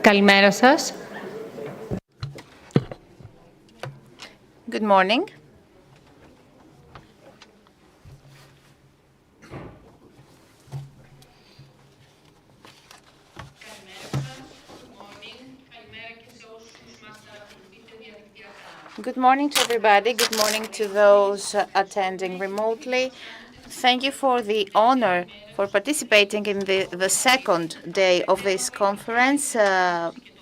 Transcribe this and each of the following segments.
Καλημέρα σας. Good morning. Good morning to everybody. Good morning to those attending remotely. Thank you for the honor for participating in the second day of this conference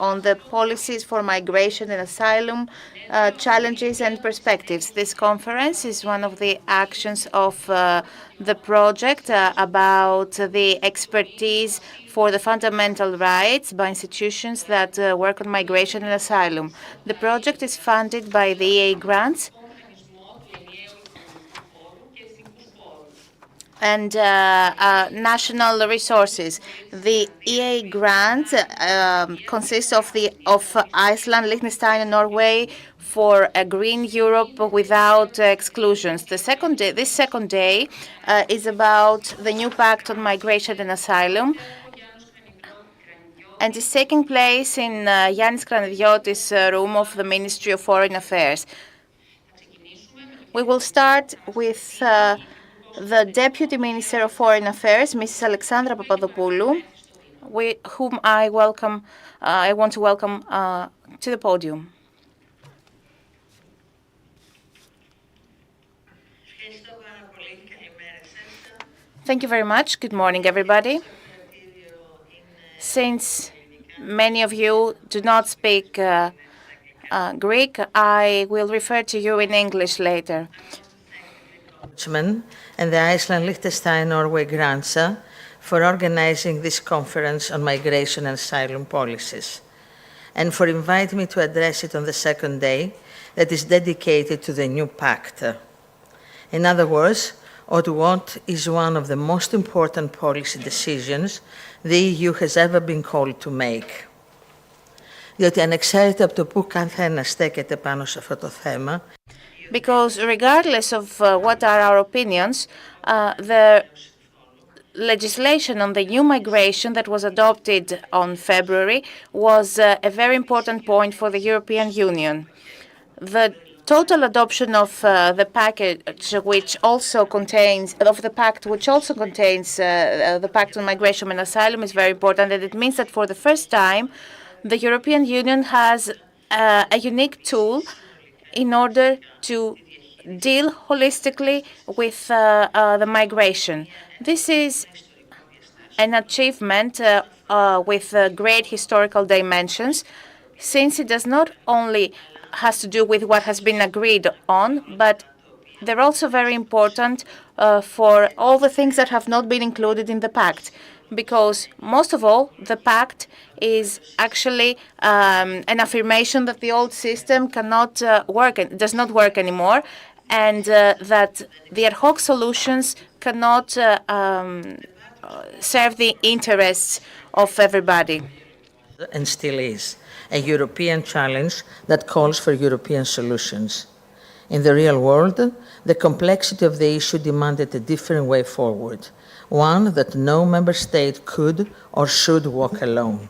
on the policies for migration and asylum, challenges and perspectives. This conference is one of the actions of the project about the expertise for the fundamental rights by institutions that work on migration and asylum. The project is funded by the EA grants and national resources. The EA grant consists of Iceland, Liechtenstein, and Norway for a green Europe without exclusions. This second day is about the new pact on migration and asylum, and is taking place in Yannis Kranidiotis' room of the Ministry of Foreign Affairs. We will start with the Deputy Minister of Foreign Affairs, Mrs. Alexandra Papadopoulou, whom I want to welcome to the podium. Thank you very much. Good morning, everybody. Since many of you do not speak Greek, I will refer to you in English later. And the Iceland, Liechtenstein, Norway grants for organizing this conference on migration and asylum policies, and for inviting me to address it on the second day that is dedicated to the new pact. In other words, what is one of the most important policy decisions the EU has ever been called to make. Διότι ανεξάρτητα από το που καθένας στέκεται πάνω σε αυτό το θέμα, because regardless of what are our opinions, the legislation on the new migration that was adopted on February was a very important point for the European Union. The total adoption of the package, which also contains the Pact on Migration and Asylum, is very important, and it means that for the first time, the European Union has a unique tool in order to deal holistically with the migration. This is an achievement with great historical dimensions, since it does not only has to do with what has been agreed on, but they're also very important for all the things that have not been included in the pact. Because most of all, the pact is actually an affirmation that the old system does not work anymore, and that the ad hoc solutions cannot serve the interests of everybody. And still is a European challenge that calls for European solutions. In the real world, the complexity of the issue demanded a different way forward, one that no member state could or should walk alone.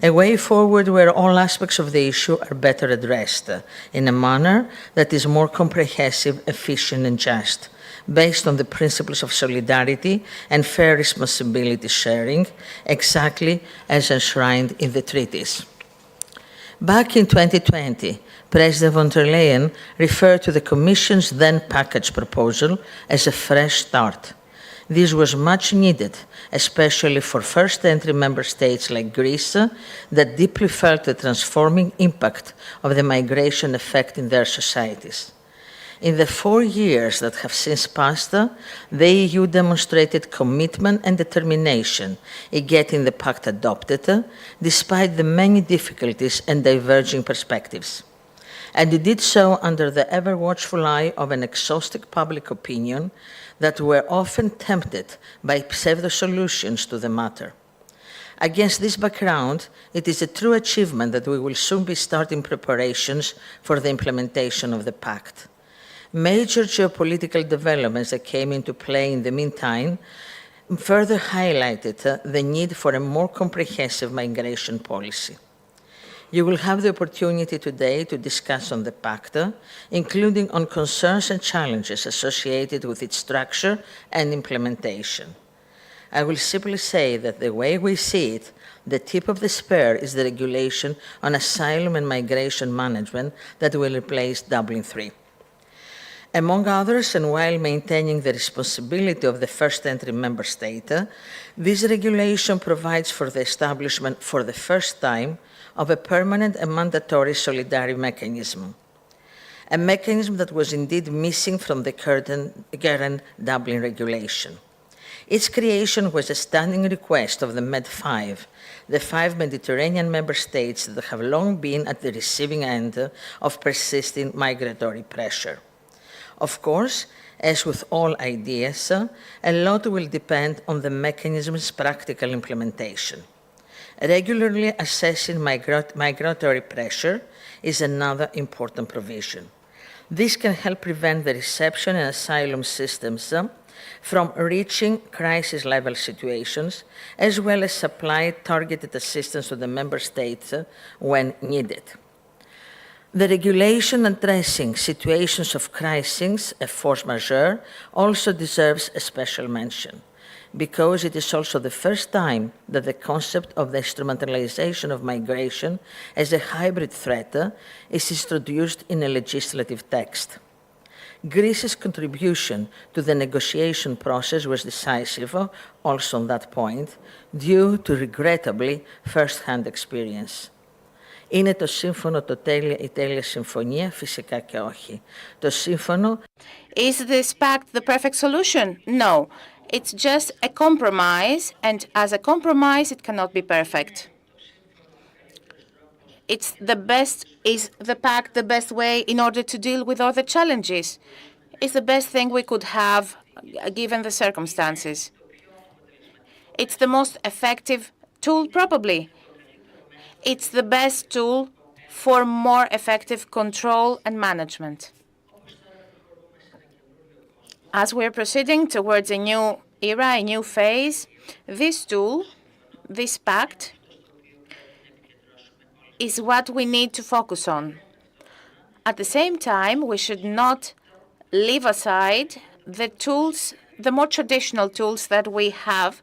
A way forward where all aspects of the issue are better addressed in a manner that is more comprehensive, efficient, and just, based on the principles of solidarity and fair responsibility sharing, exactly as enshrined in the treaties. Back in 2020, President von der Leyen referred to the Commission's then package proposal as a fresh start. This was much needed, especially for first entry member states like Greece that deeply felt the transforming impact of the migration effect in their societies. In the 4 years that have since passed, the EU demonstrated commitment and determination in getting the pact adopted, despite the many difficulties and diverging perspectives. And it did so under the ever-watchful eye of an exhausted public opinion that were often tempted by pseudo-solutions to the matter. Against this background, it is a true achievement that we will soon be starting preparations for the implementation of the pact. Major geopolitical developments that came into play in the meantime further highlighted the need for a more comprehensive migration policy. You will have the opportunity today to discuss on the Pact, including on concerns and challenges associated with its structure and implementation. I will simply say that the way we see it, the tip of the spear is the regulation on asylum and migration management that will replace Dublin III. Among others, and while maintaining the responsibility of the first entry member state, this regulation provides for the establishment for the first time of a permanent and mandatory solidarity mechanism, a mechanism that was indeed missing from the current Dublin regulation. Its creation was a standing request of the Med5, the 5 Mediterranean member states that have long been at the receiving end of persisting migratory pressure. Of course, as with all ideas, a lot will depend on the mechanism's practical implementation. Regularly assessing migratory pressure is another important provision. This can help prevent the reception and asylum systems from reaching crisis-level situations, as well as supply targeted assistance to the member states when needed. The regulation addressing situations of crisis, a force majeure, also deserves a special mention, because it is also the first time that the concept of the instrumentalization of migration as a hybrid threat is introduced in a legislative text. Greece's contribution to the negotiation process was decisive, also on that point, due to regrettably first-hand experience. Είναι το σύμφωνο η τέλεια συμφωνία? Φυσικά και όχι. Το σύμφωνο... Is this pact the perfect solution? No. It's just a compromise, and as a compromise, it cannot be perfect. Is the pact the best way in order to deal with all the challenges? It's the best thing we could have given the circumstances. It's the most effective tool, probably. It's the best tool for more effective control and management. As we're proceeding towards a new era, a new phase, this tool, this pact, is what we need to focus on. At the same time, we should not leave aside the tools, the more traditional tools that we have,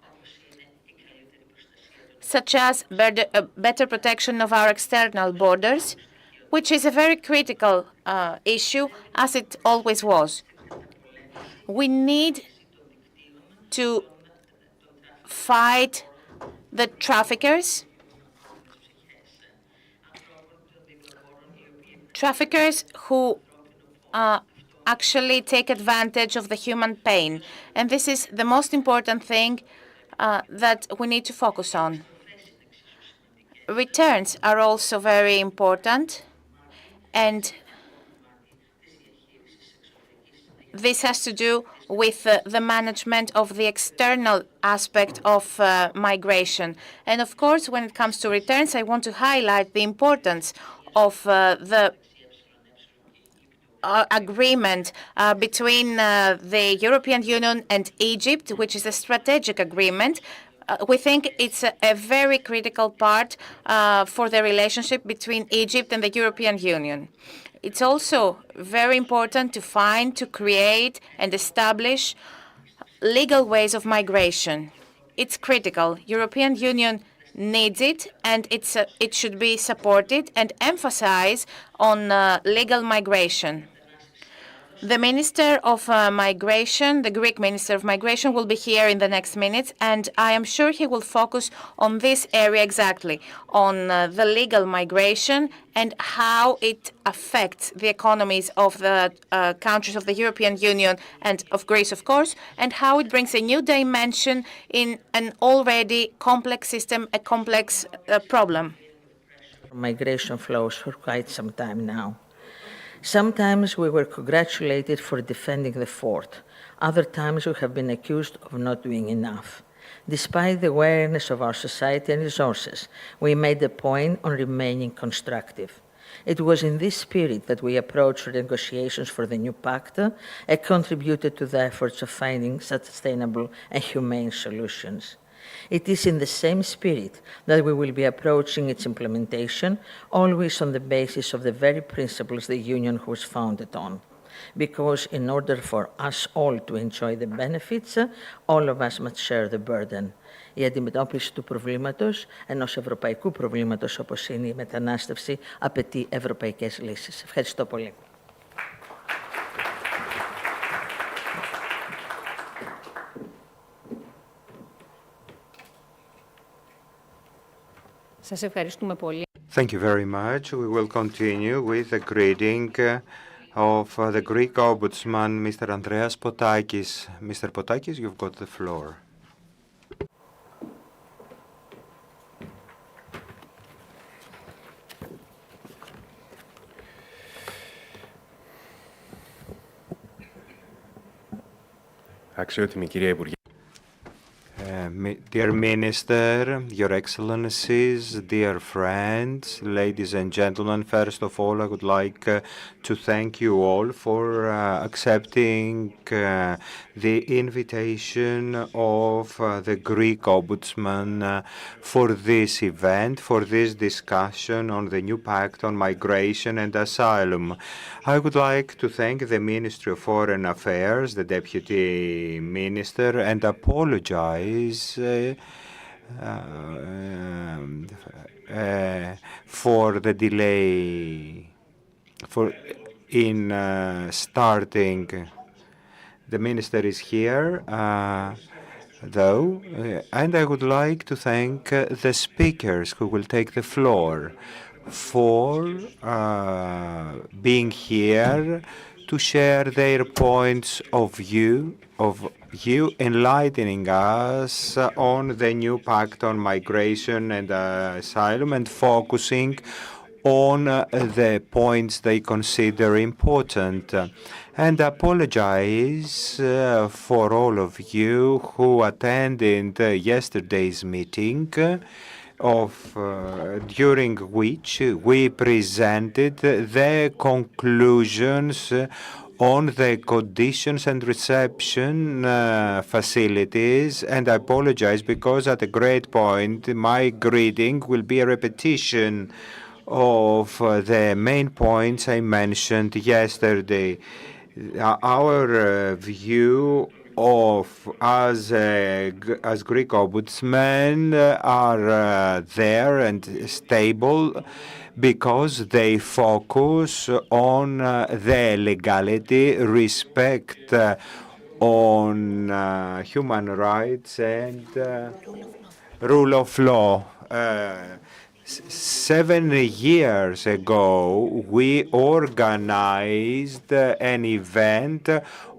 such as better protection of our external borders, which is a very critical issue, as it always was. We need to fight the traffickers who actually take advantage of the human pain. And this is the most important thing that we need to focus on. Returns are also very important, and this has to do with the management of the external aspect of migration. And of course, when it comes to returns, I want to highlight the importance of the agreement between the European Union and Egypt, which is a strategic agreement. We think it's a very critical part for the relationship between Egypt and the European Union. It's also very important to create and establish legal ways of migration. It's critical. European Union needs it, and it should be supported and emphasize on legal migration. The Minister of Migration, the Greek Minister of Migration, will be here in the next minutes, and I am sure he will focus on this area exactly, on the legal migration and how it affects the economies of the countries of the European Union and of Greece, of course, and how it brings a new dimension in an already complex system, a complex problem. Migration flows for quite some time now. Sometimes we were congratulated for defending the fort. Other times we have been accused of not doing enough. Despite the awareness of our society and resources, we made a point on remaining constructive. It was in this spirit that we approached negotiations for the new pact and contributed to the efforts of finding sustainable and humane solutions. It is in the same spirit that we will be approaching its implementation, always on the basis of the very principles the Union was founded on. Because in order for us all to enjoy the benefits, all of us must share the burden. Η αντιμετώπιση του προβλήματος, ενός ευρωπαϊκού προβλήματος όπως είναι η μετανάστευση, απαιτεί ευρωπαϊκές λύσεις. Ευχαριστώ πολύ. Σας ευχαριστούμε πολύ. Thank you very much. We will continue with the greeting of the Greek Ombudsman, Mr. Andreas Potakis. Mr. Potakis, you've got the floor. Αξιότιμη κυρία Υπουργέ. Dear Minister, Your Excellencies, dear friends, ladies and gentlemen, first of all, I would like to thank you all for accepting the invitation of the Greek Ombudsman for this event, for this discussion on the new Pact on Migration and Asylum. I would like to thank the Ministry of Foreign Affairs, the Deputy Minister, and apologize for the delay in starting. The Minister is here, though, and I would like to thank the speakers who will take the floor for being here to share their points of view, enlightening us on the new Pact on Migration and Asylum and focusing on the points they consider important. And apologize for all of you who attended yesterday's meeting, during which we presented the conclusions on the conditions and reception facilities, and I apologize because at a great point my greeting will be a repetition of the main points I mentioned yesterday. Our view of as Greek ombudsmen are there and stable because they focus on the legality, respect on human rights and rule of law. 7 years ago, we organized an event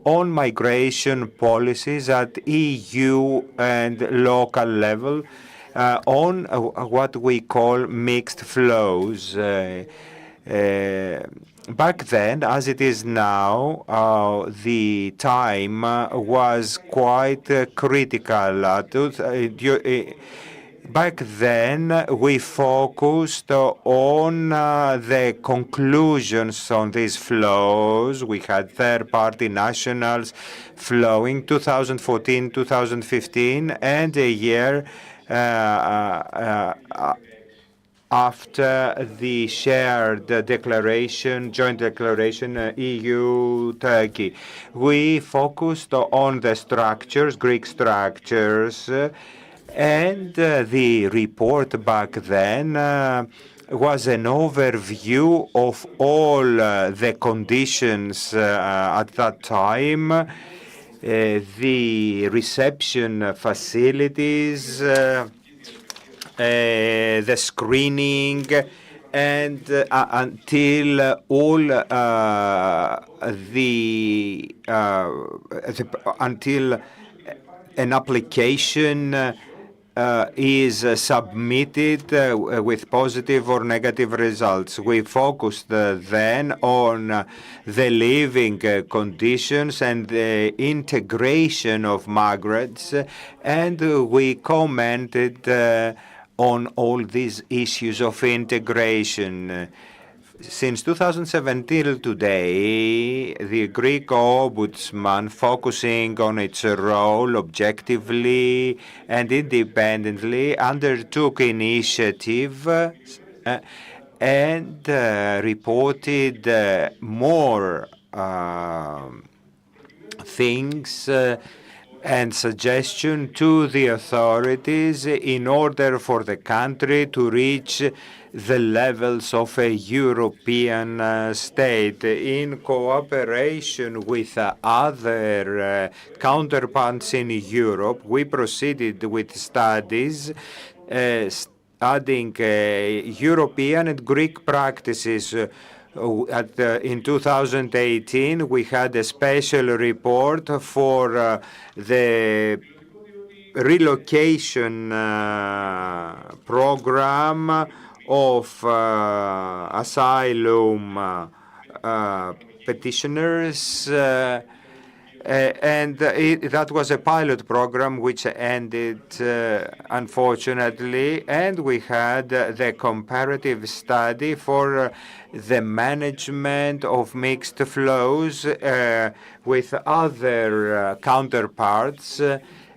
on migration policies at EU and local level on what we call mixed flows. Back then, as it is now, the time was quite critical. Back then, we focused on the conclusions on these flows. We had third-party nationals flowing 2014, 2015, and a year after the shared declaration, joint declaration, EU-Turkey. We focused on the structures, Greek structures, and the report back then was an overview of all the conditions at that time, the reception facilities, the screening, and until all until an application is submitted with positive or negative results. We focused then on the living conditions and the integration of migrants, and we commented on all these issues of integration. Since 2017 till today, the Greek ombudsman, focusing on its role objectively and independently, undertook initiative and reported more things and suggestion to the authorities in order for the country to reach the levels of a European state. In cooperation with other counterparts in Europe, we proceeded with studies adding European and Greek practices. In 2018, we had a special report for the relocation program of asylum petitioners. That was a pilot program which ended unfortunately, and we had the comparative study for the management of mixed flows with other counterparts.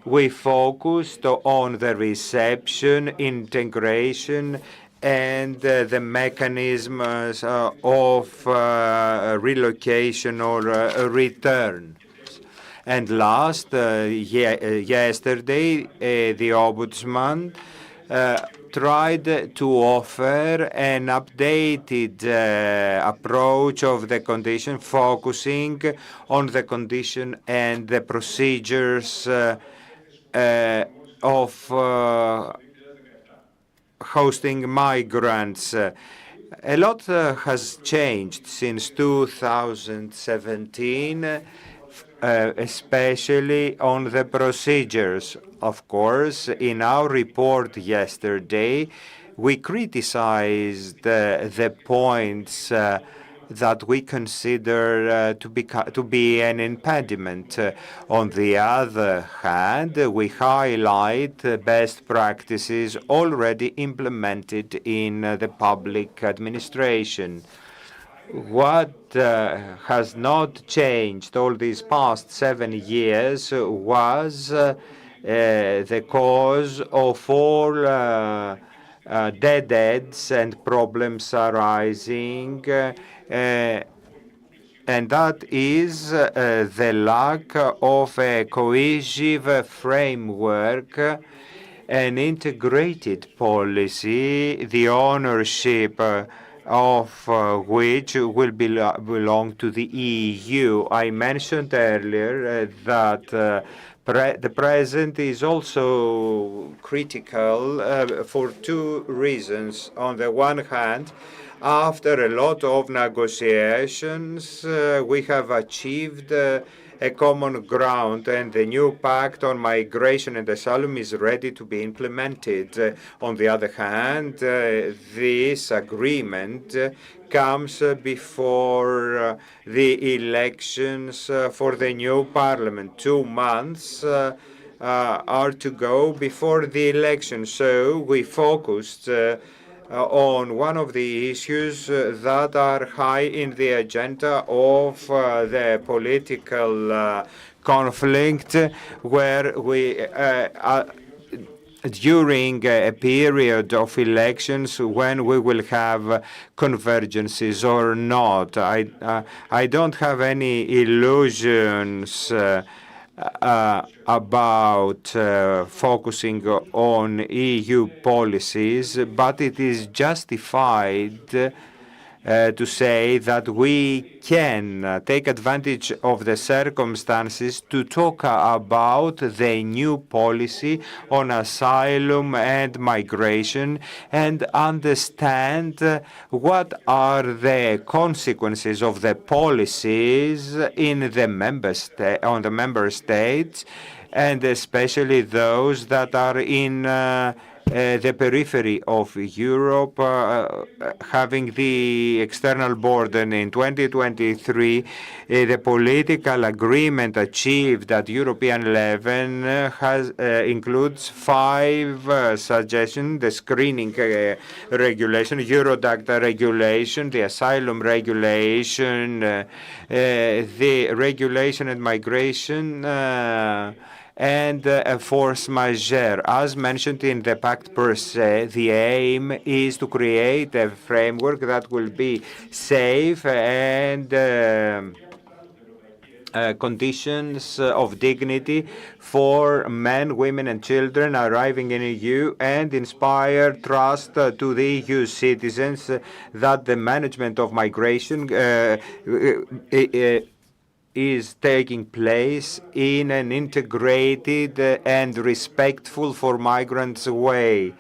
We focused on the reception, integration, and the mechanisms of relocation or return. And last, yesterday, the Ombudsman tried to offer an updated approach of the condition, focusing on the condition and the procedures of hosting migrants. A lot has changed since 2017. Especially on the procedures. Of course, in our report yesterday, we criticized the points that we consider to be an impediment. On the other hand, we highlight best practices already implemented in the public administration. What has not changed all these past 7 years was the cause of all dead ends and problems arising, and that is the lack of a cohesive framework, an integrated policy, the ownership of which will belong to the EU. I mentioned earlier that the present is also critical for two reasons. On the one hand, after a lot of negotiations, we have achieved a common ground, and the new pact on migration and asylum is ready to be implemented. On the other hand, this agreement comes before the elections for the new parliament. 2 months are to go before the election, so we focused on one of the issues that are high in the agenda of the political conflict, where we during a period of elections when we will have convergences or not. I don't have any illusions about focusing on EU policies, but it is justified to say that we can take advantage of the circumstances to talk about the new policy on asylum and migration and understand what are the consequences of the policies in the on the member states, and especially those that are in the periphery of Europe, having the external border. And in 2023, the political agreement achieved at European level includes five suggestions: the screening regulation, Eurodac regulation, the asylum regulation, the regulation and migration. And a force majeure. As mentioned in the Pact per se, the aim is to create a framework that will be safe and conditions of dignity for men, women, and children arriving in EU, and inspire trust to the EU citizens that the management of migration is taking place in an integrated and respectful for migrants way.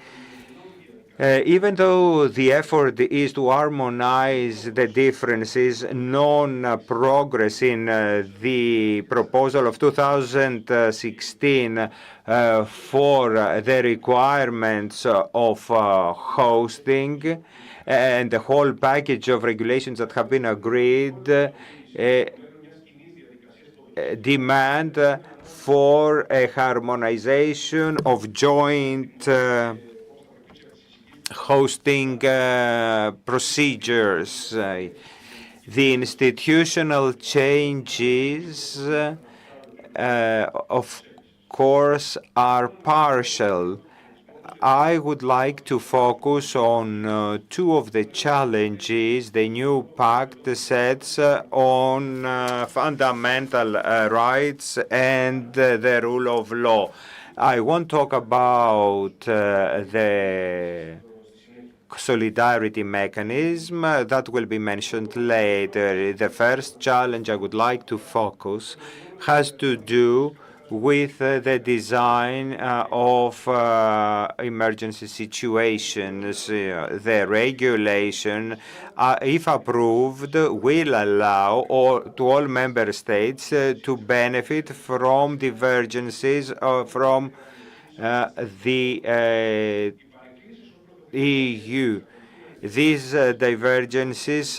Even though the effort is to harmonize the differences, non-progress in the proposal of 2016 for the requirements of hosting and the whole package of regulations that have been agreed demand for a harmonization of joint hosting procedures. The institutional changes, of course, are partial. I would like to focus on two of the challenges the new pact sets on fundamental rights and the rule of law. I won't talk about the solidarity mechanism that will be mentioned later. The first challenge I would like to focus has to do with the design of emergency situations. The regulation, if approved, will allow to all member states to benefit from divergences from the EU. These divergences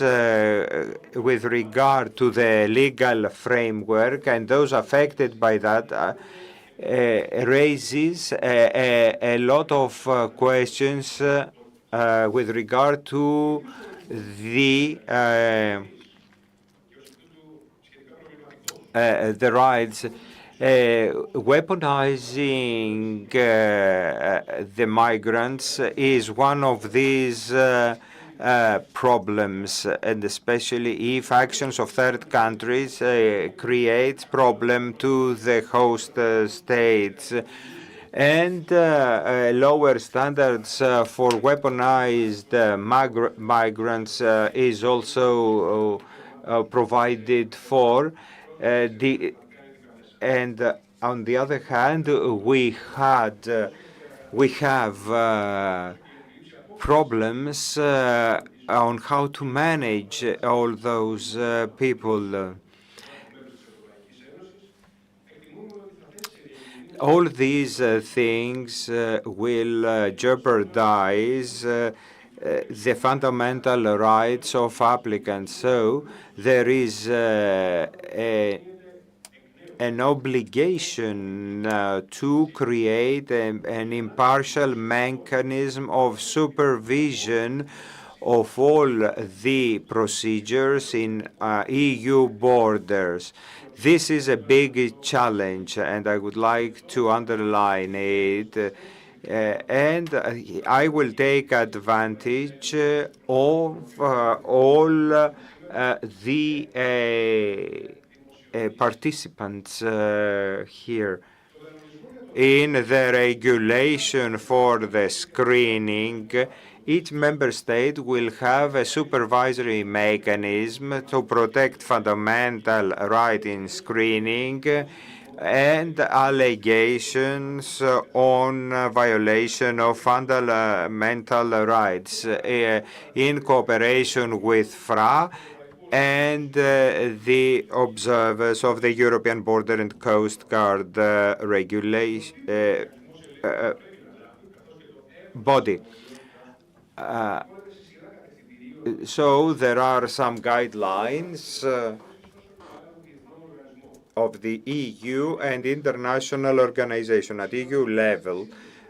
with regard to the legal framework and those affected by that raises a lot of questions with regard to the rights. Weaponizing the migrants is one of these problems, and especially if actions of third countries create problem to the host states. And lower standards for weaponized migrants is also provided for. And on the other hand, we have problems on how to manage all those people. All these things will jeopardize the fundamental rights of applicants. So there is an obligation to create an impartial mechanism of supervision of all the procedures in EU borders. This is a big challenge, and I would like to underline it. And I will take advantage of all the participants here. In the regulation for the screening, each member state will have a supervisory mechanism to protect fundamental right in screening and allegations on violation of fundamental rights in cooperation with FRA and the observers of the European Border and Coast Guard regulation body. So there are some guidelines of the EU and international organization at EU level.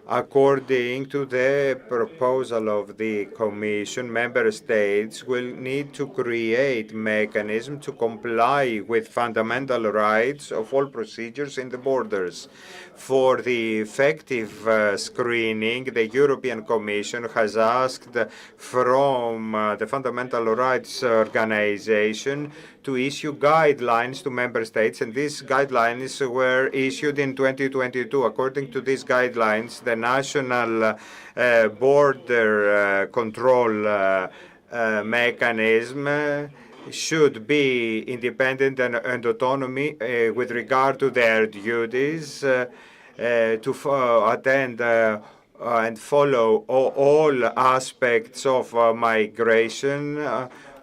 According to the proposal of the Commission, member states will need to create mechanisms to comply with fundamental rights of all procedures in the borders. For the effective screening, the European Commission has asked from the Fundamental Rights Organization to issue guidelines to member states, and these guidelines were issued in 2022. According to these guidelines, the national border control mechanism should be independent and autonomy with regard to their duties to attend and follow all aspects of migration,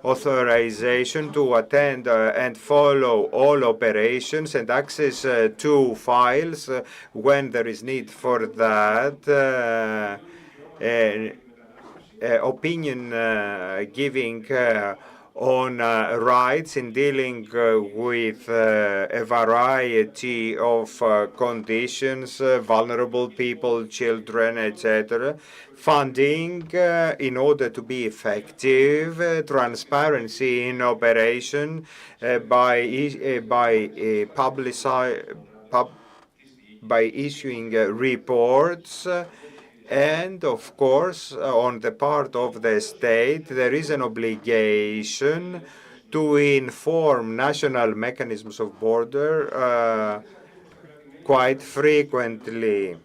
authorization to attend and follow all operations, and access to files when there is need for that. Opinion giving on rights in dealing with a variety of conditions, vulnerable people, children, etc. Funding in order to be effective, transparency in operation by issuing reports. And of course, on the part of the state, there is an obligation to inform national mechanisms of border quite frequently.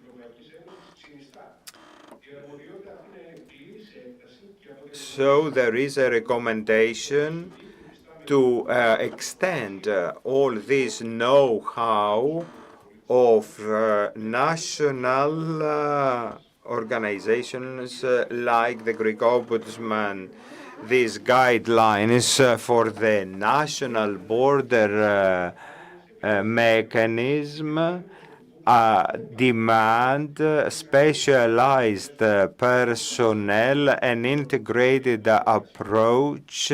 So there is a recommendation to extend all this know-how of national organizations like the Greek Ombudsman. These guidelines for the national border mechanism demand specialized personnel, an integrated approach,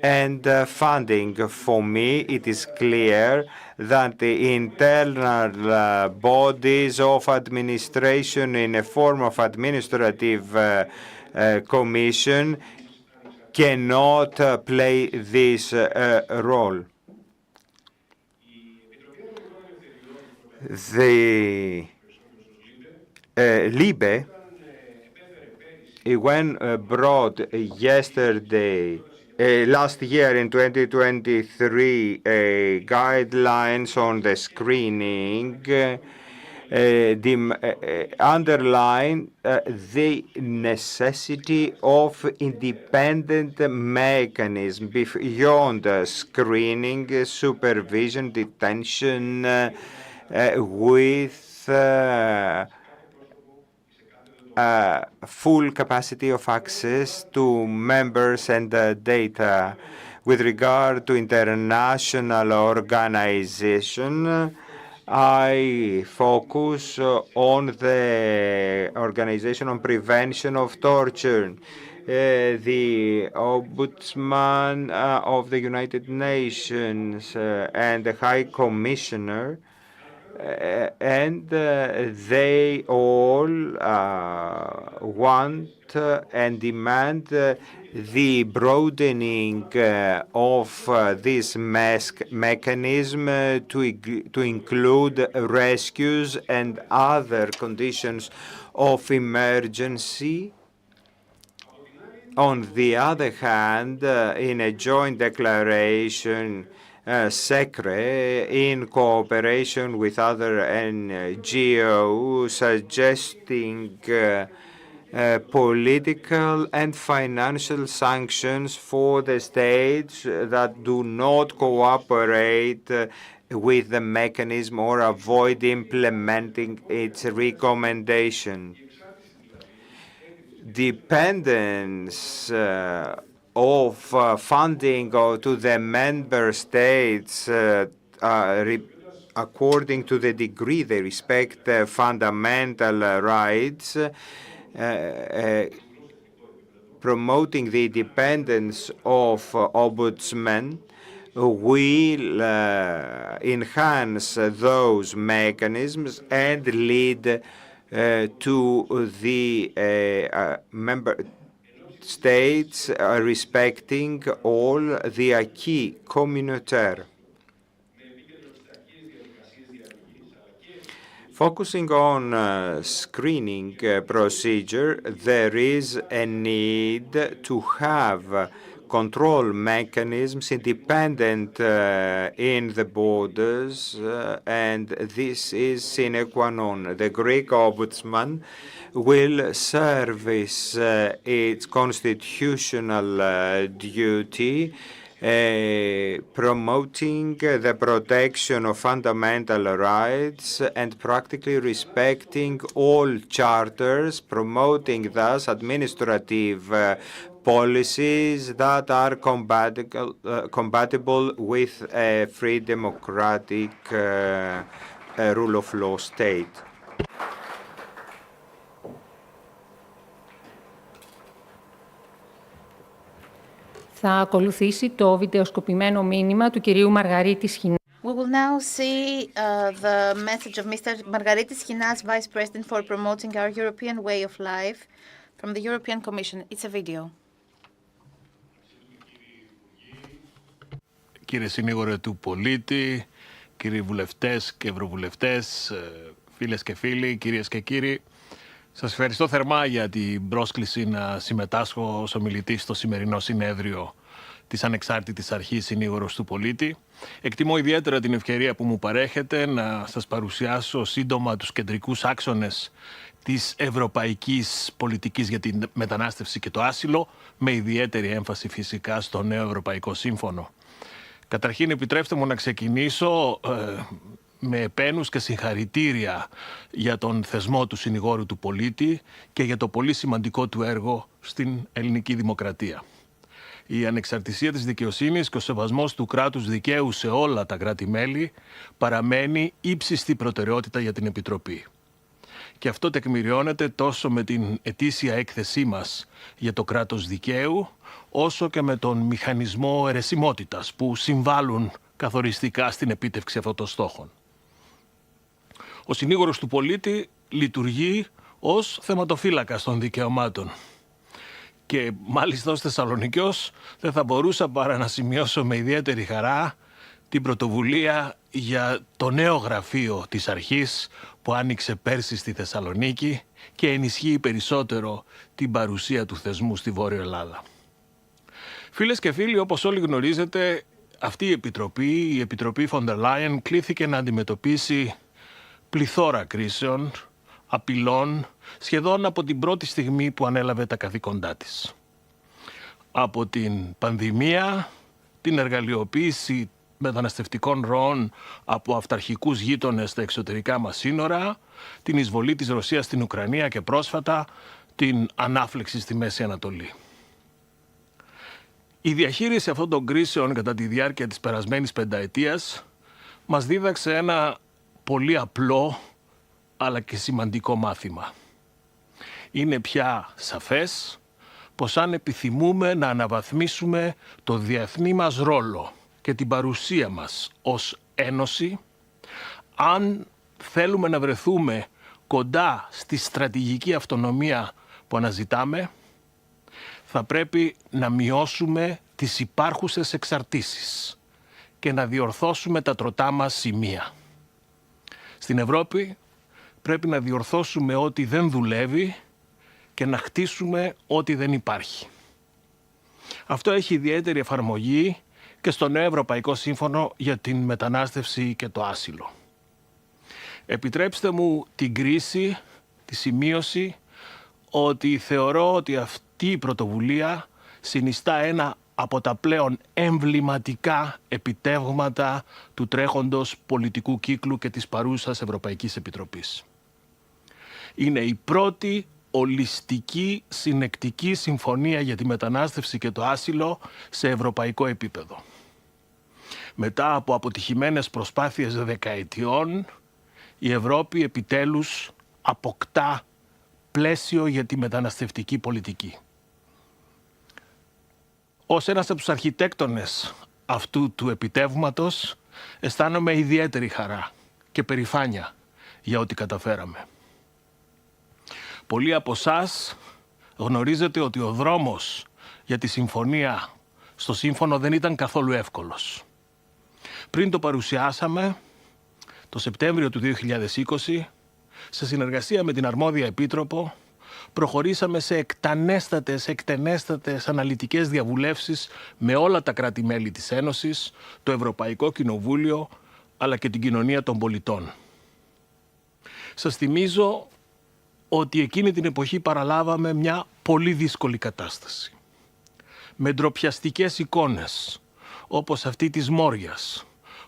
and funding. For me, it is clear that the internal bodies of administration in a form of administrative commission cannot play this role. The Libe, when brought yesterday, last year in 2023, guidelines on the screening, underline the necessity of independent mechanism beyond screening, supervision, detention, with full capacity of access to members and data. With regard to international organization, I focus on the Organization on Prevention of Torture. The Ombudsman of the United Nations and the High Commissioner, and they all want and demand the broadening of this mechanism to include rescues and other conditions of emergency. On the other hand, in a joint declaration, SECRE, in cooperation with other NGOs, suggesting political and financial sanctions for the states that do not cooperate with the mechanism or avoid implementing its recommendation. Dependence of funding to the member states according to the degree they respect fundamental rights promoting the independence of ombudsmen will enhance those mechanisms and lead to the member states respecting all the acquis communautaire. Focusing on screening procedure, there is a need to have control mechanisms independent in the borders, and this is sine qua non. The Greek ombudsman will service its constitutional duty, promoting the protection of fundamental rights and practically respecting all charters, promoting thus administrative policies that are compatible with a free democratic rule of law state. Θα ακολουθήσει το βιντεοσκοπημένο μήνυμα του κυρίου Μαργαρίτης Χινά. We will now see the message of Mr. Margaritis Chinas, Vice President for promoting our European way of life from the European Commission. It's a video. Κύριε Συνήγορε του Πολίτη, κύριοι βουλευτές και ευρωβουλευτές, φίλες και φίλοι, κυρίες και κύριοι, σας ευχαριστώ θερμά για την πρόσκληση να συμμετάσχω ως ομιλητής στο σημερινό συνέδριο της Ανεξάρτητης Αρχής Συνήγορος του Πολίτη. Εκτιμώ ιδιαίτερα την ευκαιρία που μου παρέχετε να σας παρουσιάσω σύντομα τους κεντρικούς άξονες της ευρωπαϊκής πολιτικής για την μετανάστευση και το άσυλο, με ιδιαίτερη έμφαση φυσικά στο νέο Ευρωπαϊκό Σύμφωνο. Καταρχήν επιτρέψτε μου να ξεκινήσω με επένους και συγχαρητήρια για τον θεσμό του Συνηγόρου του Πολίτη και για το πολύ σημαντικό του έργο στην ελληνική δημοκρατία. Η ανεξαρτησία της δικαιοσύνης και ο σεβασμός του κράτους δικαίου σε όλα τα κράτη-μέλη παραμένει ύψιστη προτεραιότητα για την Επιτροπή. Και αυτό τεκμηριώνεται τόσο με την ετήσια έκθεσή μας για το κράτος δικαίου, όσο και με τον μηχανισμό αιρεσιμότητας που συμβάλλουν καθοριστικά στην επίτευξη αυτών των στόχων. Ο συνήγορος του πολίτη λειτουργεί ως θεματοφύλακας των δικαιωμάτων. Και μάλιστα ως Θεσσαλονικιός δεν θα μπορούσα παρά να σημειώσω με ιδιαίτερη χαρά την πρωτοβουλία για το νέο γραφείο της αρχής που άνοιξε πέρσι στη Θεσσαλονίκη και ενισχύει περισσότερο την παρουσία του θεσμού στη Βόρεια Ελλάδα. Φίλες και φίλοι, όπως όλοι γνωρίζετε, αυτή η Επιτροπή Φοντερ Λάιεν, κλήθηκε να αντιμετωπίσει πληθώρα κρίσεων, απειλών, σχεδόν από την πρώτη στιγμή που ανέλαβε τα καθήκοντά της. Από την πανδημία, την εργαλειοποίηση μεταναστευτικών ροών από αυταρχικούς γείτονες στα εξωτερικά μας σύνορα, την εισβολή της Ρωσίας στην Ουκρανία και πρόσφατα την ανάφλεξη στη Μέση Ανατολή. Η διαχείριση αυτών των κρίσεων κατά τη διάρκεια της περασμένης πενταετίας μας δίδαξε ένα πολύ απλό αλλά και σημαντικό μάθημα. Είναι πια σαφές πως αν επιθυμούμε να αναβαθμίσουμε το διεθνή μας ρόλο και την παρουσία μας ως Ένωση, αν θέλουμε να βρεθούμε κοντά στη στρατηγική αυτονομία που αναζητάμε, θα πρέπει να μειώσουμε τις υπάρχουσες εξαρτήσεις και να διορθώσουμε τα τροτά μας σημεία. Στην Ευρώπη πρέπει να διορθώσουμε ό,τι δεν δουλεύει και να χτίσουμε ό,τι δεν υπάρχει. Αυτό έχει ιδιαίτερη εφαρμογή και στο νέο Ευρωπαϊκό Σύμφωνο για την μετανάστευση και το άσυλο. Επιτρέψτε μου την κρίση, τη σημείωση, ότι θεωρώ ότι αυτή η πρωτοβουλία συνιστά ένα από τα πλέον εμβληματικά επιτεύγματα του τρέχοντος πολιτικού κύκλου και της παρούσας Ευρωπαϊκής Επιτροπής. Είναι η πρώτη ολιστική συνεκτική συμφωνία για τη μετανάστευση και το άσυλο σε ευρωπαϊκό επίπεδο. Μετά από αποτυχημένες προσπάθειες δεκαετιών, η Ευρώπη επιτέλους αποκτά πλαίσιο για τη μεταναστευτική πολιτική. Ως ένας από τους αρχιτέκτονες αυτού του επιτεύγματος, αισθάνομαι ιδιαίτερη χαρά και περηφάνεια για ό,τι καταφέραμε. Πολλοί από εσάς γνωρίζετε ότι ο δρόμος για τη συμφωνία στο σύμφωνο δεν ήταν καθόλου εύκολος. Πριν το παρουσιάσαμε, το Σεπτέμβριο του 2020, σε συνεργασία με την αρμόδια επίτροπο, προχωρήσαμε σε εκτενέστατες αναλυτικές διαβουλεύσεις με όλα τα κράτη-μέλη της Ένωσης, το Ευρωπαϊκό Κοινοβούλιο, αλλά και την κοινωνία των πολιτών. Σας θυμίζω ότι εκείνη την εποχή παραλάβαμε μια πολύ δύσκολη κατάσταση. Με ντροπιαστικές εικόνες, όπως αυτή της Μόριας,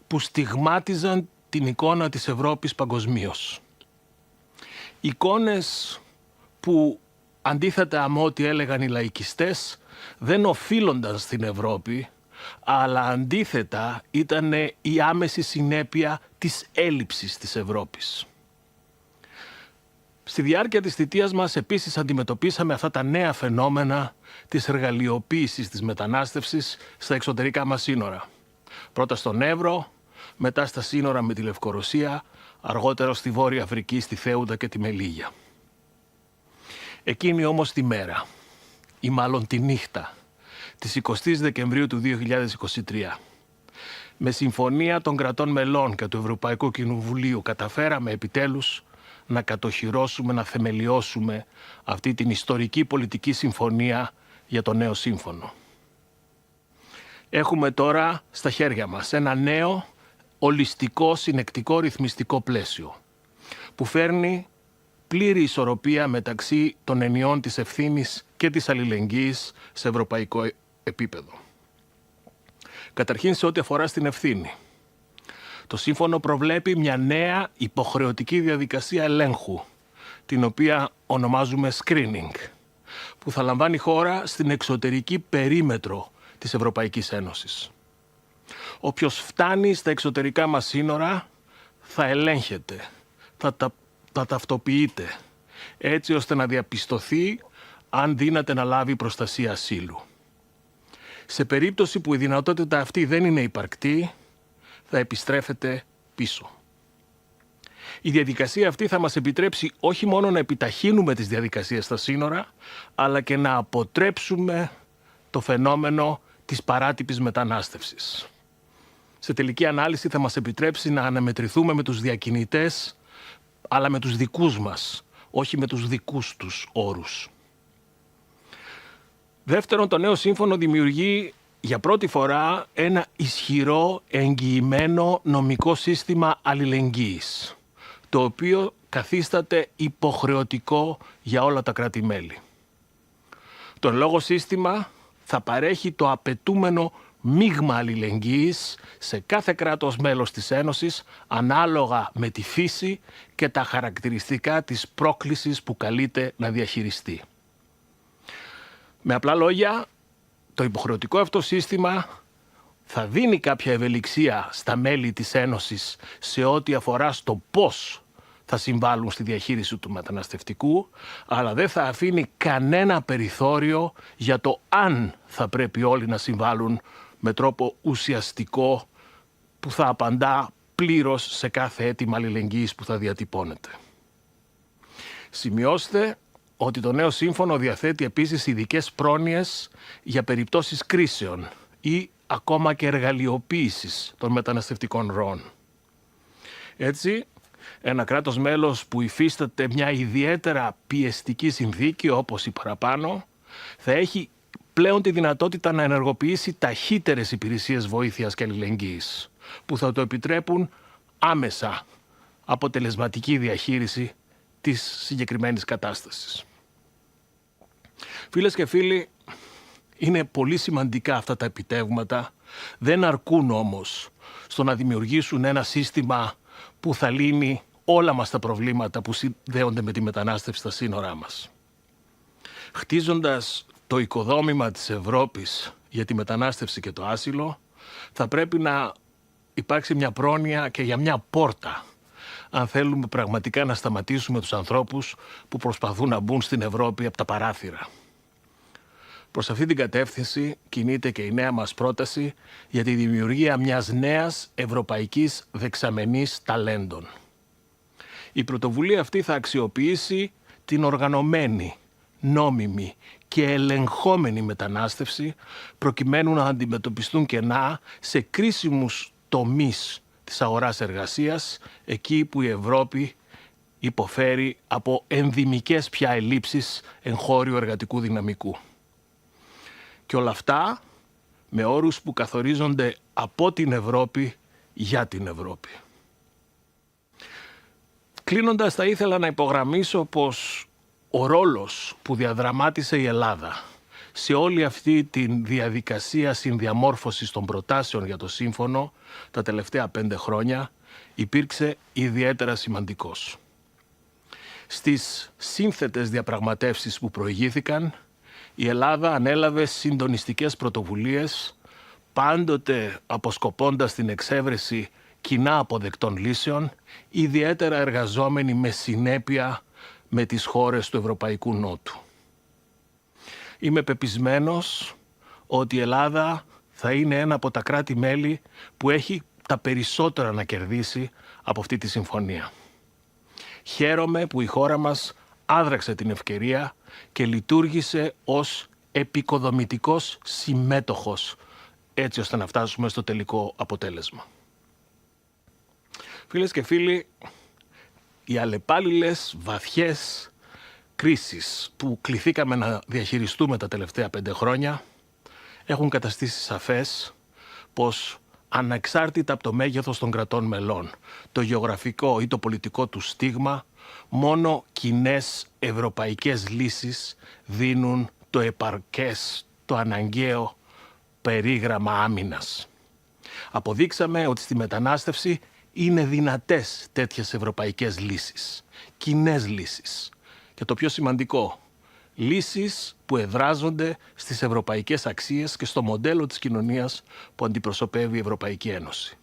που στιγμάτιζαν την εικόνα της Ευρώπης παγκοσμίως. Εικόνες που, αντίθετα με ό,τι έλεγαν οι λαϊκιστές, δεν οφείλονταν στην Ευρώπη, αλλά αντίθετα ήταν η άμεση συνέπεια της έλλειψης της Ευρώπης. Στη διάρκεια της θητείας μας επίσης αντιμετωπίσαμε αυτά τα νέα φαινόμενα της εργαλειοποίησης της μετανάστευσης στα εξωτερικά μας σύνορα. Πρώτα στον Εύρο, μετά στα σύνορα με τη Λευκορωσία, αργότερα στη Βόρεια Αφρική, στη Θέουντα και τη Μελίγια. Εκείνη όμως τη μέρα, ή μάλλον τη νύχτα, της 20 Δεκεμβρίου του 2023, με συμφωνία των κρατών μελών και του Ευρωπαϊκού Κοινοβουλίου καταφέραμε επιτέλους να κατοχυρώσουμε, να θεμελιώσουμε αυτή την ιστορική πολιτική συμφωνία για το νέο σύμφωνο. Έχουμε τώρα στα χέρια μας ένα νέο, ολιστικό, συνεκτικό, ρυθμιστικό πλαίσιο που φέρνει πλήρη ισορροπία μεταξύ των ενιών της ευθύνης και της αλληλεγγύης σε ευρωπαϊκό επίπεδο. Καταρχήν σε ό,τι αφορά στην ευθύνη. Το σύμφωνο προβλέπει μια νέα υποχρεωτική διαδικασία ελέγχου, την οποία ονομάζουμε screening, που θα λαμβάνει χώρα στην εξωτερική περίμετρο της Ευρωπαϊκής Ένωσης. Όποιος φτάνει στα εξωτερικά μας σύνορα θα ελέγχεται, θα ταυτοποιείται, έτσι ώστε να διαπιστωθεί αν δύναται να λάβει προστασία ασύλου. Σε περίπτωση που η δυνατότητα αυτή δεν είναι υπαρκτή, θα επιστρέφεται πίσω. Η διαδικασία αυτή θα μας επιτρέψει όχι μόνο να επιταχύνουμε τις διαδικασίες στα σύνορα, αλλά και να αποτρέψουμε το φαινόμενο της παράτυπης μετανάστευσης. Σε τελική ανάλυση θα μας επιτρέψει να αναμετρηθούμε με τους διακινητές, αλλά με τους δικούς μας, όχι με τους δικούς τους όρους. Δεύτερον, το νέο σύμφωνο δημιουργεί για πρώτη φορά ένα ισχυρό, εγγυημένο νομικό σύστημα αλληλεγγύης, το οποίο καθίσταται υποχρεωτικό για όλα τα κράτη-μέλη. Το εν λόγω σύστημα θα παρέχει το απαιτούμενο μείγμα αλληλεγγύης σε κάθε κράτος μέλος της Ένωσης, ανάλογα με τη φύση και τα χαρακτηριστικά της πρόκλησης που καλείται να διαχειριστεί. Με απλά λόγια, το υποχρεωτικό αυτό σύστημα θα δίνει κάποια ευελιξία στα μέλη της Ένωσης σε ό,τι αφορά στο πώς θα συμβάλλουν στη διαχείριση του μεταναστευτικού, αλλά δεν θα αφήνει κανένα περιθώριο για το αν θα πρέπει όλοι να συμβάλλουν με τρόπο ουσιαστικό που θα απαντά πλήρως σε κάθε αίτημα αλληλεγγύης που θα διατυπώνεται. Σημειώστε ότι το νέο σύμφωνο διαθέτει επίσης ειδικές πρόνοιες για περιπτώσεις κρίσεων ή ακόμα και εργαλειοποίησης των μεταναστευτικών ροών. Έτσι, ένα κράτος μέλος που υφίσταται μια ιδιαίτερα πιεστική συνθήκη όπως η παραπάνω, θα έχει πλέον τη δυνατότητα να ενεργοποιήσει ταχύτερες υπηρεσίες βοήθειας και αλληλεγγύης, που θα το επιτρέπουν άμεσα αποτελεσματική διαχείριση της συγκεκριμένης κατάστασης. Φίλες και φίλοι, είναι πολύ σημαντικά αυτά τα επιτεύγματα, δεν αρκούν όμως στο να δημιουργήσουν ένα σύστημα που θα λύνει όλα μας τα προβλήματα που συνδέονται με τη μετανάστευση στα σύνορά μας. Χτίζοντας το οικοδόμημα της Ευρώπης για τη μετανάστευση και το άσυλο, θα πρέπει να υπάρξει μια πρόνοια και για μια πόρτα αν θέλουμε πραγματικά να σταματήσουμε τους ανθρώπους που προσπαθούν να μπουν στην Ευρώπη από τα παράθυρα. Προς αυτή την κατεύθυνση κινείται και η νέα μας πρόταση για τη δημιουργία μιας νέας ευρωπαϊκής δεξαμενής ταλέντων. Η πρωτοβουλία αυτή θα αξιοποιήσει την οργανωμένη, νόμιμη και ελεγχόμενη μετανάστευση προκειμένου να αντιμετωπιστούν κενά σε κρίσιμους τομείς της αγοράς εργασίας, εκεί που η Ευρώπη υποφέρει από ενδυμικές πια ελλείψεις εγχώριου εργατικού δυναμικού. Και όλα αυτά με όρους που καθορίζονται από την Ευρώπη για την Ευρώπη. Κλείνοντας, θα ήθελα να υπογραμμίσω πως ο ρόλος που διαδραμάτισε η Ελλάδα σε όλη αυτή τη διαδικασία συνδιαμόρφωσης των προτάσεων για το σύμφωνο τα τελευταία 5 χρόνια υπήρξε ιδιαίτερα σημαντικός. Στις σύνθετες διαπραγματεύσεις που προηγήθηκαν, η Ελλάδα ανέλαβε συντονιστικές πρωτοβουλίες, πάντοτε αποσκοπώντας την εξέβρεση κοινά αποδεκτών λύσεων, ιδιαίτερα εργαζόμενοι με συνέπεια με τις χώρες του Ευρωπαϊκού Νότου. Είμαι πεπισμένος ότι η Ελλάδα θα είναι ένα από τα κράτη-μέλη που έχει τα περισσότερα να κερδίσει από αυτή τη συμφωνία. Χαίρομαι που η χώρα μας άδραξε την ευκαιρία και λειτουργήσε ως επικοδομητικός συμμέτοχος, έτσι ώστε να φτάσουμε στο τελικό αποτέλεσμα. Φίλες και φίλοι, οι αλλεπάλληλες βαθιές κρίσεις που κληθήκαμε να διαχειριστούμε τα τελευταία 5 χρόνια έχουν καταστήσει σαφές πως ανεξάρτητα από το μέγεθος των κρατών μελών, το γεωγραφικό ή το πολιτικό του στίγμα, μόνο κοινές ευρωπαϊκές λύσεις δίνουν το επαρκές, το αναγκαίο περίγραμμα άμυνας. Αποδείξαμε ότι στη μετανάστευση είναι δυνατές τέτοιες ευρωπαϊκές λύσεις, κοινές λύσεις. Και το πιο σημαντικό, λύσεις που εδράζονται στις ευρωπαϊκές αξίες και στο μοντέλο της κοινωνίας που αντιπροσωπεύει η Ευρωπαϊκή Ένωση.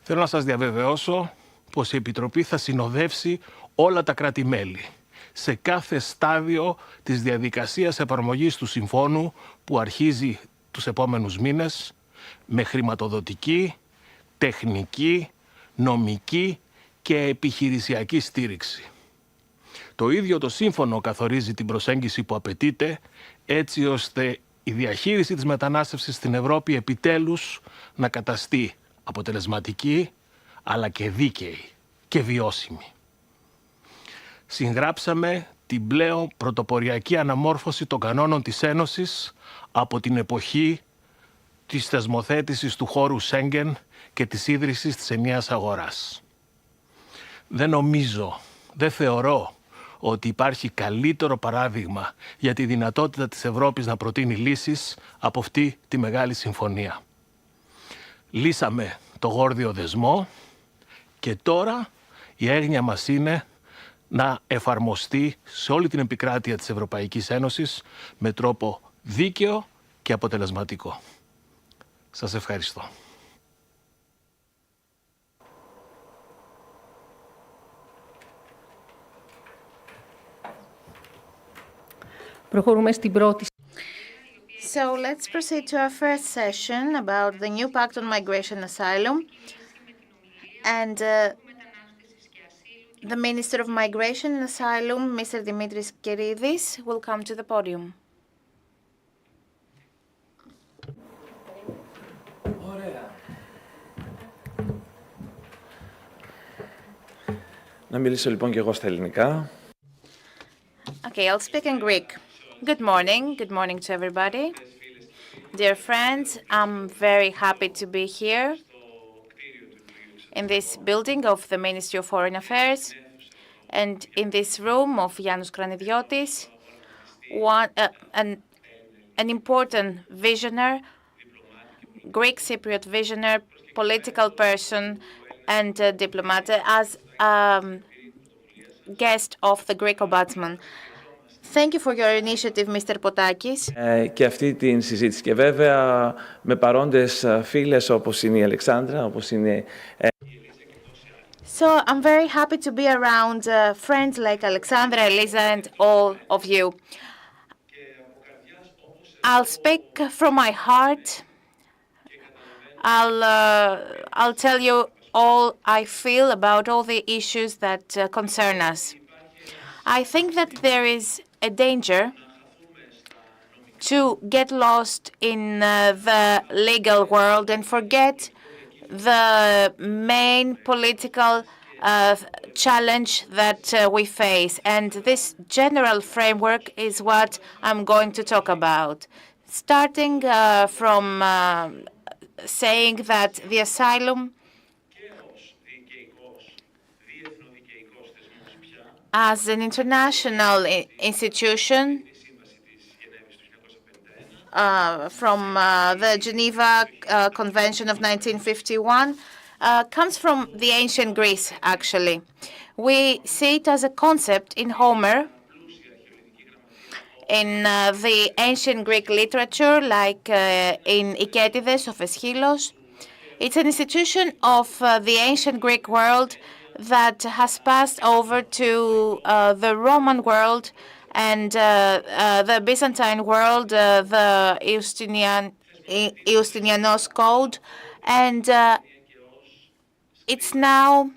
Θέλω να σας διαβεβαιώσω πως η Επιτροπή θα συνοδεύσει όλα τα κράτη-μέλη σε κάθε στάδιο της διαδικασίας εφαρμογής του Συμφώνου που αρχίζει τους επόμενους μήνες με χρηματοδοτική, τεχνική, νομική και επιχειρησιακή στήριξη. Το ίδιο το σύμφωνο καθορίζει την προσέγγιση που απαιτείται έτσι ώστε η διαχείριση της μετανάστευσης στην Ευρώπη επιτέλους να καταστεί αποτελεσματική αλλά και δίκαιη και βιώσιμη. Συγγράψαμε την πλέον πρωτοποριακή αναμόρφωση των κανόνων της Ένωσης από την εποχή της θεσμοθέτησης του χώρου Σέγγεν και της ίδρυσης της ενιαίας αγοράς. Δεν θεωρώ ότι υπάρχει καλύτερο παράδειγμα για τη δυνατότητα της Ευρώπης να προτείνει λύσεις από αυτή τη μεγάλη συμφωνία. Λύσαμε το γόρδιο δεσμό και τώρα η έγνοια μας είναι να εφαρμοστεί σε όλη την επικράτεια της Ευρωπαϊκής Ένωσης με τρόπο δίκαιο και αποτελεσματικό. Σας ευχαριστώ. Προχωρούμε στην πρώτη. So let's proceed to our first session about the new Pact on Migration and Asylum. And the Minister of Migration and Asylum, Mr. Dimitris Keridis, will come to the podium. Να μιλήσω λοιπόν και εγώ στα ελληνικά. Okay, I'll speak in Greek. Good morning. Good morning to everybody. Dear friends, I'm very happy to be here in this building of the Ministry of Foreign Affairs and in this room of Yiannis Kranidiotis, an important visionary, Greek Cypriot visionary, political person and diplomat, as guest of the Greek Ombudsman. Thank you for your initiative, Mr. Potakis. Και αυτή την συζήτηση. Και βέβαια με παρόντες φίλες όπως είναι η Αλεξάνδρα, όπως είναι So I'm very happy to be around friends like Alexandra, Elisa, and all of you. I'll speak from my heart. I'll tell you all I feel about all the issues that concern us. I think that there is a danger to get lost in the legal world and forget the main political challenge that we face. And this general framework is what I'm going to talk about. Starting from saying that the asylum as an international institution from the Geneva Convention of 1951 comes from the ancient Greece, actually. We see it as a concept in Homer, in the ancient Greek literature, like in ATHENS of Aeschylus. It's an institution of the ancient Greek world that has passed over to the Roman world and the Byzantine world, the Justinianos Code, and it's now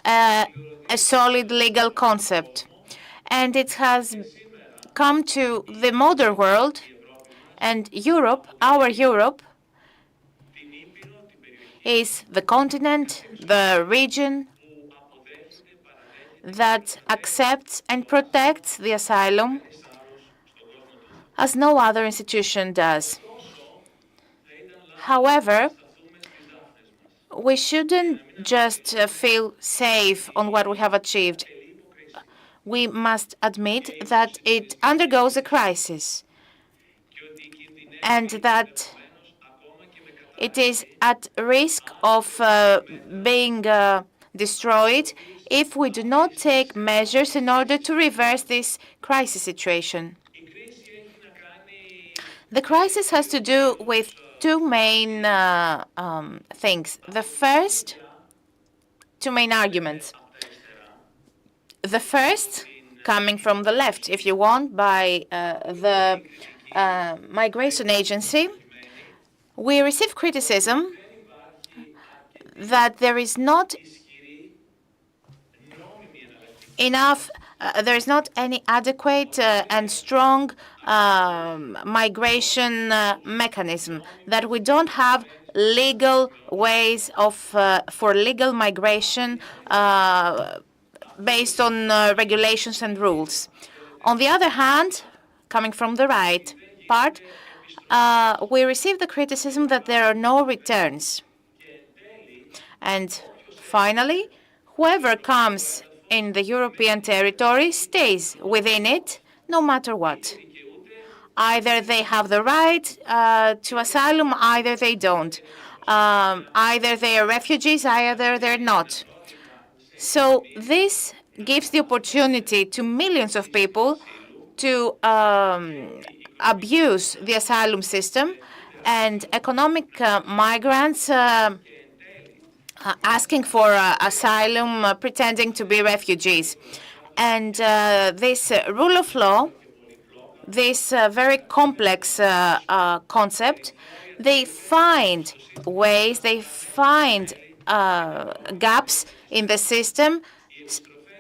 a solid legal concept. And it has come to the modern world, and Europe, our Europe, is the continent, the region that accepts and protects the asylum as no other institution does. However, we shouldn't just feel safe on what we have achieved. We must admit that it undergoes a crisis and that it is at risk of being destroyed if we do not take measures in order to reverse this crisis situation. The crisis has to do with two main things. The first, two main arguments. The first, coming from the left, if you want, by the migration agency, we receive criticism that there is not enough, there is not any adequate and strong migration mechanism, that we don't have legal ways of for legal migration based on regulations and rules. On the other hand, coming from the right part, we receive the criticism that there are no returns. And finally, whoever comes in the European territory stays within it, no matter what. Either they have the right to asylum, either they don't. Either they are refugees, either they're not. So this gives the opportunity to millions of people to abuse the asylum system, and economic migrants asking for asylum, pretending to be refugees. And this rule of law, this very complex concept, they find ways, they find gaps in the system,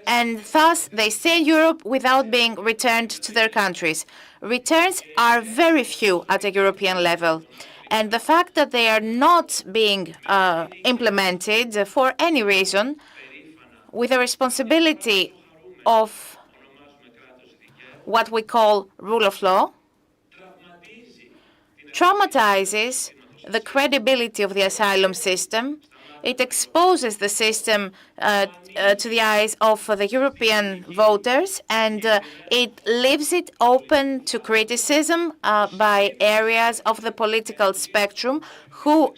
and thus they stay in Europe without being returned to their countries. Returns are very few at a European level. And the fact that they are not being implemented for any reason, with a responsibility of what we call rule of law, traumatizes the credibility of the asylum system. It exposes the system to the eyes of the European voters, and it leaves it open to criticism by areas of the political spectrum who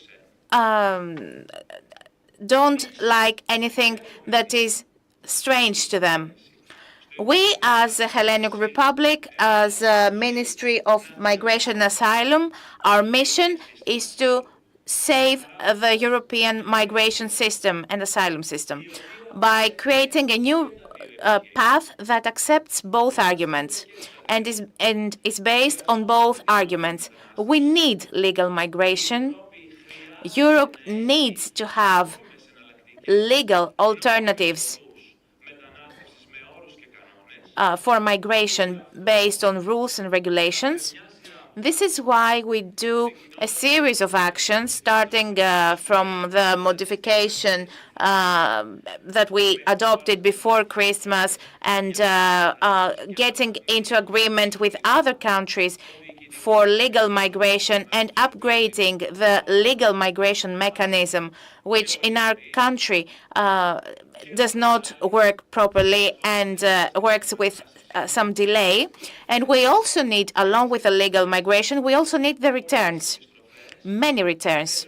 don't like anything that is strange to them. We, as a Hellenic Republic, as a Ministry of Migration and Asylum, our mission is to save the European migration system and asylum system by creating a new path that accepts both arguments and is based on both arguments. We need legal migration. Europe needs to have legal alternatives for migration based on rules and regulations. This is why we do a series of actions, starting from the modification that we adopted before Christmas and getting into agreement with other countries for legal migration and upgrading the legal migration mechanism, which in our country does not work properly and works with some delay. And we also need, along with the legal migration, we also need the returns, many returns,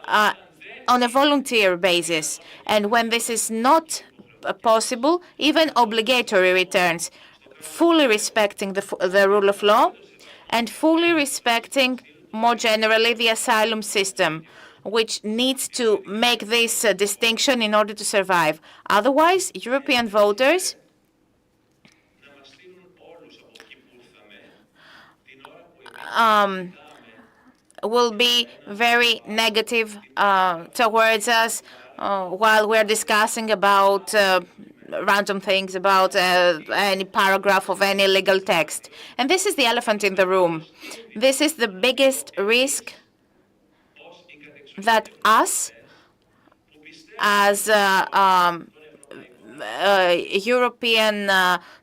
on a volunteer basis. And when this is not possible, even obligatory returns, fully respecting the rule of law and fully respecting, more generally, the asylum system, which needs to make this distinction in order to survive. Otherwise, European voters will be very negative towards us while we're discussing about random things about any paragraph of any legal text. And this is the elephant in the room. This is the biggest risk that us, as European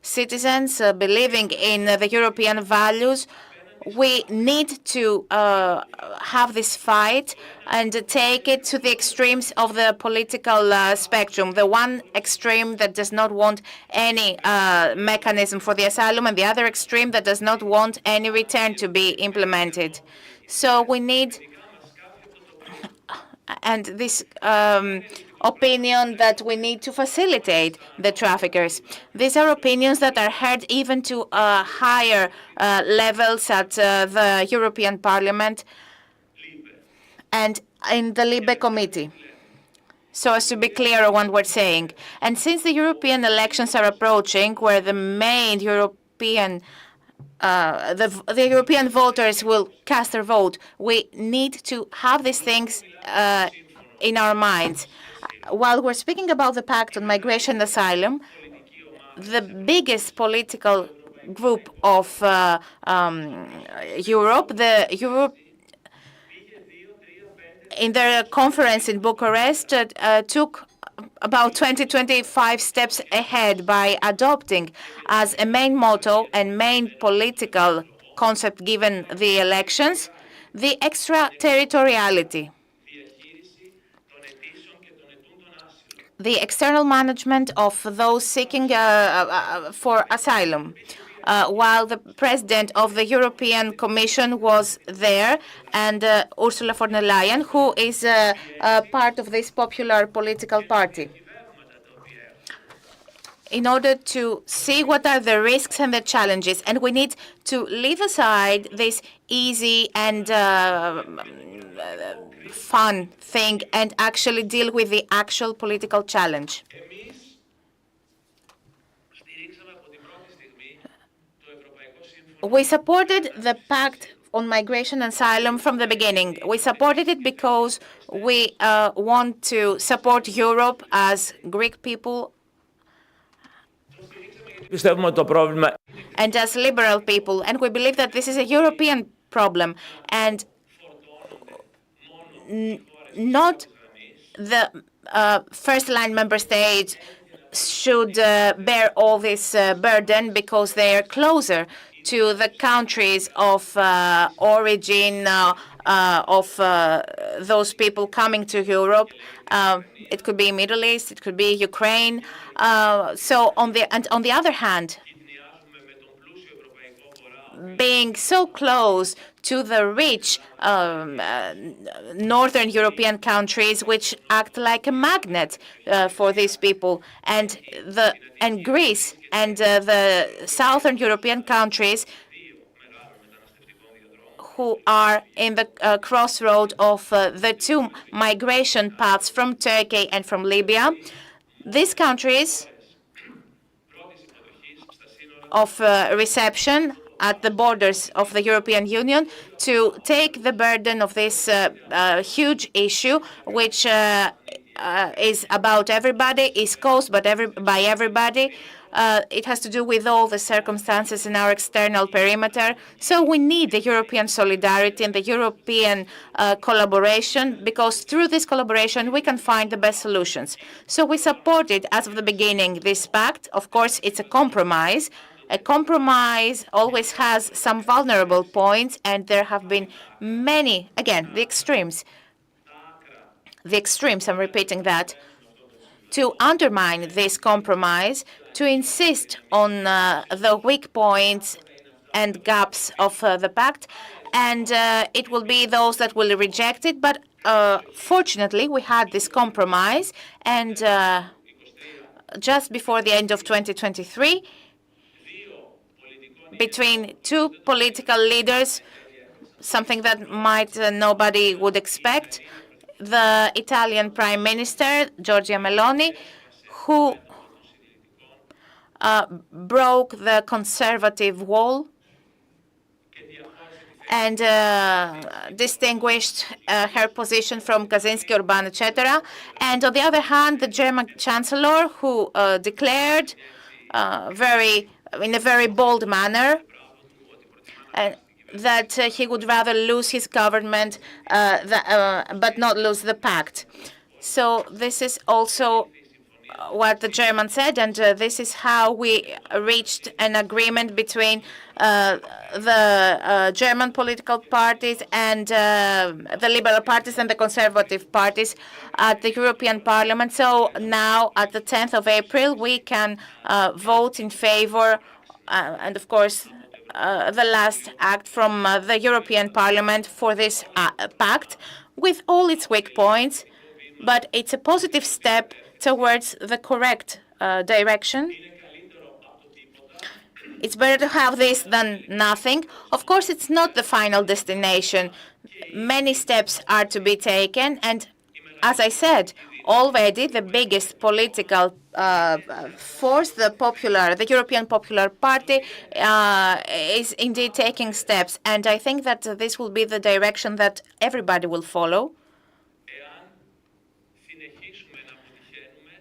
citizens believing in the European values, we need to have this fight and take it to the extremes of the political spectrum. The one extreme that does not want any mechanism for the asylum, and the other extreme that does not want any return to be implemented. So we need, and this opinion that we need to facilitate the traffickers. These are opinions that are heard even to higher levels at the European Parliament and in the LIBE committee. So as to be clear on what we're saying. And since the European elections are approaching, where the main European the European voters will cast their vote, we need to have these things in our minds. While we're speaking about the Pact on Migration and Asylum, the biggest political group of Europe, in their conference in Bucharest, took about 25 steps ahead by adopting as a main motto and main political concept given the elections, the extraterritoriality. The external management of those seeking for asylum. While the president of the European Commission was there, and Ursula von der Leyen, who is part of this popular political party, in order to see what are the risks and the challenges. And we need to leave aside this easy and fun thing and actually deal with the actual political challenge. We supported the Pact on Migration and Asylum from the beginning. We supported it because we want to support Europe as Greek people and as liberal people. And we believe that this is a European problem and not the first-line member states should bear all this burden because they are closer to the countries of origin of those people coming to Europe. It could be Middle East, it could be Ukraine. So on the other hand, being so close to the rich northern European countries, which act like a magnet for these people, and Greece and the southern European countries, who are in the crossroad of the two migration paths from Turkey and from Libya. These countries of reception at the borders of the European Union to take the burden of this huge issue, which is about everybody, is caused by everybody. It has to do with all the circumstances in our external perimeter. So we need the European solidarity and the European collaboration, because through this collaboration we can find the best solutions. So we supported, as of the beginning, this pact. Of course, it's a compromise. A compromise always has some vulnerable points, and there have been many, again, the extremes, I'm repeating that, to undermine this compromise, to insist on the weak points and gaps of the pact, and it will be those that will reject it. But fortunately, we had this compromise, and just before the end of 2023, between two political leaders, something that might nobody would expect, the Italian Prime Minister, Giorgia Meloni, who broke the conservative wall and distinguished her position from Kaczynski, Orban, etc. And on the other hand, the German Chancellor, who declared in a very bold manner that he would rather lose his government but not lose the pact. So this is also what the Germans said, and this is how we reached an agreement between the German political parties and the liberal parties and the conservative parties at the European Parliament. So now, at the 10th of April, we can vote in favor, and of course, the last act from the European Parliament for this pact, with all its weak points, but it's a positive step towards the correct direction. It's better to have this than nothing. Of course, it's not the final destination. Many steps are to be taken, and as I said, already the biggest political force, the European Popular Party, is indeed taking steps, and I think that this will be the direction that everybody will follow.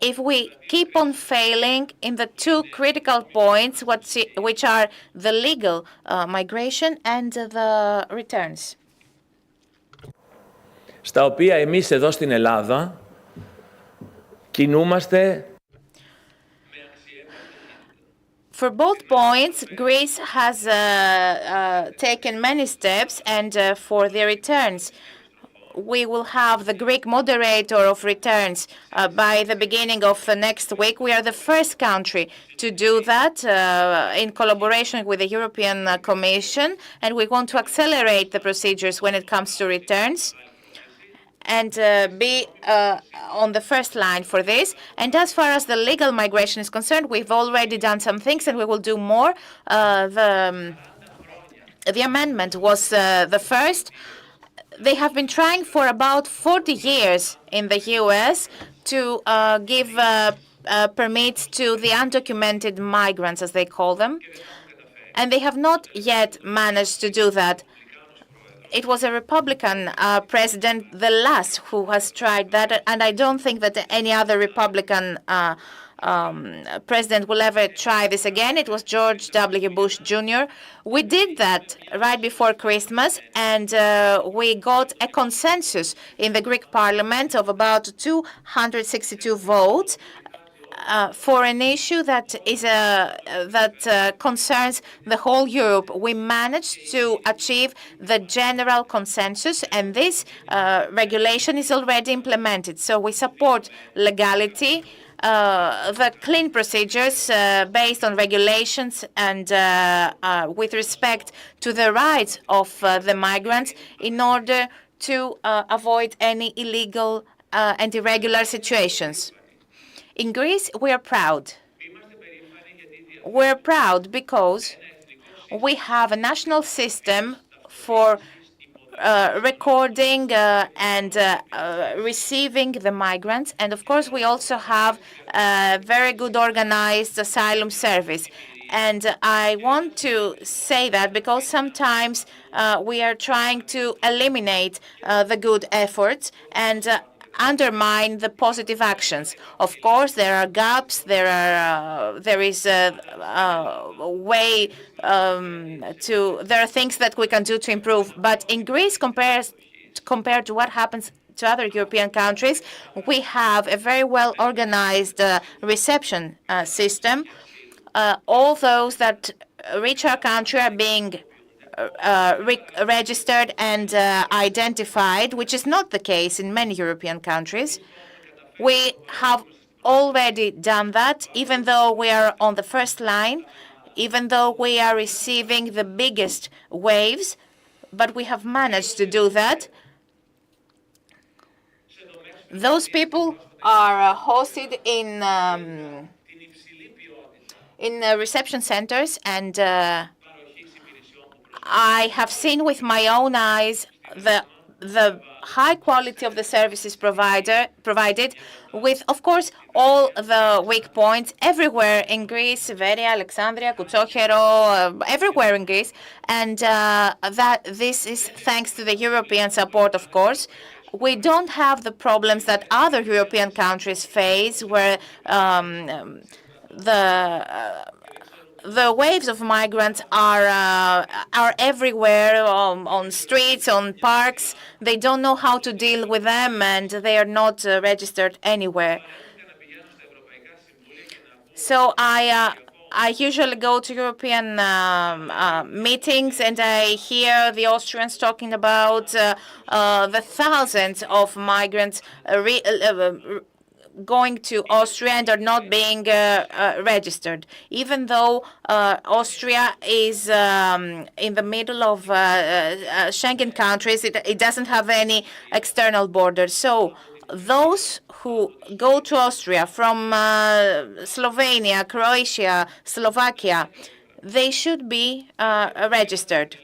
If we keep on failing in the two critical points, which are the legal migration and the returns. Στα οποία εμείς εδώ στην Ελλάδα κινούμαστε. For both points, Greece has taken many steps, and for the returns, we will have the Greek moderator of returns by the beginning of the next week. We are the first country to do that in collaboration with the European Commission, and we want to accelerate the procedures when it comes to returns and be on the first line for this. And as far as the legal migration is concerned, we've already done some things, and we will do more. The amendment was the first. They have been trying for about 40 years in the U.S. to give permits to the undocumented migrants, as they call them, and they have not yet managed to do that. It was a Republican president, the last, who has tried that, and I don't think that any other Republican president will ever try this again. It was George W. Bush Jr. We did that right before Christmas, and we got a consensus in the Greek parliament of about 262 votes for an issue that is that concerns the whole Europe. We managed to achieve the general consensus, and this regulation is already implemented. So we support legality, the clean procedures based on regulations and with respect to the rights of the migrants, in order to avoid any illegal and irregular situations. In Greece, we are proud. We're proud because we have a national system for recording and receiving the migrants. And of course, we also have a very good organized asylum service. And I want to say that because sometimes we are trying to eliminate the good efforts and undermine the positive actions. Of course, there are gaps. There is a way there are things that we can do to improve. But in Greece, compared to what happens to other European countries, we have a very well organized reception system. All those that reach our country are being registered and identified, which is not the case in many European countries. We have already done that, even though we are on the first line, even though we are receiving the biggest waves, but we have managed to do that. Those people are hosted in reception centers, and I have seen with my own eyes the high quality of the services provided, with, of course, all the weak points everywhere in Greece, Veria, Alexandria, Koutsouchero, everywhere in Greece, and that this is thanks to the European support, of course. We don't have the problems that other European countries face, where the waves of migrants are everywhere, on streets, on parks. They don't know how to deal with them, and they are not registered anywhere. So I usually go to European meetings, and I hear the Austrians talking about the thousands of migrants going to Austria and are not being registered, even though Austria is in the middle of Schengen countries. It doesn't have any external borders. So those who go to Austria from Slovenia, Croatia, Slovakia, they should be registered.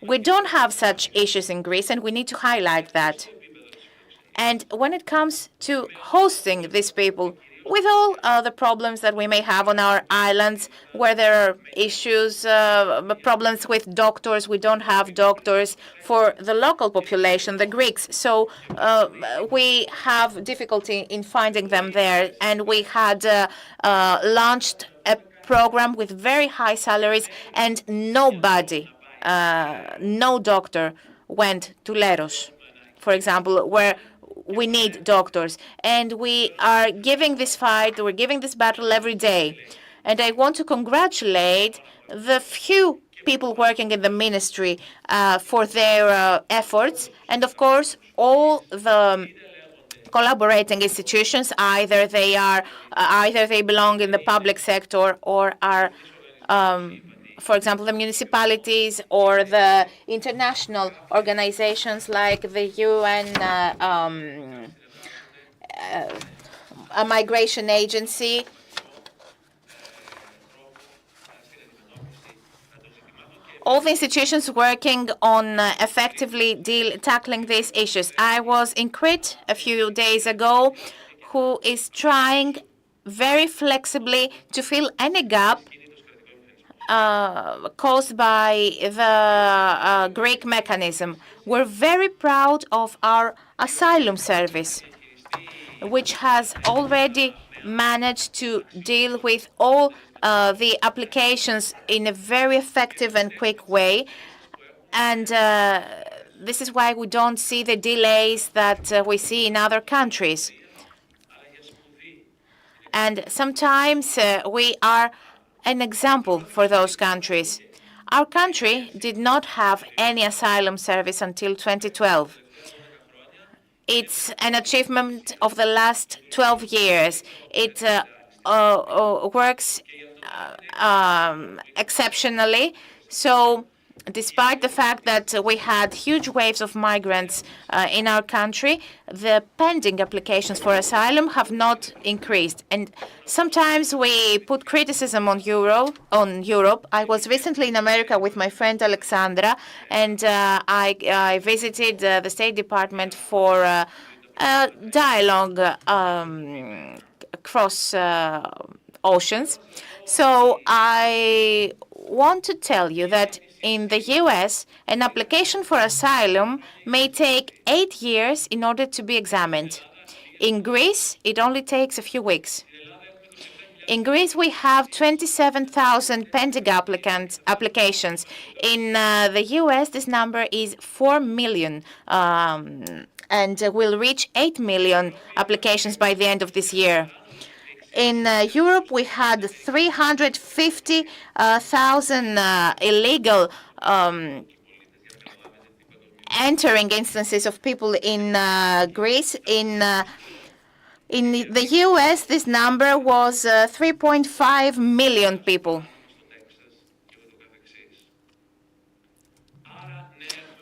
We don't have such issues in Greece, and we need to highlight that. And when it comes to hosting these people, with all the problems that we may have on our islands, where there are issues, problems with doctors, we don't have doctors for the local population, the Greeks. So we have difficulty in finding them there. And we had launched a program with very high salaries, and nobody, no doctor went to Leros, for example, where we need doctors. And we are giving this fight, we're giving this battle every day. And I want to congratulate the few people working in the ministry for their efforts. And of course, all the collaborating institutions, either they belong in the public sector or are for example, the municipalities or the international organizations like the UN a migration agency. All the institutions working on effectively tackling these issues. I was in Crete a few days ago, who is trying very flexibly to fill any gap caused by the Greek mechanism. We're very proud of our asylum service, which has already managed to deal with all the applications in a very effective and quick way. And this is why we don't see the delays that we see in other countries. And sometimes we are an example for those countries. Our country did not have any asylum service until 2012. It's an achievement of the last 12 years. It works exceptionally. So despite the fact that we had huge waves of migrants in our country, the pending applications for asylum have not increased. And sometimes we put criticism on Europe. I was recently in America with my friend Alexandra, and I visited the State Department for a dialogue across oceans. So I want to tell you that in the US, an application for asylum may take 8 years in order to be examined. In Greece, it only takes a few weeks. In Greece, we have 27,000 pending applications. In the US, this number is 4 million, and will reach 8 million applications by the end of this year. In Europe, we had 350,000 illegal entering instances of people in Greece. In the US, this number was 3.5 million people.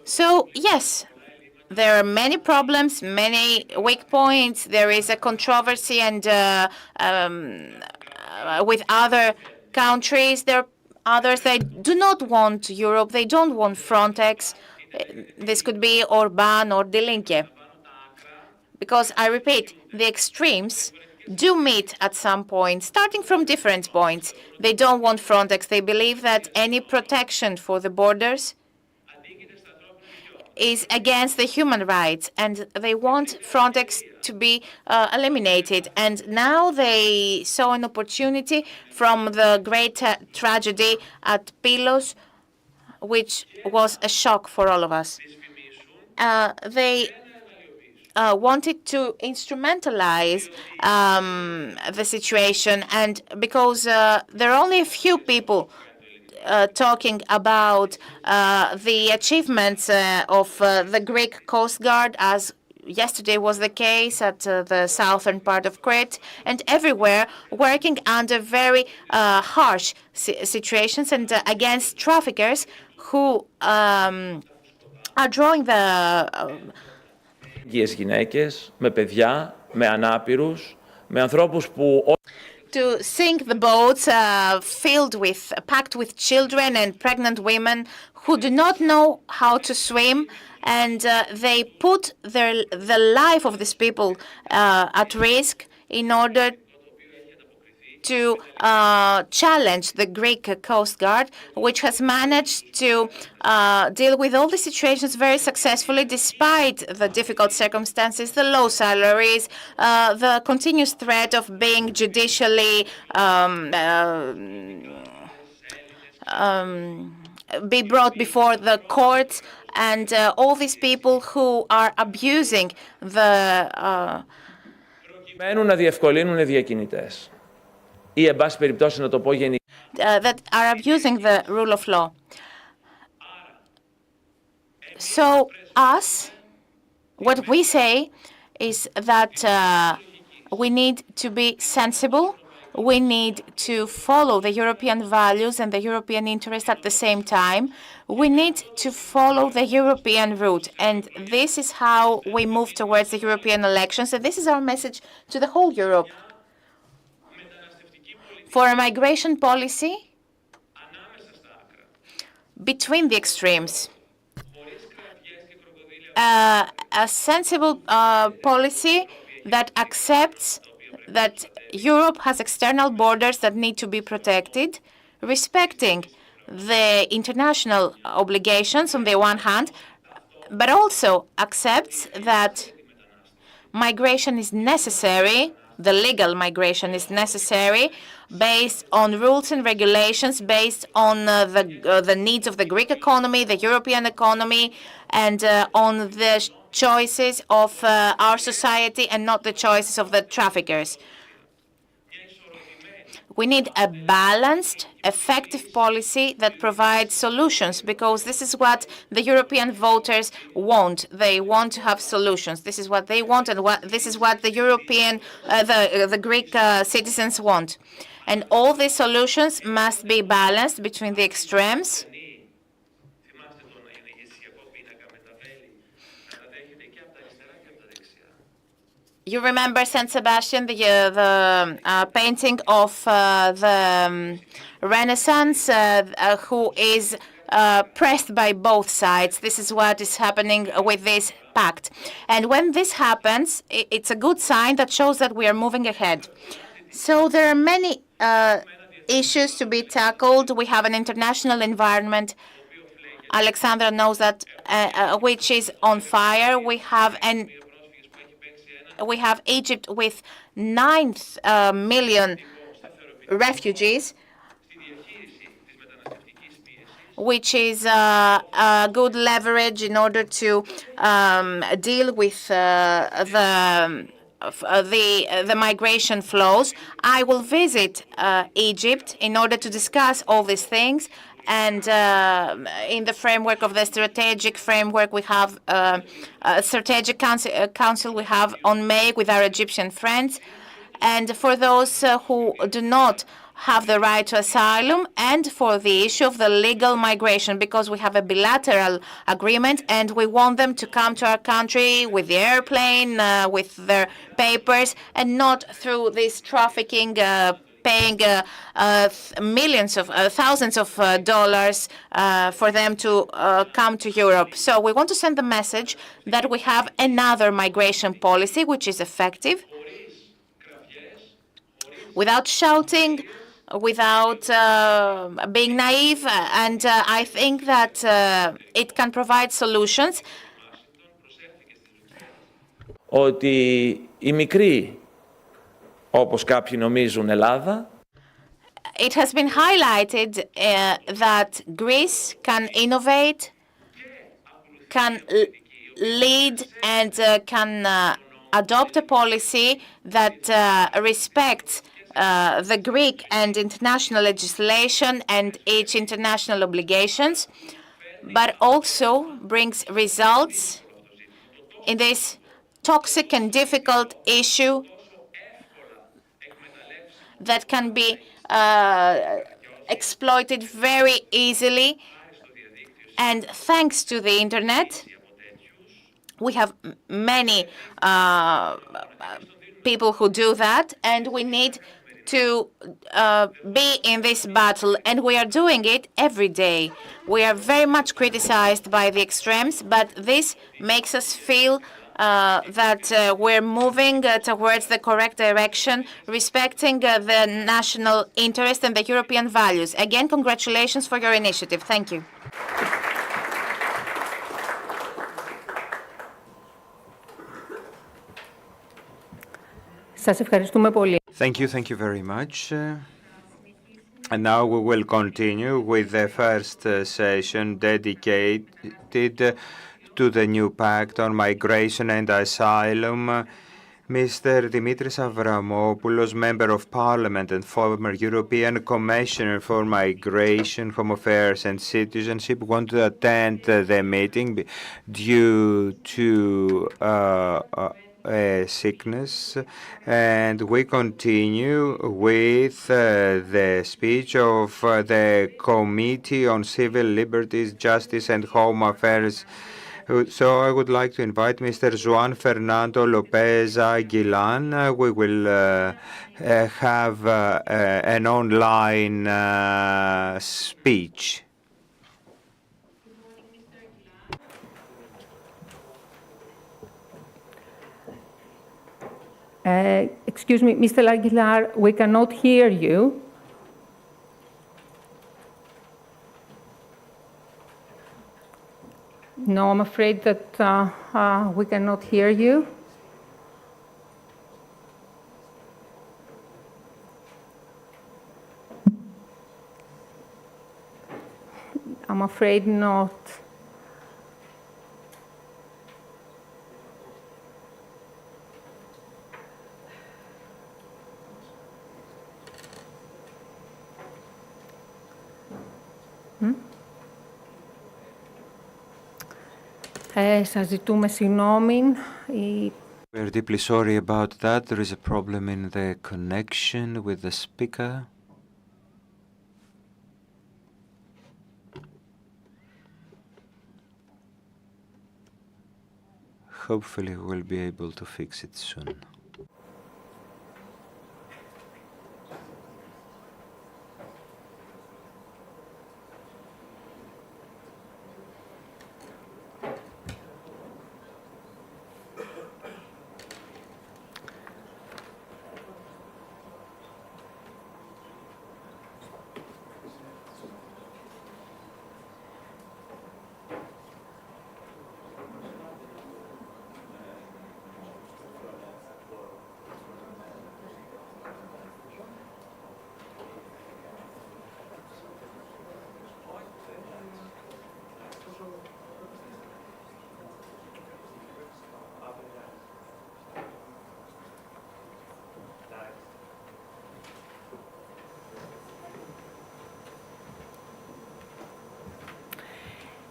So, yes, there are many problems, many weak points. There is a controversy and with other countries. There are others that do not want Europe. They don't want Frontex. This could be Orban or Delinque. Because, I repeat, the extremes do meet at some point, starting from different points. They don't want Frontex. They believe that any protection for the borders is against the human rights, and they want Frontex to be eliminated. And now they saw an opportunity from the great tragedy at Pylos, which was a shock for all of us. They wanted to instrumentalize the situation, and because there are only a few people talking about the achievements of the Greek Coast Guard, as yesterday was the case at the southern part of Crete, and everywhere working under very harsh situations and against traffickers who are drawing the γυναίκες, με παιδιά, με ανάπηρους, με ανθρώπους που to sink the boats packed with children and pregnant women who do not know how to swim, and they put the life of these people at risk in order to challenge the Greek Coast Guard, which has managed to deal with all the situations very successfully despite the difficult circumstances, the low salaries, the continuous threat of being judicially be brought before the courts, and all these people who are abusing the να διευκολύνουν οι διακινητές. Ή, εν πάση περιπτώσει, να το πω γενικά. That are abusing the rule of law. So us, what we say is that we need to be sensible. We need to follow the European values and the European interest at the same time. We need to follow the European route. And this is how we move towards the European elections. And this is our message to the whole Europe. For a migration policy between the extremes. A sensible policy that accepts that Europe has external borders that need to be protected, respecting the international obligations on the one hand, but also accepts that migration is necessary, the legal migration is necessary, based on rules and regulations, based on the needs of the Greek economy, the European economy, and on the choices of our society and not the choices of the traffickers. We need a balanced, effective policy that provides solutions, because this is what the European voters want. They want to have solutions. This is what they want, and this is what the the Greek citizens want. And all these solutions must be balanced between the extremes You remember Saint Sebastian, the painting of the Renaissance, who is pressed by both sides. This is what is happening with this pact. And when this happens, it's a good sign that shows that we are moving ahead. So there are many issues to be tackled. We have an international environment. Alexandra knows that, which is on fire. We have Egypt with 9 million refugees, which is a good leverage in order to deal with the migration flows. I will visit Egypt in order to discuss all these things. And in the framework of the strategic framework, we have a strategic council we have on May with our Egyptian friends. And for those who do not have the right to asylum, and for the issue of the legal migration, because we have a bilateral agreement and we want them to come to our country with the airplane, with their papers, and not through this trafficking, paying millions of thousands of dollars for them to come to Europe. So we want to send the message that we have another migration policy which is effective, without shouting, without being naive, and I think that it can provide solutions. Ότι η μικρή, όπως κάποιοι νομίζουν, Ελλάδα, It has been highlighted that Greece can innovate, can lead, and can adopt a policy that respects the Greek and international legislation and its international obligations, but also brings results in this toxic and difficult issue that can be exploited very easily. And thanks to the internet, we have many people who do that, and we need to be in this battle, and we are doing it every day. We are very much criticized by the extremes, but this makes us feel that we're moving towards the correct direction, respecting the national interest and the European values. Again, congratulations for your initiative. Thank you. Σας ευχαριστούμε πολύ. Thank you very much. And now we will continue with the first session dedicated to the new Pact on Migration and Asylum. Mr. Dimitris Avramopoulos, Member of Parliament and former European Commissioner for Migration, Home Affairs and Citizenship, want to attend the meeting due to sickness, and we continue with the speech of the Committee on Civil Liberties, Justice and Home Affairs. So I would like to invite Mr. Juan Fernando Lopez Aguilan. We will have an online speech. Excuse me, Mr. Aguilar, we cannot hear you. No, I'm afraid that we cannot hear you. I'm afraid not. Σας ζητούμε συγγνώμη. We're deeply sorry about that. There is a problem in the connection with the speaker. Hopefully we'll be able to fix it soon.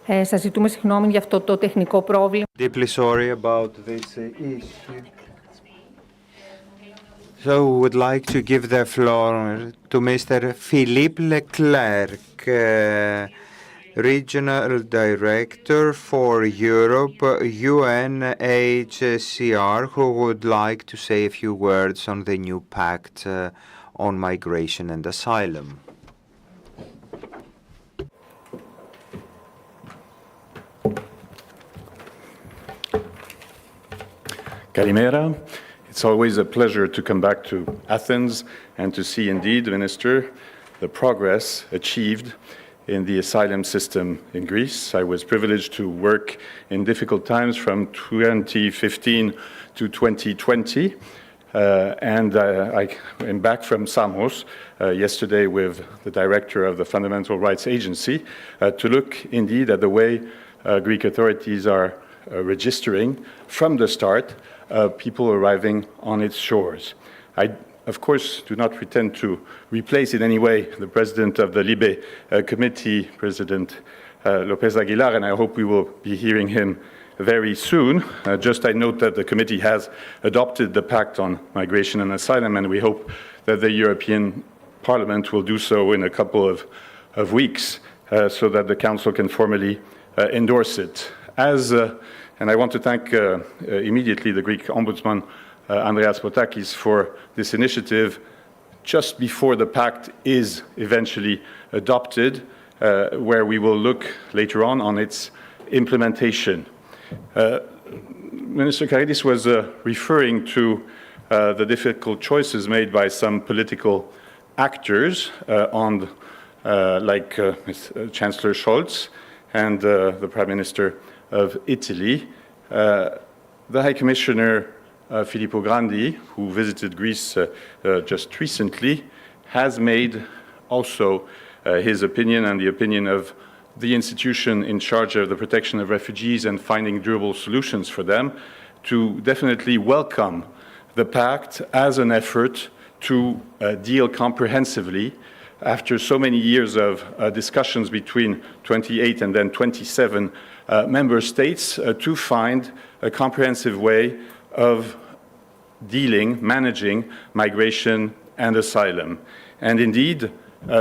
Σας ζητούμε συγγνώμη για αυτό το τεχνικό πρόβλημα. Deeply sorry about this issue. So we would like to give the floor to Mr. Philippe Leclerc, Regional Director for Europe, UNHCR, who would like to say a few words on the new pact on migration and asylum. Kalimera. It's always a pleasure to come back to Athens and to see indeed, Minister, the progress achieved in the asylum system in Greece. I was privileged to work in difficult times from 2015 to 2020. And I am back from Samos yesterday with the director of the Fundamental Rights Agency to look indeed at the way Greek authorities are registering from the start people arriving on its shores. I, of course, do not pretend to replace in any way the president of the Libe committee, President Lopez Aguilar, and I hope we will be hearing him very soon. Just I note that the committee has adopted the Pact on Migration and Asylum, and we hope that the European Parliament will do so in a couple of weeks so that the Council can formally endorse it. And I want to thank immediately the Greek Ombudsman, Andreas Potakis, for this initiative just before the Pact is eventually adopted, where we will look later on its implementation. Minister Karidis was referring to the difficult choices made by some political actors like Chancellor Scholz and the Prime Minister of Italy. The High Commissioner Filippo Grandi, who visited Greece just recently, has made also his opinion and the opinion of the institution in charge of the protection of refugees and finding durable solutions for them, to definitely welcome the Pact as an effort to deal comprehensively after so many years of discussions between 28 and then 27 member states to find a comprehensive way of managing migration and asylum. And indeed,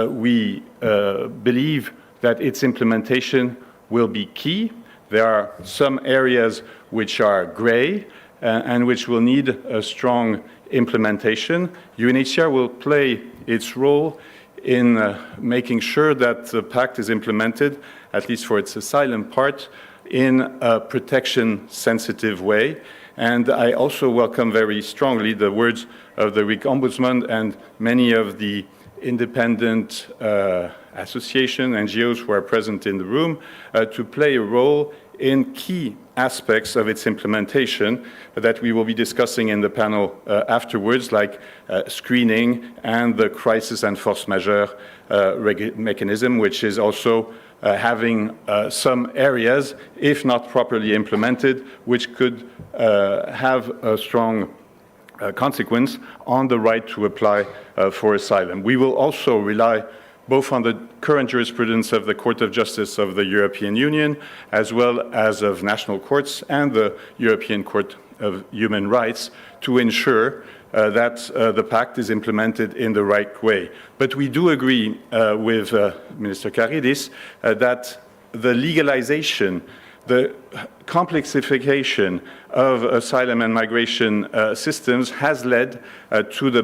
we believe that its implementation will be key. There are some areas which are gray and which will need a strong implementation. UNHCR will play its role in making sure that the Pact is implemented, at least for its asylum part, in a protection-sensitive way. And I also welcome very strongly the words of the Greek Ombudsman and many of the independent associations, NGOs who are present in the room, to play a role in key aspects of its implementation that we will be discussing in the panel afterwards, like screening and the crisis and force majeure mechanism, which is also having some areas, if not properly implemented, which could have a strong consequence on the right to apply for asylum. We will also rely both on the current jurisprudence of the Court of Justice of the European Union, as well as of national courts and the European Court of Human Rights, to ensure that the Pact is implemented in the right way. But we do agree with Minister Karidis that the legalization, the complexification of asylum and migration systems has led to the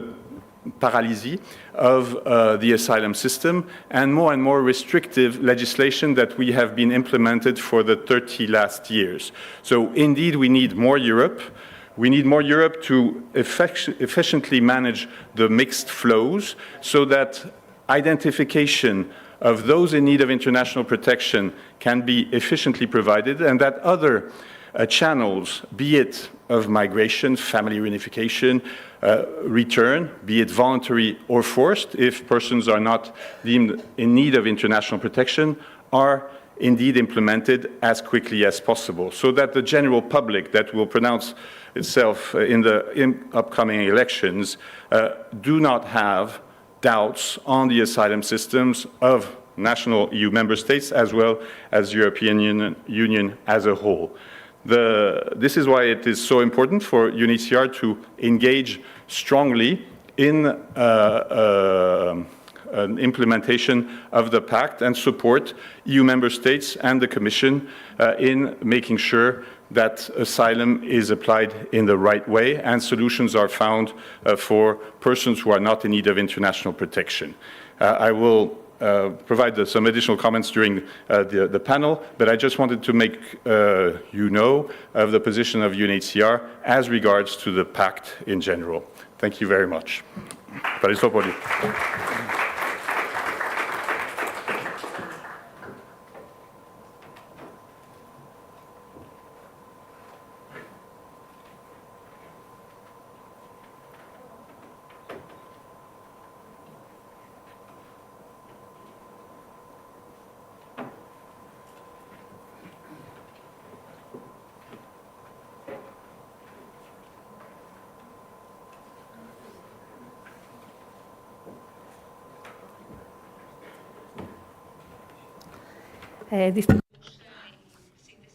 paralysis of the asylum system and more restrictive legislation that we have been implemented for the 30 last years. So indeed, we need more Europe. We need more Europe to efficiently manage the mixed flows so that identification of those in need of international protection can be efficiently provided, and that other channels, be it of migration, family reunification, return, be it voluntary or forced, if persons are not deemed in need of international protection, are indeed implemented as quickly as possible, so that the general public that will pronounce itself in the upcoming elections do not have doubts on the asylum systems of national EU member states as well as European Union as a whole. This is why it is so important for UNHCR to engage strongly in an implementation of the Pact and support EU member states and the Commission in making sure that asylum is applied in the right way and solutions are found for persons who are not in need of international protection. I will provide some additional comments during the panel, but I just wanted to make you know of the position of UNHCR as regards to the Pact in general. Thank you very much. Ευχαριστώ πολύ.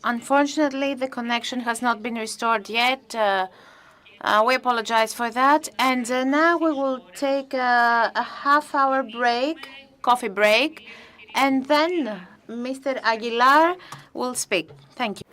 Unfortunately, the connection has not been restored yet. We apologize for that. And now we will take a half-hour break, coffee break, and then Mr. Aguilar will speak. Thank you.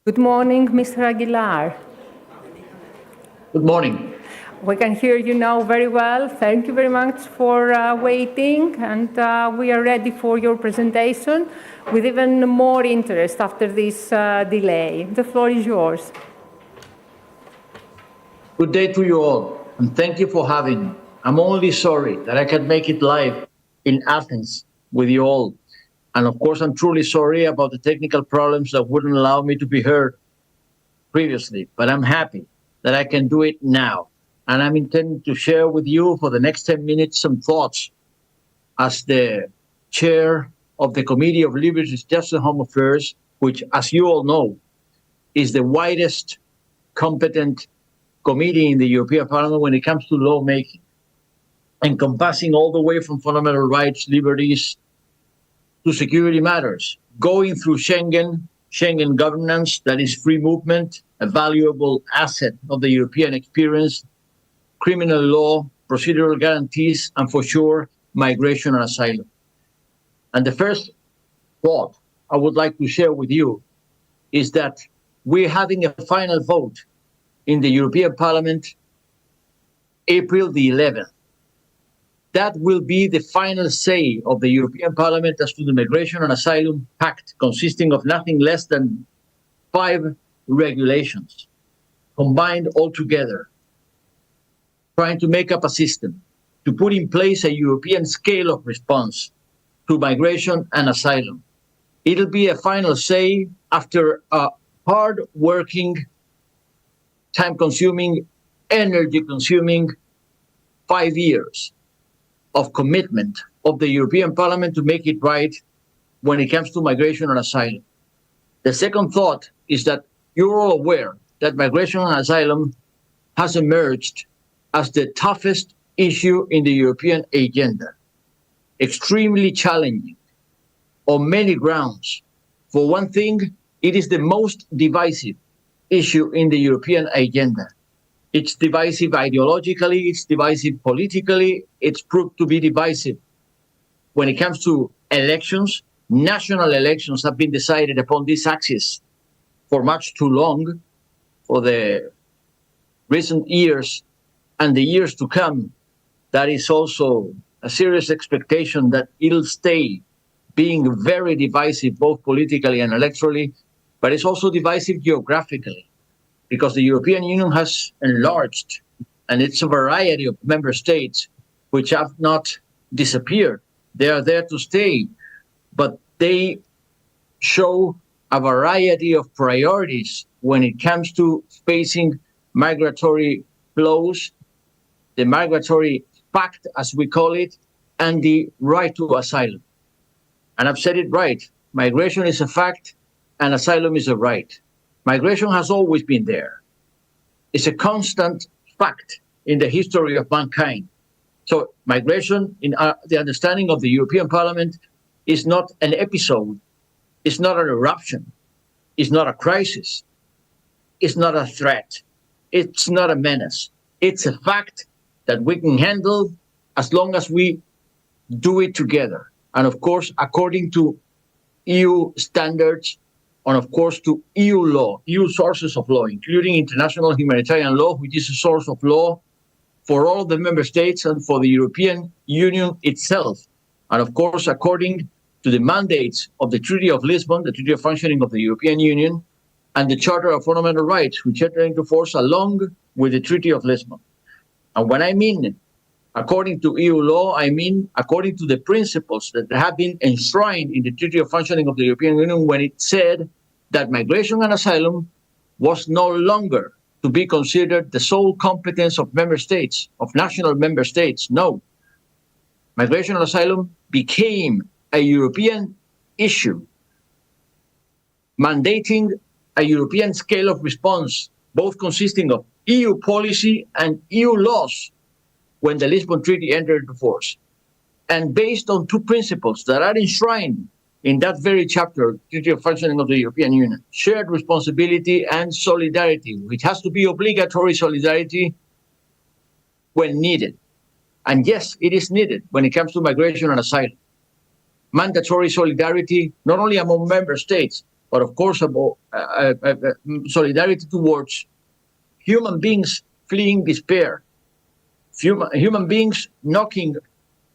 Good morning, Mr. Aguilar. Good morning. We can hear you now very well. Thank you very much for waiting, and we are ready for your presentation with even more interest after this delay. The floor is yours. Good day to you all, and thank you for having me. I'm only sorry that I can't make it live in Athens with you all. And of course, I'm truly sorry about the technical problems that wouldn't allow me to be heard previously, but I'm happy that I can do it now. And I'm intending to share with you for the next 10 minutes some thoughts as the chair of the Committee of Liberties, Justice and Home Affairs, which, as you all know, is the widest competent committee in the European Parliament when it comes to lawmaking, encompassing all the way from fundamental rights, liberties, to security matters, going through Schengen governance, that is free movement, a valuable asset of the European experience, criminal law, procedural guarantees, and for sure, migration and asylum. And the first thought I would like to share with you is that we're having a final vote in the European Parliament, April the 11th. That will be the final say of the European Parliament as to the Migration and Asylum Pact, consisting of nothing less than 5 regulations, combined all together, trying to make up a system to put in place a European scale of response to migration and asylum. It'll be a final say after a hard-working, time-consuming, energy-consuming 5 years of commitment of the European Parliament to make it right when it comes to migration and asylum. The second thought is that you're all aware that migration and asylum has emerged as the toughest issue in the European agenda, extremely challenging on many grounds. For one thing, it is the most divisive issue in the European agenda. It's divisive ideologically, it's divisive politically, it's proved to be divisive when it comes to elections. National elections have been decided upon this axis for much too long, for the recent years and the years to come. That is also a serious expectation that it'll stay being very divisive, both politically and electorally, but it's also divisive geographically, because the European Union has enlarged, and it's a variety of member states which have not disappeared. They are there to stay, but they show a variety of priorities when it comes to facing migratory flows, the migratory pact, as we call it, and the right to asylum. And I've said it right. Migration is a fact, and asylum is a right. Migration has always been there. It's a constant fact in the history of mankind. So migration, in the understanding of the European Parliament, is not an episode, it's not an eruption, it's not a crisis, it's not a threat, it's not a menace. It's a fact that we can handle as long as we do it together. And of course, according to EU standards, and of course to EU law, EU sources of law, including international humanitarian law, which is a source of law for all of the member states and for the European Union itself. And of course, according to the mandates of the Treaty of Lisbon, the Treaty of Functioning of the European Union, and the Charter of Fundamental Rights, which entered into force along with the Treaty of Lisbon. And when I mean according to EU law, I mean according to the principles that have been enshrined in the Treaty of Functioning of the European Union, when it said that migration and asylum was no longer to be considered the sole competence of member states, of national member states. No. Migration and asylum became a European issue, mandating a European scale of response, both consisting of EU policy and EU laws when the Lisbon Treaty entered into force, and based on 2 principles that are enshrined in that very chapter, Treaty of Functioning of the European Union: shared responsibility and solidarity, which has to be obligatory solidarity when needed. And yes, it is needed when it comes to migration and asylum. Mandatory solidarity, not only among member states, but of course about solidarity towards human beings fleeing despair, human beings knocking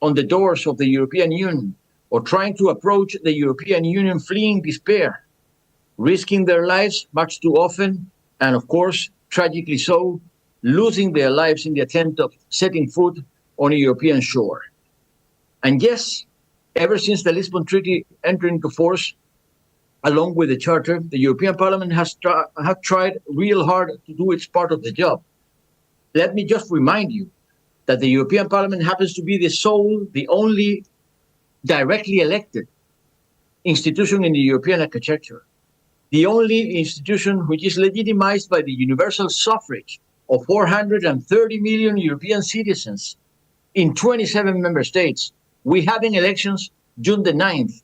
on the doors of the European Union or trying to approach the European Union fleeing despair, risking their lives much too often, and of course, tragically so, losing their lives in the attempt of setting foot on a European shore. And yes, ever since the Lisbon Treaty entered into force, along with the Charter, the European Parliament has tried real hard to do its part of the job. Let me just remind you that the European Parliament happens to be the only directly elected institution in the European architecture, the only institution which is legitimized by the universal suffrage of 430 million European citizens in 27 member states. We have in elections June the 9th.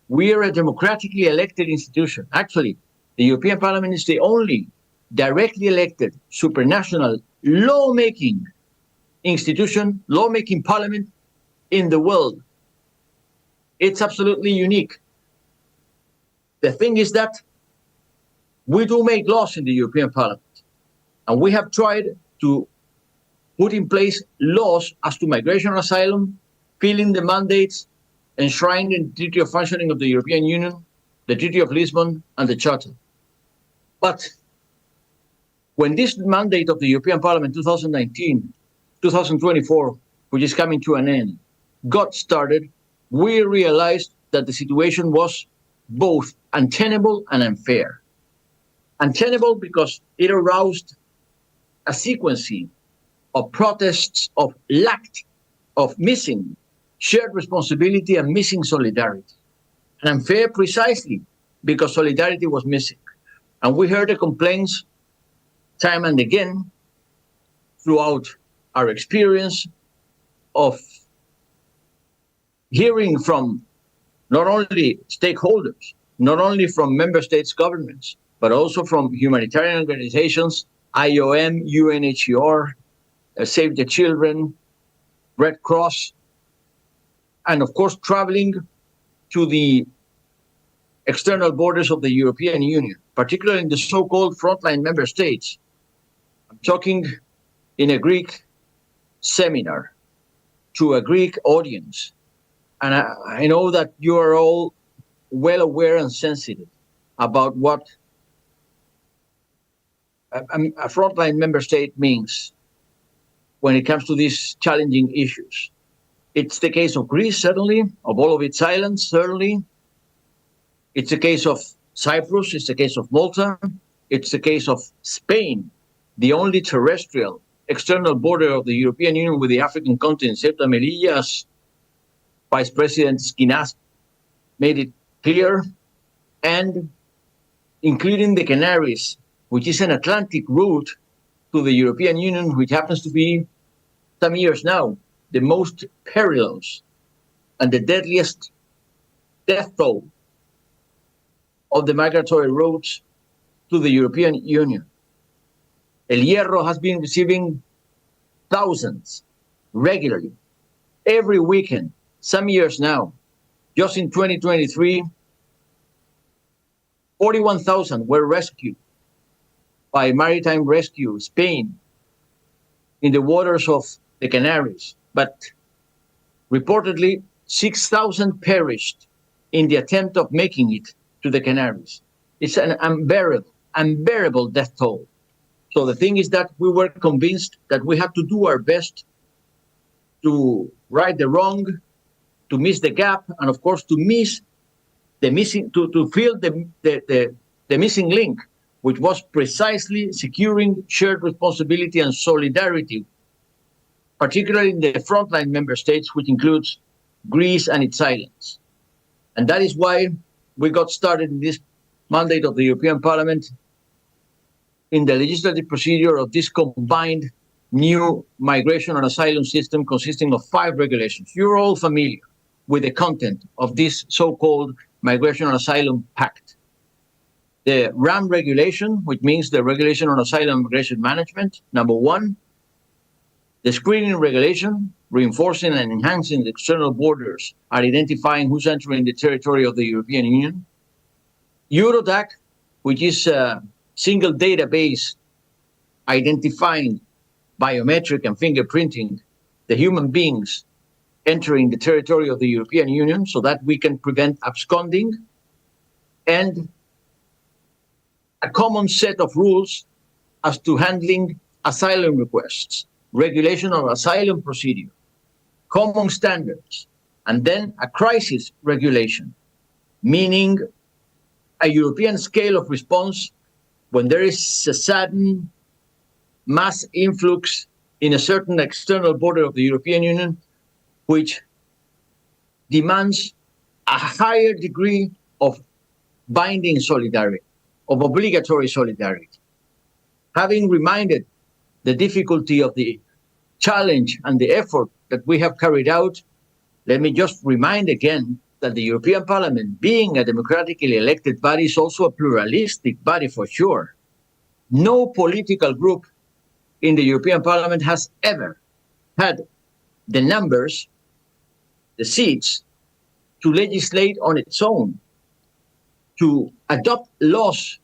We are a democratically elected institution. Actually, the European Parliament is the only directly elected supranational lawmaking institution, lawmaking parliament in the world. It's absolutely unique. The thing is that we do make laws in the European Parliament, and we have tried to put in place laws as to migration and asylum, filling the mandates enshrined in the Treaty of Functioning of the European Union, the Treaty of Lisbon, and the Charter. But when this mandate of the European Parliament 2024, which is coming to an end, got started, we realized that the situation was both untenable and unfair. Untenable because it aroused a sequence of protests, of lack of missing shared responsibility and missing solidarity. And unfair precisely because solidarity was missing. And we heard the complaints time and again throughout our experience of hearing from not only stakeholders, not only from member states' governments, but also from humanitarian organizations, IOM, UNHCR, Save the Children, Red Cross, and of course traveling to the external borders of the European Union, particularly in the so-called frontline member states. I'm talking in a Greek seminar to a Greek audience. And I know that you are all well aware and sensitive about what a frontline member state means when it comes to these challenging issues. It's the case of Greece, certainly, of all of its islands, certainly. It's the case of Cyprus, it's the case of Malta, it's the case of Spain, the only terrestrial external border of the European Union with the African continent, Ceuta Melilla, as Vice President Skinas made it clear, and including the Canaries, which is an Atlantic route to the European Union, which happens to be, some years now, the most perilous and the deadliest death toll of the migratory routes to the European Union. El Hierro has been receiving thousands regularly, every weekend, some years now. Just in 2023, 41,000 were rescued by Maritime Rescue Spain in the waters of the Canaries. But reportedly, 6,000 perished in the attempt of making it to the Canaries. It's an unbearable death toll. So the thing is that we were convinced that we have to do our best to right the wrong, to miss the gap, and of course to fill the missing link, which was precisely securing shared responsibility and solidarity, particularly in the frontline member states, which includes Greece and its islands. And that is why we got started in this mandate of the European Parliament in the legislative procedure of this combined new migration and asylum system consisting of 5 regulations. You're all familiar with the content of this so-called Migration and Asylum Pact. The RAM regulation, which means the Regulation on Asylum and Migration Management, number 1. The screening regulation, reinforcing and enhancing the external borders and identifying who's entering the territory of the European Union. Eurodac, which is a single database identifying biometric and fingerprinting the human beings entering the territory of the European Union so that we can prevent absconding, and a common set of rules as to handling asylum requests, regulation of asylum procedure, common standards, and then a crisis regulation, meaning a European scale of response when there is a sudden mass influx in a certain external border of the European Union, which demands a higher degree of binding solidarity, of obligatory solidarity. Having reminded the difficulty of the challenge and the effort that we have carried out, let me just remind again that the European Parliament, being a democratically elected body, is also a pluralistic body for sure. No political group in the European Parliament has ever had the numbers, the seats, to legislate on its own, to adopt laws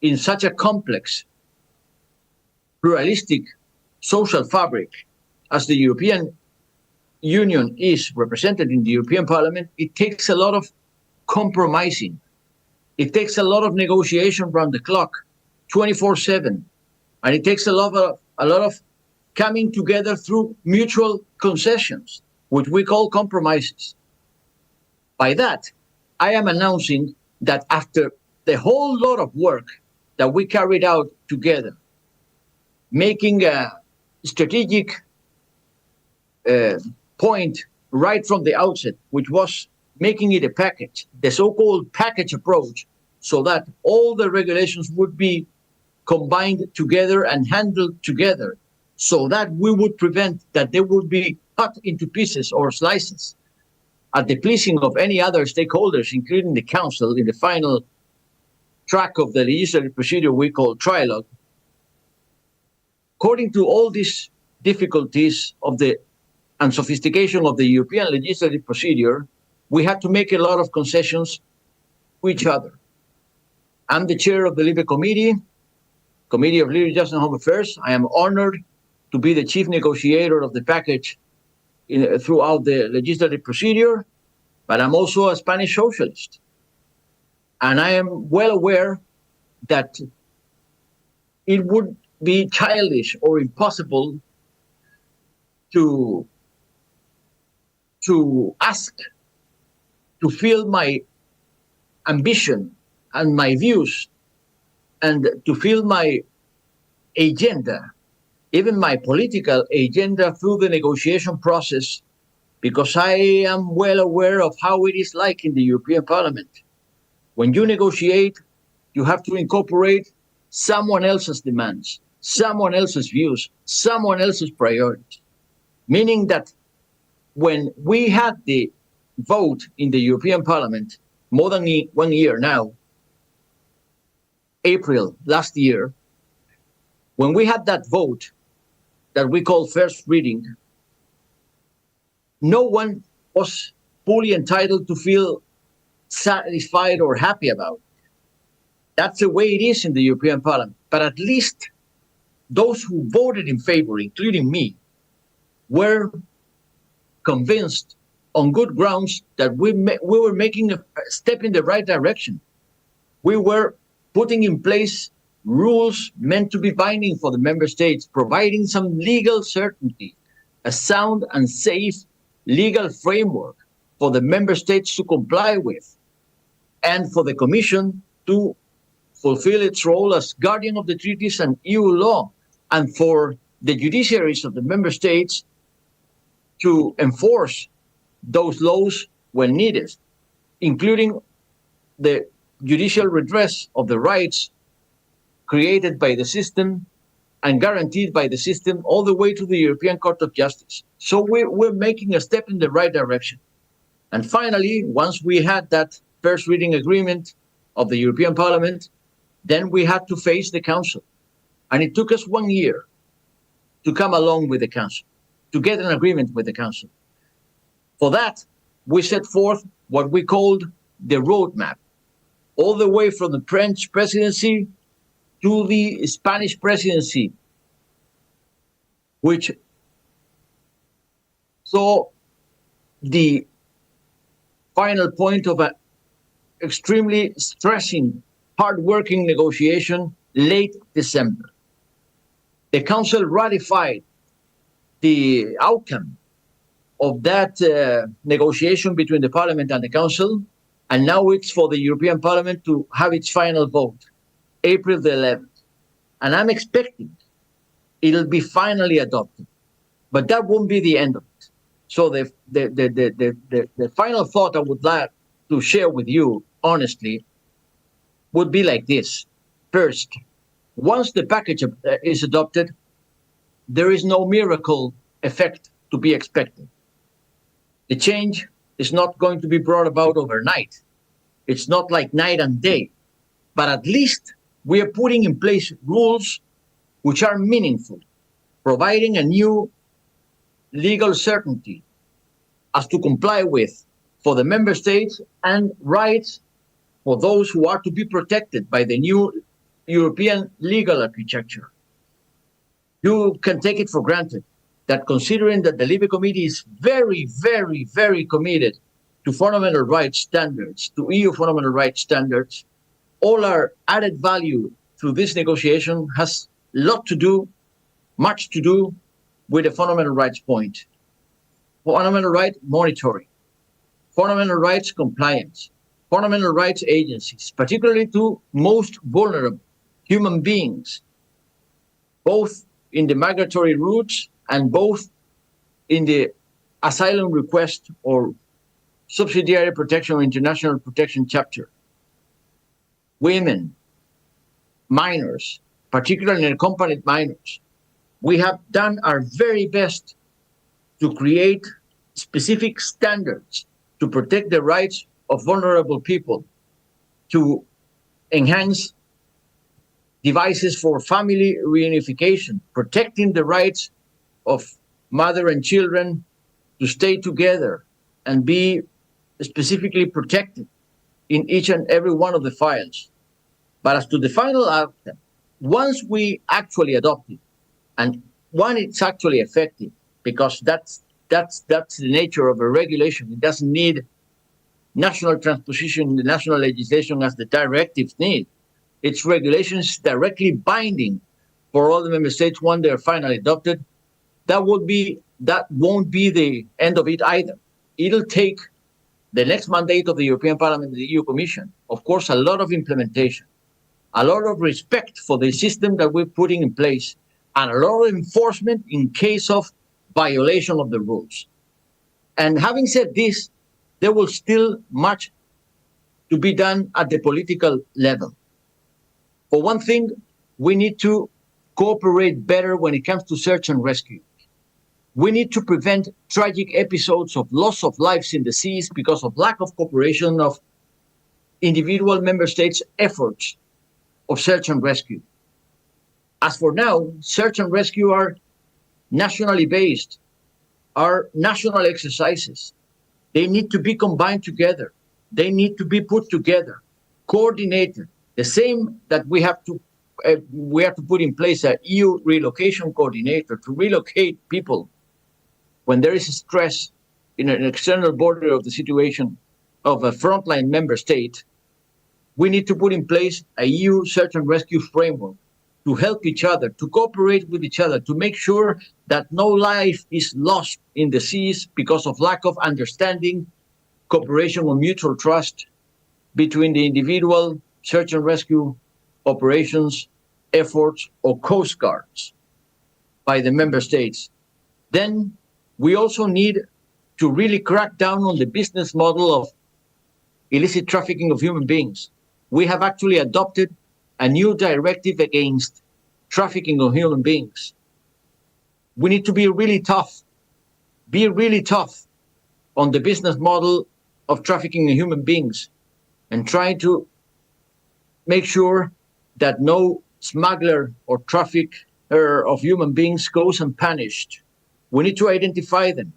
in such a complex, pluralistic social fabric as the European Union is represented in the European Parliament. It takes a lot of compromising. It takes a lot of negotiation round the clock, 24/7. And it takes a lot of coming together through mutual concessions, which we call compromises. By that, I am announcing that after the whole lot of work that we carried out together, making a strategic point right from the outset, which was making it a package, the so-called package approach, so that all the regulations would be combined together and handled together, so that we would prevent that they would be cut into pieces or slices at the pleasing of any other stakeholders, including the Council, in the final track of the legislative procedure we call trilogue. According to all these difficulties of the and sophistication of the European legislative procedure, we had to make a lot of concessions to each other. I'm the chair of the Libe Committee of Liberty, Justice and Home Affairs. I am honored to be the chief negotiator of the package throughout the legislative procedure, but I'm also a Spanish socialist. And I am well aware that it would be childish or impossible to ask to feel my ambition and my views and to feel my agenda, even my political agenda, through the negotiation process, because I am well aware of how it is like in the European Parliament. When you negotiate, you have to incorporate someone else's demands, someone else's views, someone else's priorities. Meaning that when we had the vote in the European Parliament, more than 1 year now, April last year, when we had that vote that we call first reading, no one was fully entitled to feel satisfied or happy about it. That's the way it is in the European Parliament. But at least those who voted in favor, including me, were convinced on good grounds that we were making a step in the right direction. We were putting in place rules meant to be binding for the member states, providing some legal certainty, a sound and safe legal framework for the member states to comply with, and for the Commission to fulfill its role as guardian of the treaties and EU law, and for the judiciaries of the member states to enforce those laws when needed, including the judicial redress of the rights created by the system and guaranteed by the system all the way to the European Court of Justice. So we're making a step in the right direction. And finally, once we had that first reading agreement of the European Parliament, then we had to face the Council. And it took us 1 year to come along with the Council, to get an agreement with the Council. For that, we set forth what we called the roadmap. all the way from the French presidency to the Spanish presidency, which saw the final point of an extremely stressing, hard-working negotiation late December. The Council ratified the outcome of that negotiation between the Parliament and the Council, and now it's for the European Parliament to have its final vote, April the 11th. And I'm expecting it'll be finally adopted, but that won't be the end of it. So the final thought I would like to share with you, honestly, would be like this. First, once the package is adopted, there is no miracle effect to be expected. The change is not going to be brought about overnight. It's not like night and day, but at least we are putting in place rules which are meaningful, providing a new legal certainty as to comply with for the member states and rights for those who are to be protected by the new European legal architecture. You can take it for granted that considering that the LIBE Committee is very, very, very committed to fundamental rights standards, to EU fundamental rights standards, all our added value through this negotiation has much to do with the fundamental rights point. Fundamental rights monitoring, fundamental rights compliance, fundamental rights agencies, particularly to most vulnerable human beings, both in the migratory routes and both in the asylum request or subsidiary protection or international protection chapter. Women, minors, particularly unaccompanied minors. We have done our very best to create specific standards to protect the rights of vulnerable people, to enhance devices for family reunification, protecting the rights of mother and children to stay together and be specifically protected in each and every one of the files. But as to the final outcome, once we actually adopt it, and when it's actually effective, because that's the nature of a regulation. It doesn't need national transposition in the national legislation as the directives need. Its regulations directly binding for all the member states when they're finally adopted. That won't be the end of it either. It'll take the next mandate of the European Parliament and the EU Commission, of course, a lot of implementation, a lot of respect for the system that we're putting in place, and a lot of enforcement in case of violation of the rules. And having said this, there will still much to be done at the political level. For one thing, we need to cooperate better when it comes to search and rescue. We need to prevent tragic episodes of loss of lives in the seas because of lack of cooperation of individual member states' efforts of search and rescue. As for now, search and rescue are nationally based, are national exercises. They need to be combined together. They need to be put together, coordinated. The same that we have to put in place an EU relocation coordinator to relocate people when there is stress in an external border of the situation of a frontline member state. We need to put in place a EU search and rescue framework to help each other, to cooperate with each other, to make sure that no life is lost in the seas because of lack of understanding, cooperation, or mutual trust between the individual search and rescue operations, efforts, or coast guards by the member states. Then we also need to really crack down on the business model of illicit trafficking of human beings. We have actually adopted a new directive against trafficking of human beings. We need to be really tough on the business model of trafficking in human beings and try to make sure that no smuggler or trafficker of human beings goes unpunished. We need to identify them.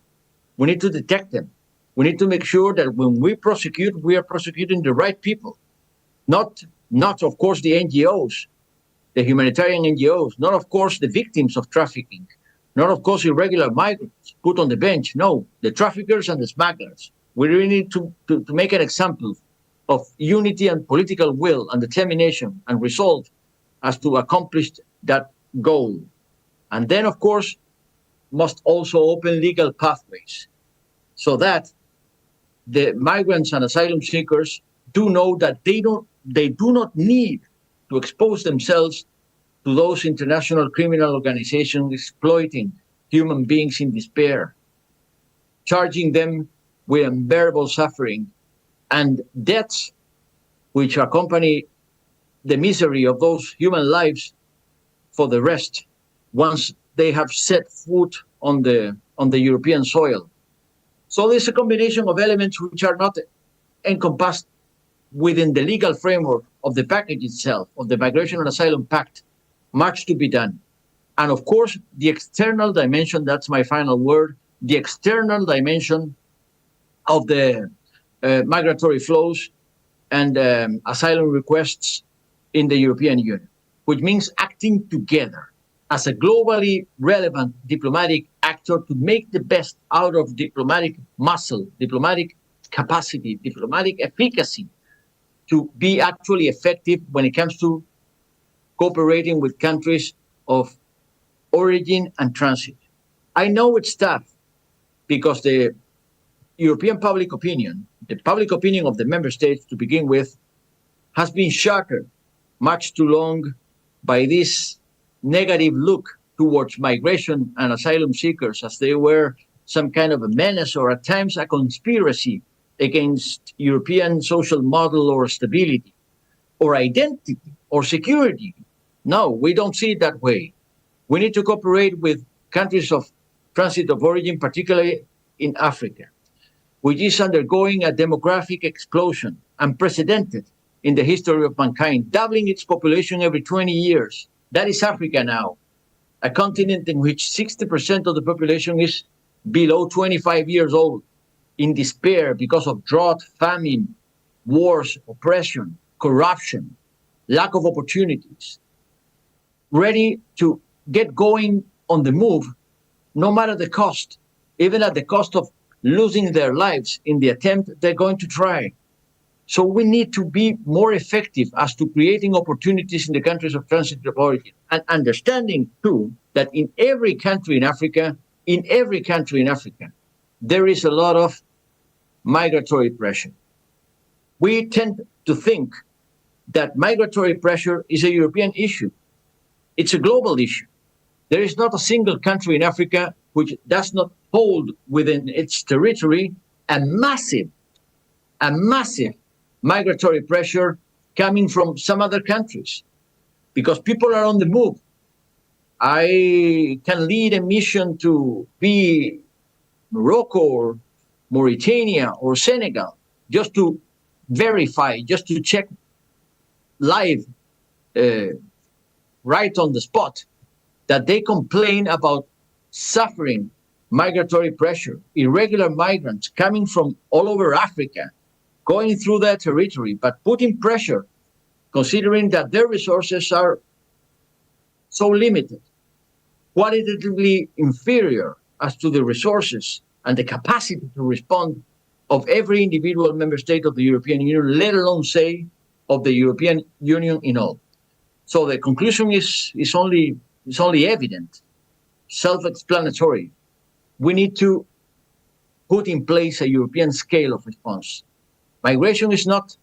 We need to detect them. We need to make sure that when we prosecute, we are prosecuting the right people. Not of course the NGOs, the humanitarian NGOs, not of course the victims of trafficking, not of course irregular migrants put on the bench. No, the traffickers and the smugglers. We really need to make an example of unity and political will and determination and resolve as to accomplish that goal. And then, of course, must also open legal pathways so that the migrants and asylum seekers do know that they do not need to expose themselves to those international criminal organizations exploiting human beings in despair, charging them with unbearable suffering and deaths which accompany the misery of those human lives for the rest once they have set foot on the European soil. So there's a combination of elements which are not encompassed within the legal framework of the package itself, of the Migration and Asylum Pact. Much to be done. And of course, the external dimension, that's my final word, the external dimension of the migratory flows and asylum requests in the European Union, which means acting together as a globally relevant diplomatic actor to make the best out of diplomatic muscle, diplomatic capacity, diplomatic efficacy to be actually effective when it comes to cooperating with countries of origin and transit. I know it's tough because the European public opinion, the public opinion of the member states to begin with, has been shattered much too long by this negative look towards migration and asylum seekers as they were some kind of a menace or at times a conspiracy against European social model or stability or identity or security. No, we don't see it that way. We need to cooperate with countries of transit of origin, particularly in Africa, which is undergoing a demographic explosion, unprecedented in the history of mankind, doubling its population every 20 years. That is Africa now, a continent in which 60% of the population is below 25 years old, in despair because of drought, famine, wars, oppression, corruption, lack of opportunities, ready to get going on the move, no matter the cost, even at the cost of losing their lives in the attempt they're going to try. So we need to be more effective as to creating opportunities in the countries of transit of origin and understanding too that in every country in Africa, there is a lot of migratory pressure. We tend to think that migratory pressure is a European issue. It's a global issue. There is not a single country in Africa which does not hold within its territory a massive migratory pressure coming from some other countries because people are on the move. I can lead a mission to be Morocco or Mauritania or Senegal just to verify, just to check live, right on the spot, that they complain about suffering migratory pressure, irregular migrants coming from all over Africa, going through their territory, but putting pressure, considering that their resources are so limited, qualitatively inferior as to the resources and the capacity to respond of every individual member state of the European Union, let alone say of the European Union in all. So the conclusion is only evident, self-explanatory. We need to put in place a European scale of response. Migration is not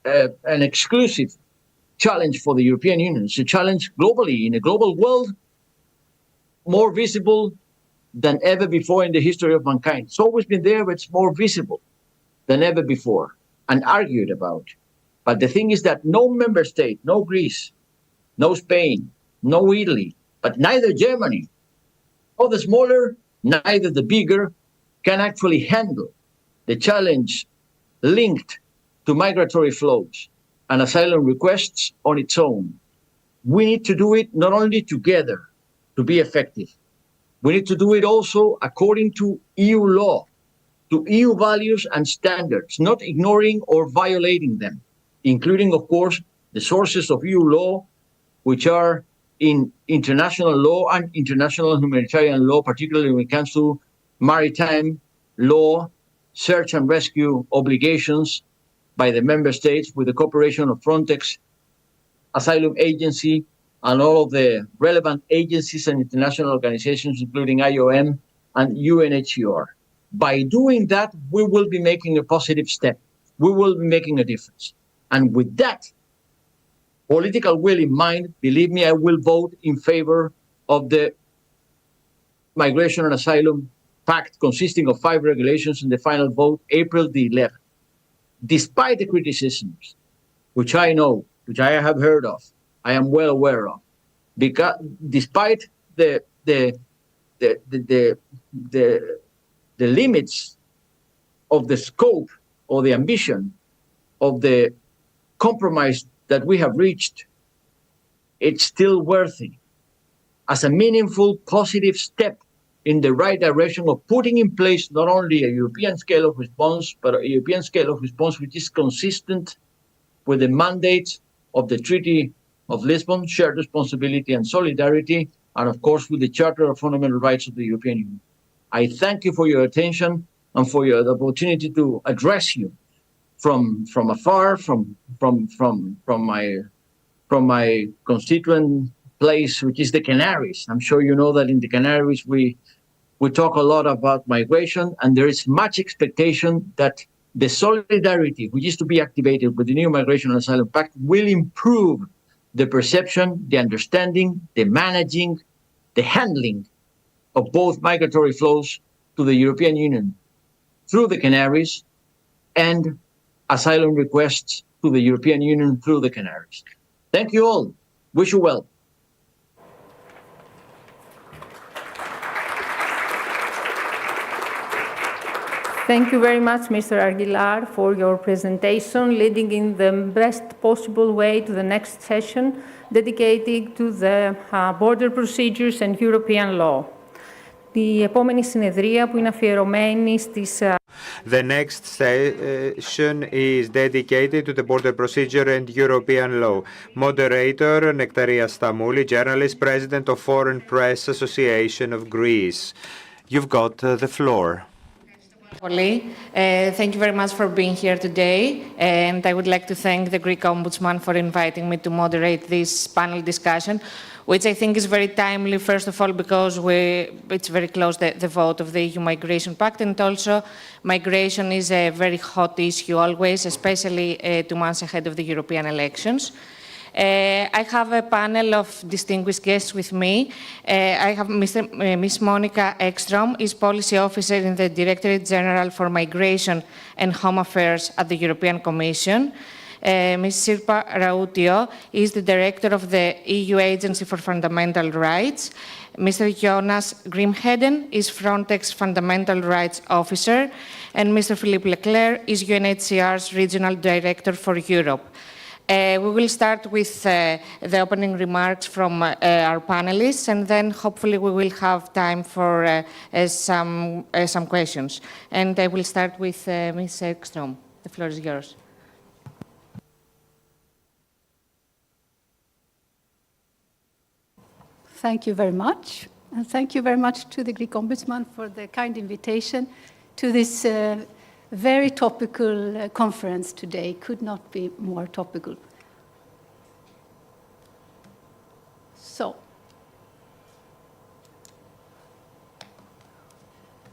an exclusive challenge for the European Union. It's a challenge globally, in a global world, more visible than ever before in the history of mankind. It's always been there, but it's more visible than ever before and argued about. But the thing is that no member state, no Greece, no Spain, no Italy, but neither Germany, or the smaller, neither the bigger, can actually handle the challenge linked to migratory flows and asylum requests on its own. We need to do it not only together to be effective. We need to do it also according to EU law, to EU values and standards, not ignoring or violating them. including, of course, the sources of EU law, which are in international law and international humanitarian law, particularly when it comes to maritime law, search and rescue obligations by the member states with the cooperation of Frontex, Asylum Agency, and all of the relevant agencies and international organizations, including IOM and UNHCR. By doing that, we will be making a positive step. We will be making a difference. And with that political will in mind, believe me, I will vote in favor of the Migration and Asylum Pact, consisting of 5 regulations in the final vote, April the 11th. Despite the criticisms, which I know, which I have heard of, I am well aware of, because despite the limits of the scope or the ambition of the compromise that we have reached, it's still worthy as a meaningful, positive step in the right direction of putting in place not only a European scale of response, but a European scale of response which is consistent with the mandate of the Treaty of Lisbon, shared responsibility and solidarity, and of course with the Charter of Fundamental Rights of the European Union. I thank you for your attention and for the opportunity to address you from afar, from my constituent place, which is the Canaries. I'm sure you know that in the Canaries we talk a lot about migration, and there is much expectation that the solidarity which is to be activated with the new Migration and Asylum Pact will improve the perception, the understanding, the managing, the handling of both migratory flows to the European Union through the Canaries and asylum requests to the European Union through the Canaries. Thank you all. Wish you well. Thank you very much, Mr. Aguilar, for your presentation, leading in the best possible way to the next session dedicated to the border procedures and European law. Η επόμενη συνεδρία που είναι αφιερωμένη στις... The next session is dedicated to the border procedure and European law. Moderator, Nektaria Stamouli, journalist, president of Foreign Press Association of Greece. You've got the floor. Thank you very much for being here today, and I would like to thank the Greek Ombudsman for inviting me to moderate this panel discussion, which I think is very timely, first of all, because it's very close, the vote of the EU Migration Pact, and also migration is a very hot issue always, especially 2 months ahead of the European elections. I have a panel of distinguished guests with me. I have Ms. Monica Ekstrom, is Policy Officer in the Directorate General for Migration and Home Affairs at the European Commission. Ms. Sirpa Rautio is the Director of the EU Agency for Fundamental Rights. Mr. Jonas Grimheden is Frontex Fundamental Rights Officer. And Mr. Philippe Leclerc is UNHCR's Regional Director for Europe. We will start with the opening remarks from our panelists, and then hopefully we will have time for some questions. And I will start with Ms. Ekstrom. The floor is yours. Thank you very much. And thank you very much to the Greek Ombudsman for the kind invitation to this very topical conference today. Could not be more topical.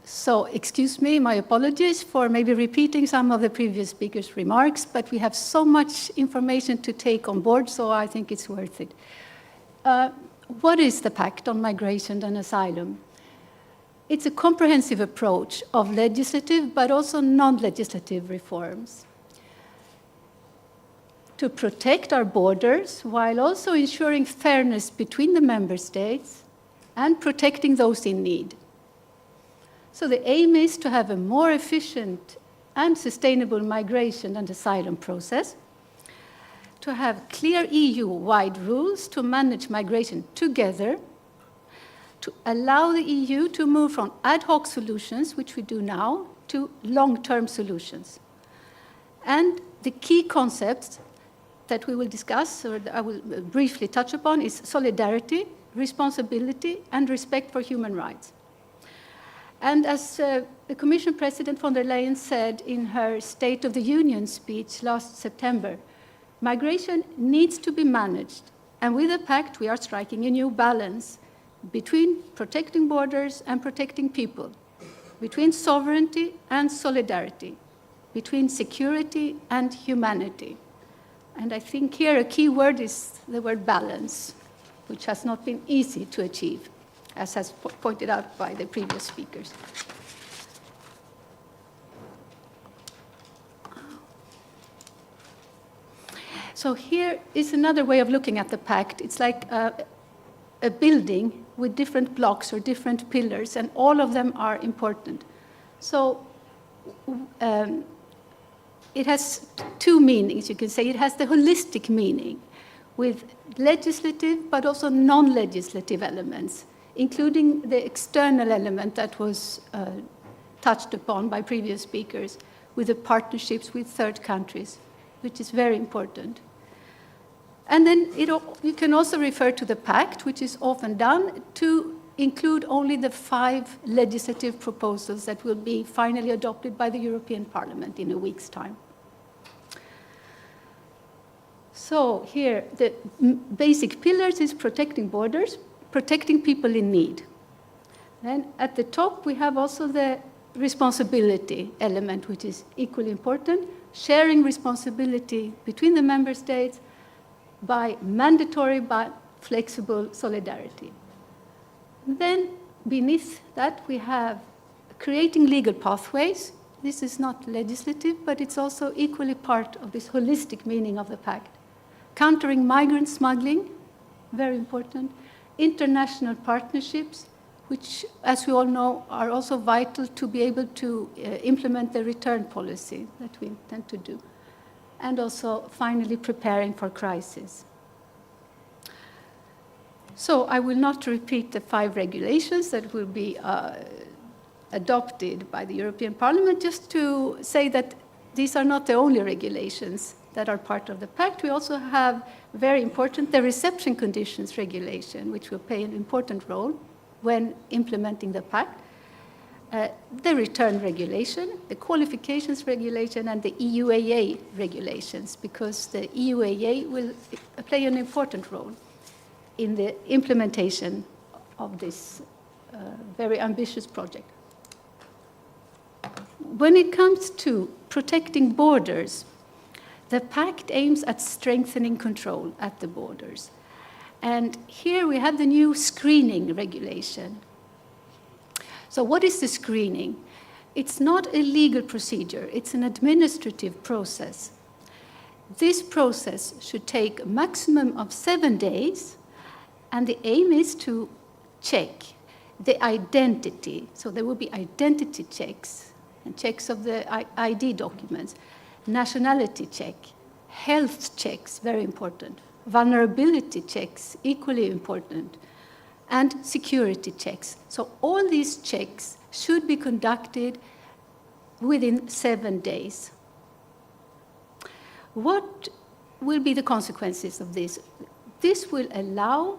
So excuse me, my apologies for maybe repeating some of the previous speakers' remarks, but we have so much information to take on board, so I think it's worth it. What is the Pact on Migration and Asylum? It's a comprehensive approach of legislative but also non-legislative reforms to protect our borders while also ensuring fairness between the member states and protecting those in need. So the aim is to have a more efficient and sustainable migration and asylum process, to have clear EU-wide rules to manage migration together, to allow the EU to move from ad hoc solutions, which we do now, to long-term solutions. And the key concepts that we will discuss, or I will briefly touch upon, is solidarity, responsibility, and respect for human rights. And as the Commission President von der Leyen said in her State of the Union speech last September, migration needs to be managed. And with the Pact, we are striking a new balance between protecting borders and protecting people, between sovereignty and solidarity, between security and humanity. And I think here a key word is the word balance, which has not been easy to achieve, as has pointed out by the previous speakers. So here is another way of looking at the Pact. It's like a building with different blocks or different pillars, and all of them are important. So it has two meanings, you can say. It has the holistic meaning with legislative but also non-legislative elements, including the external element that was touched upon by previous speakers with the partnerships with third countries, which is very important. And then you can also refer to the Pact, which is often done, to include only the 5 legislative proposals that will be finally adopted by the European Parliament in a week's time. So here, the basic pillars is protecting borders, protecting people in need. Then at the top, we have also the responsibility element, which is equally important, sharing responsibility between the member states by mandatory but flexible solidarity. Then beneath that, we have creating legal pathways. This is not legislative, but it's also equally part of this holistic meaning of the Pact. Countering migrant smuggling, very important. International partnerships, which, as we all know, are also vital to be able to implement the return policy that we intend to do. And also, finally, preparing for crisis. So I will not repeat the 5 regulations that will be adopted by the European Parliament, just to say that these are not the only regulations that are part of the Pact. We also have, very important, the reception conditions regulation, which will play an important role when implementing the Pact. The return regulation, the qualifications regulation, and the EUAA regulations, because the EUAA will play an important role in the implementation of this very ambitious project. When it comes to protecting borders, the Pact aims at strengthening control at the borders. And here we have the new screening regulation. So what is the screening? It's not a legal procedure, it's an administrative process. This process should take a maximum of 7 days, and the aim is to check the identity. So there will be identity checks and checks of the ID documents, nationality check, health checks, very important, vulnerability checks, equally important, and security checks. So all these checks should be conducted within 7 days. What will be the consequences of this? This will allow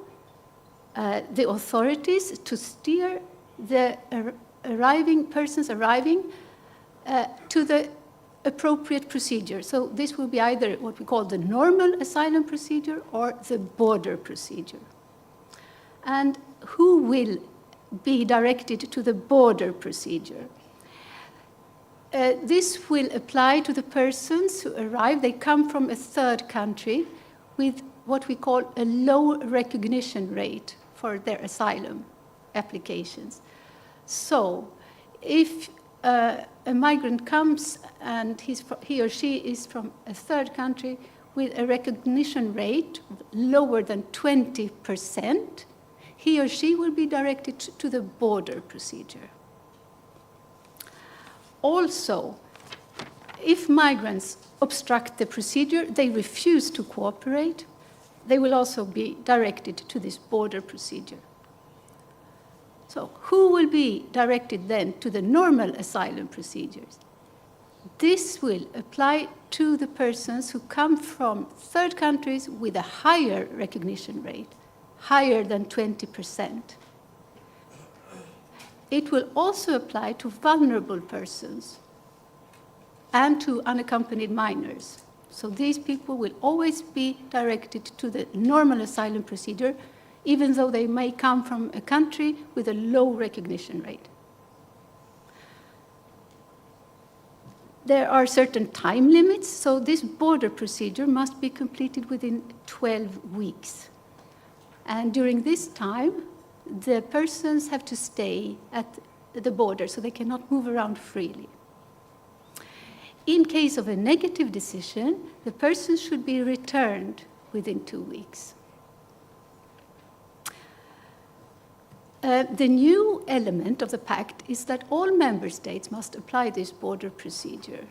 the authorities to steer the persons arriving to the appropriate procedure. So this will be either what we call the normal asylum procedure or the border procedure. And who will be directed to the border procedure? This will apply to the persons who arrive. They come from a third country with what we call a low recognition rate for their asylum applications. So if a migrant comes and he or she is from a third country with a recognition rate lower than 20%, he or she will be directed to the border procedure. Also, if migrants obstruct the procedure, they refuse to cooperate, they will also be directed to this border procedure. So who will be directed then to the normal asylum procedures? This will apply to the persons who come from third countries with a higher recognition rate, higher than 20%. It will also apply to vulnerable persons and to unaccompanied minors. So these people will always be directed to the normal asylum procedure, even though they may come from a country with a low recognition rate. There are certain time limits, so this border procedure must be completed within 12 weeks. And during this time, the persons have to stay at the border, so they cannot move around freely. In case of a negative decision, the person should be returned within 2 weeks. The new element of the pact is that all member states must apply this border procedure.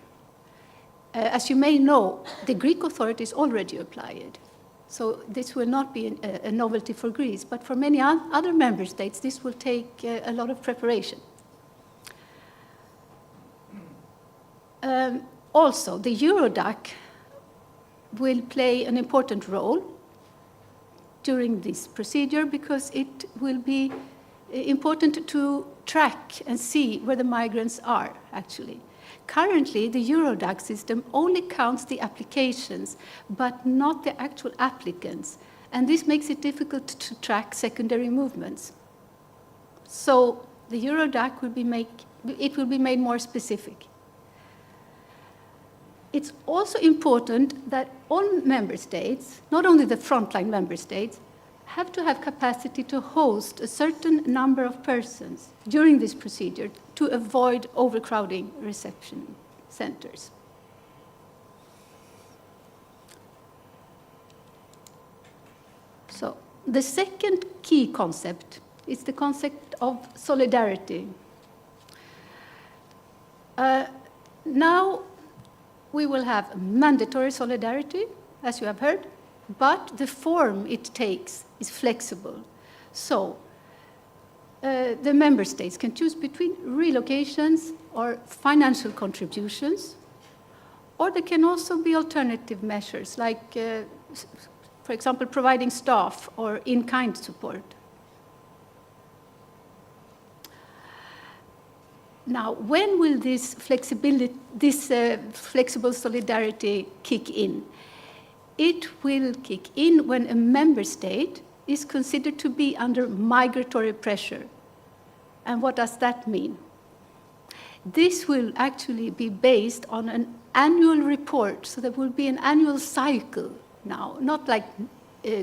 As you may know, the Greek authorities already apply it. So this will not be a novelty for Greece, but for many other member states, this will take a lot of preparation. Also, the Eurodac will play an important role during this procedure because it will be important to track and see where the migrants are, actually. Currently, the Eurodac system only counts the applications, but not the actual applicants. And this makes it difficult to track secondary movements. So the Eurodac will be made more specific. It's also important that all member states, not only the frontline member states, have to have capacity to host a certain number of persons during this procedure to avoid overcrowding reception centers. So the second key concept is the concept of solidarity. Now we will have mandatory solidarity, as you have heard, but the form it takes is flexible. So the member states can choose between relocations or financial contributions, or there can also be alternative measures like, for example, providing staff or in-kind support. Now, when will this flexible solidarity kick in? It will kick in when a member state is considered to be under migratory pressure. And what does that mean? This will actually be based on an annual report, so there will be an annual cycle now, not like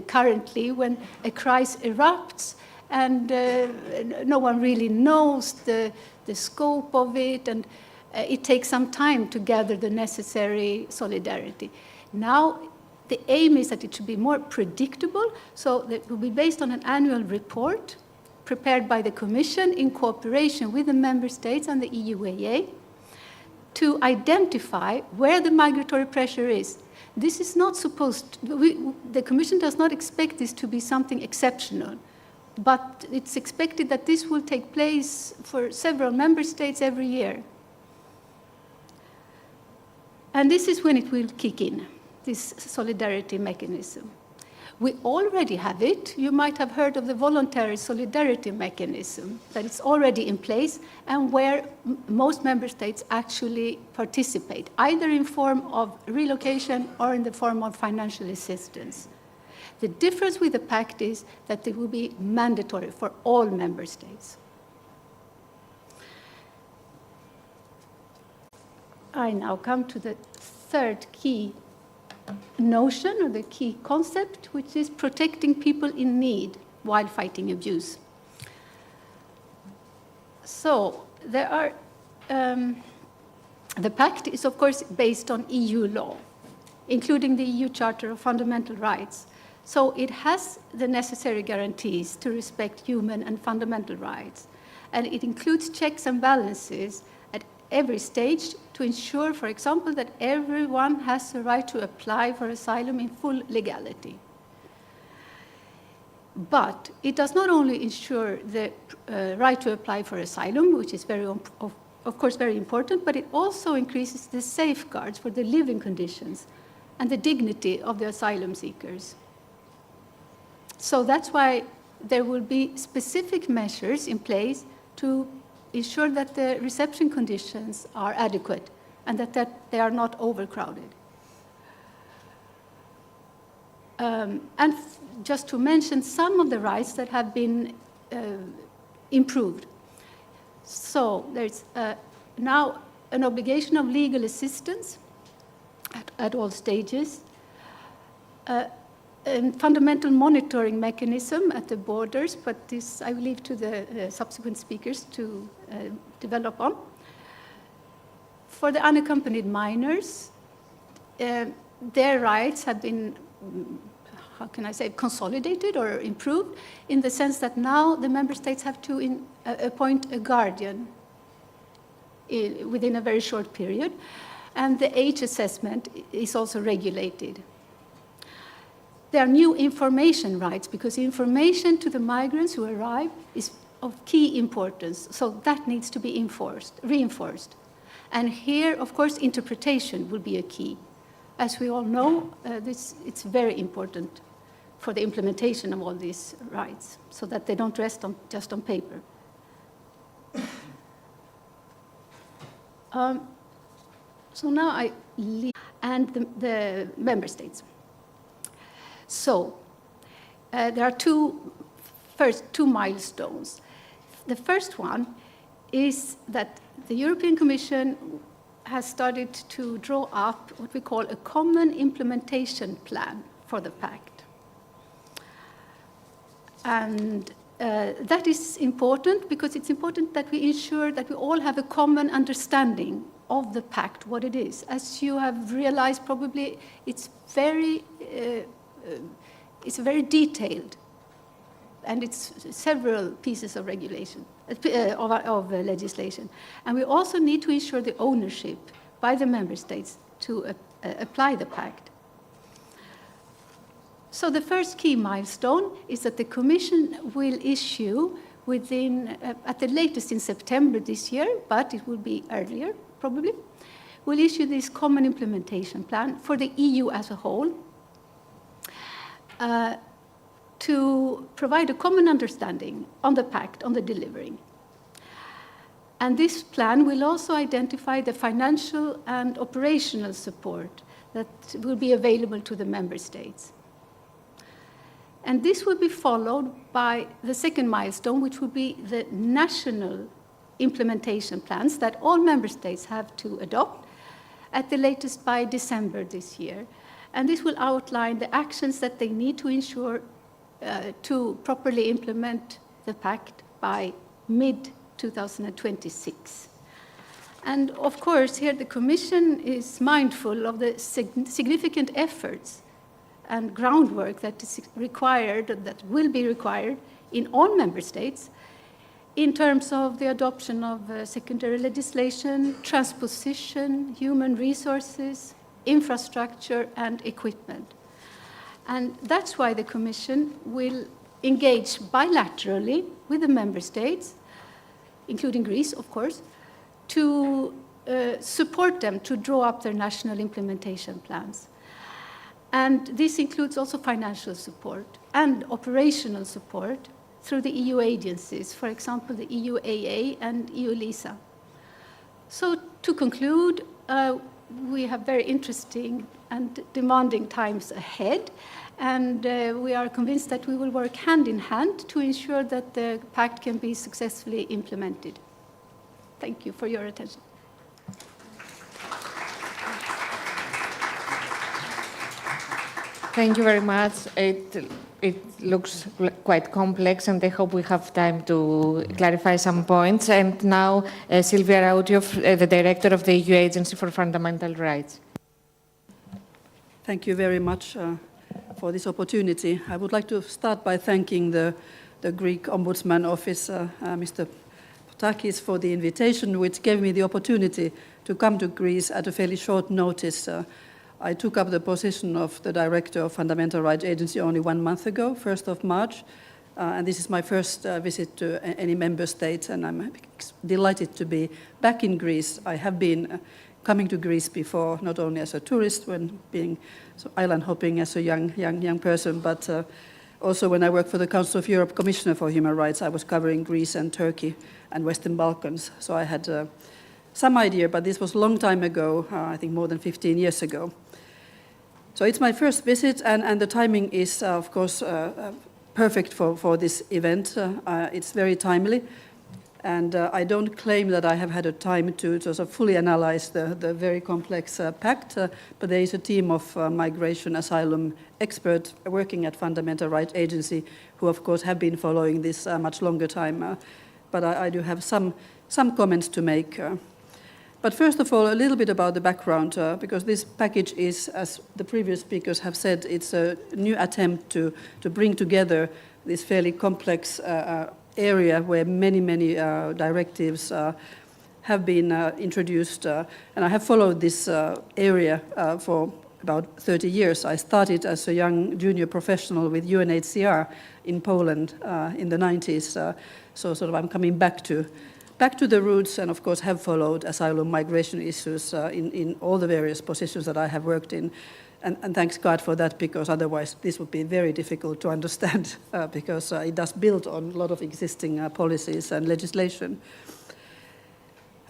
currently when a crisis erupts and no one really knows the scope of it, and it takes some time to gather the necessary solidarity. Now, the aim is that it should be more predictable, so that it will be based on an annual report prepared by the Commission in cooperation with the member states and the EUAA to identify where the migratory pressure is. This is not the Commission does not expect this to be something exceptional, but it's expected that this will take place for several member states every year. And this is when it will kick in, this solidarity mechanism. We already have it. You might have heard of the voluntary solidarity mechanism, that it's already in place and where most member states actually participate, either in form of relocation or in the form of financial assistance. The difference with the Pact is that it will be mandatory for all member states. I now come to the third key notion, or the key concept, which is protecting people in need while fighting abuse. So there are, the Pact is of course based on EU law, including the EU Charter of Fundamental Rights. So it has the necessary guarantees to respect human and fundamental rights. And it includes checks and balances at every stage to ensure, for example, that everyone has the right to apply for asylum in full legality. But it does not only ensure the right to apply for asylum, which is very of course, very important, but it also increases the safeguards for the living conditions and the dignity of the asylum seekers. So that's why there will be specific measures in place to ensure that the reception conditions are adequate and that they are not overcrowded. And just to mention some of the rights that have been improved. So there's now an obligation of legal assistance at all stages, a fundamental monitoring mechanism at the borders, but this I will leave to the subsequent speakers to develop on. For the unaccompanied minors, their rights have been, how can I say, consolidated or improved in the sense that now the member states have to appoint a guardian within a very short period, and the age assessment is also regulated. There are new information rights because information to the migrants who arrive is of key importance, so that needs to be reinforced. And here, of course, interpretation will be a key. As we all know, it's very important for the implementation of all these rights, so that they don't rest just on paper. So now I leave, and the member states. So there are two milestones. The first one is that the European Commission has started to draw up what we call a common implementation plan for the Pact. And that is important because it's important that we ensure that we all have a common understanding of the Pact, what it is. As you have realized, probably it's very detailed, and it's several pieces of regulation, of legislation. And we also need to ensure the ownership by the member states to apply the Pact. So the first key milestone is that the Commission will issue within, at the latest in September this year, but it will be earlier, probably, will issue this common implementation plan for the EU as a whole, to provide a common understanding on the Pact, on the delivery. And this plan will also identify the financial and operational support that will be available to the member states. And this will be followed by the second milestone, which will be the national implementation plans that all member states have to adopt at the latest by December this year. And this will outline the actions that they need to ensure to properly implement the Pact by mid-2026. And of course, here the Commission is mindful of the significant efforts and groundwork that is required, that will be required in all member states in terms of the adoption of secondary legislation, transposition, human resources, infrastructure, and equipment. And that's why the Commission will engage bilaterally with the member states, including Greece, of course, to support them to draw up their national implementation plans. And this includes also financial support and operational support through the EU agencies, for example, the EUAA and EU-LISA. So to conclude, we have very interesting and demanding times ahead, and we are convinced that we will work hand in hand to ensure that the Pact can be successfully implemented. Thank you for your attention. Thank you very much. It looks quite complex, and I hope we have time to clarify some points. And now, Silvia Rautiov, the Director of the EU Agency for Fundamental Rights. Thank you very much for this opportunity. I would like to start by thanking the Greek Ombudsman Office, Mr. Potakis, for the invitation, which gave me the opportunity to come to Greece at a fairly short notice. I took up the position of the Director of Fundamental Rights Agency only 1 month ago, 1st of March, And this is my first visit to any member state, and I'm delighted to be back in Greece. I have been coming to Greece before, not only as a tourist when being island hopping as a young person, but also when I worked for the Council of Europe Commissioner for Human Rights, I was covering Greece and Turkey and Western Balkans. So I had some idea, but this was a long time ago, I think more than 15 years ago. So it's my first visit, and the timing is, of course, perfect for this event. It's very timely. And I don't claim that I have had a time to sort of fully analyze the very complex pact, but there is a team of migration asylum experts working at Fundamental Rights Agency who, of course, have been following this much longer time. But I do have some comments to make. But first of all, a little bit about the background, because this package is, as the previous speakers have said, it's a new attempt to bring together this fairly complex area where many directives have been introduced. And I have followed this area for about 30 years. I started as a young junior professional with UNHCR in Poland in the 90s. So sort of I'm coming back to the roots, and of course have followed asylum migration issues in all the various positions that I have worked in. And thanks God for that, because otherwise this would be very difficult to understand because it does build on a lot of existing policies and legislation.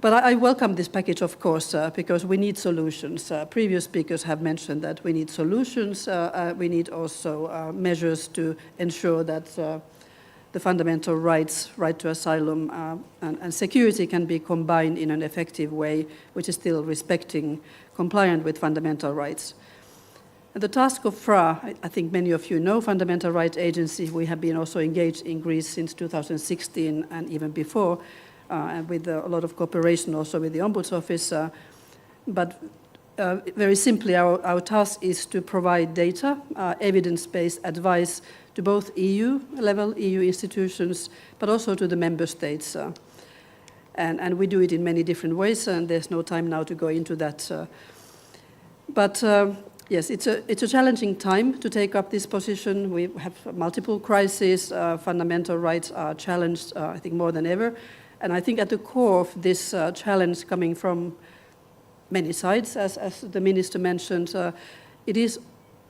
But I welcome this package, of course, because we need solutions. Previous speakers have mentioned that we need solutions. We need also measures to ensure that the fundamental rights, right to asylum and security can be combined in an effective way, which is still respecting, compliant with fundamental rights. The task of FRA, I think many of you know, Fundamental Rights Agency. We have been also engaged in Greece since 2016 and even before, and with a lot of cooperation also with the Ombuds Office. But very simply, our task is to provide data, evidence-based advice to both EU-level, EU institutions, but also to the member states. And we do it in many different ways, and there's no time now to go into that. Yes, it's a challenging time to take up this position. We have multiple crises. Fundamental rights are challenged, I think, more than ever. And I think at the core of this challenge coming from many sides, as the Minister mentioned, it is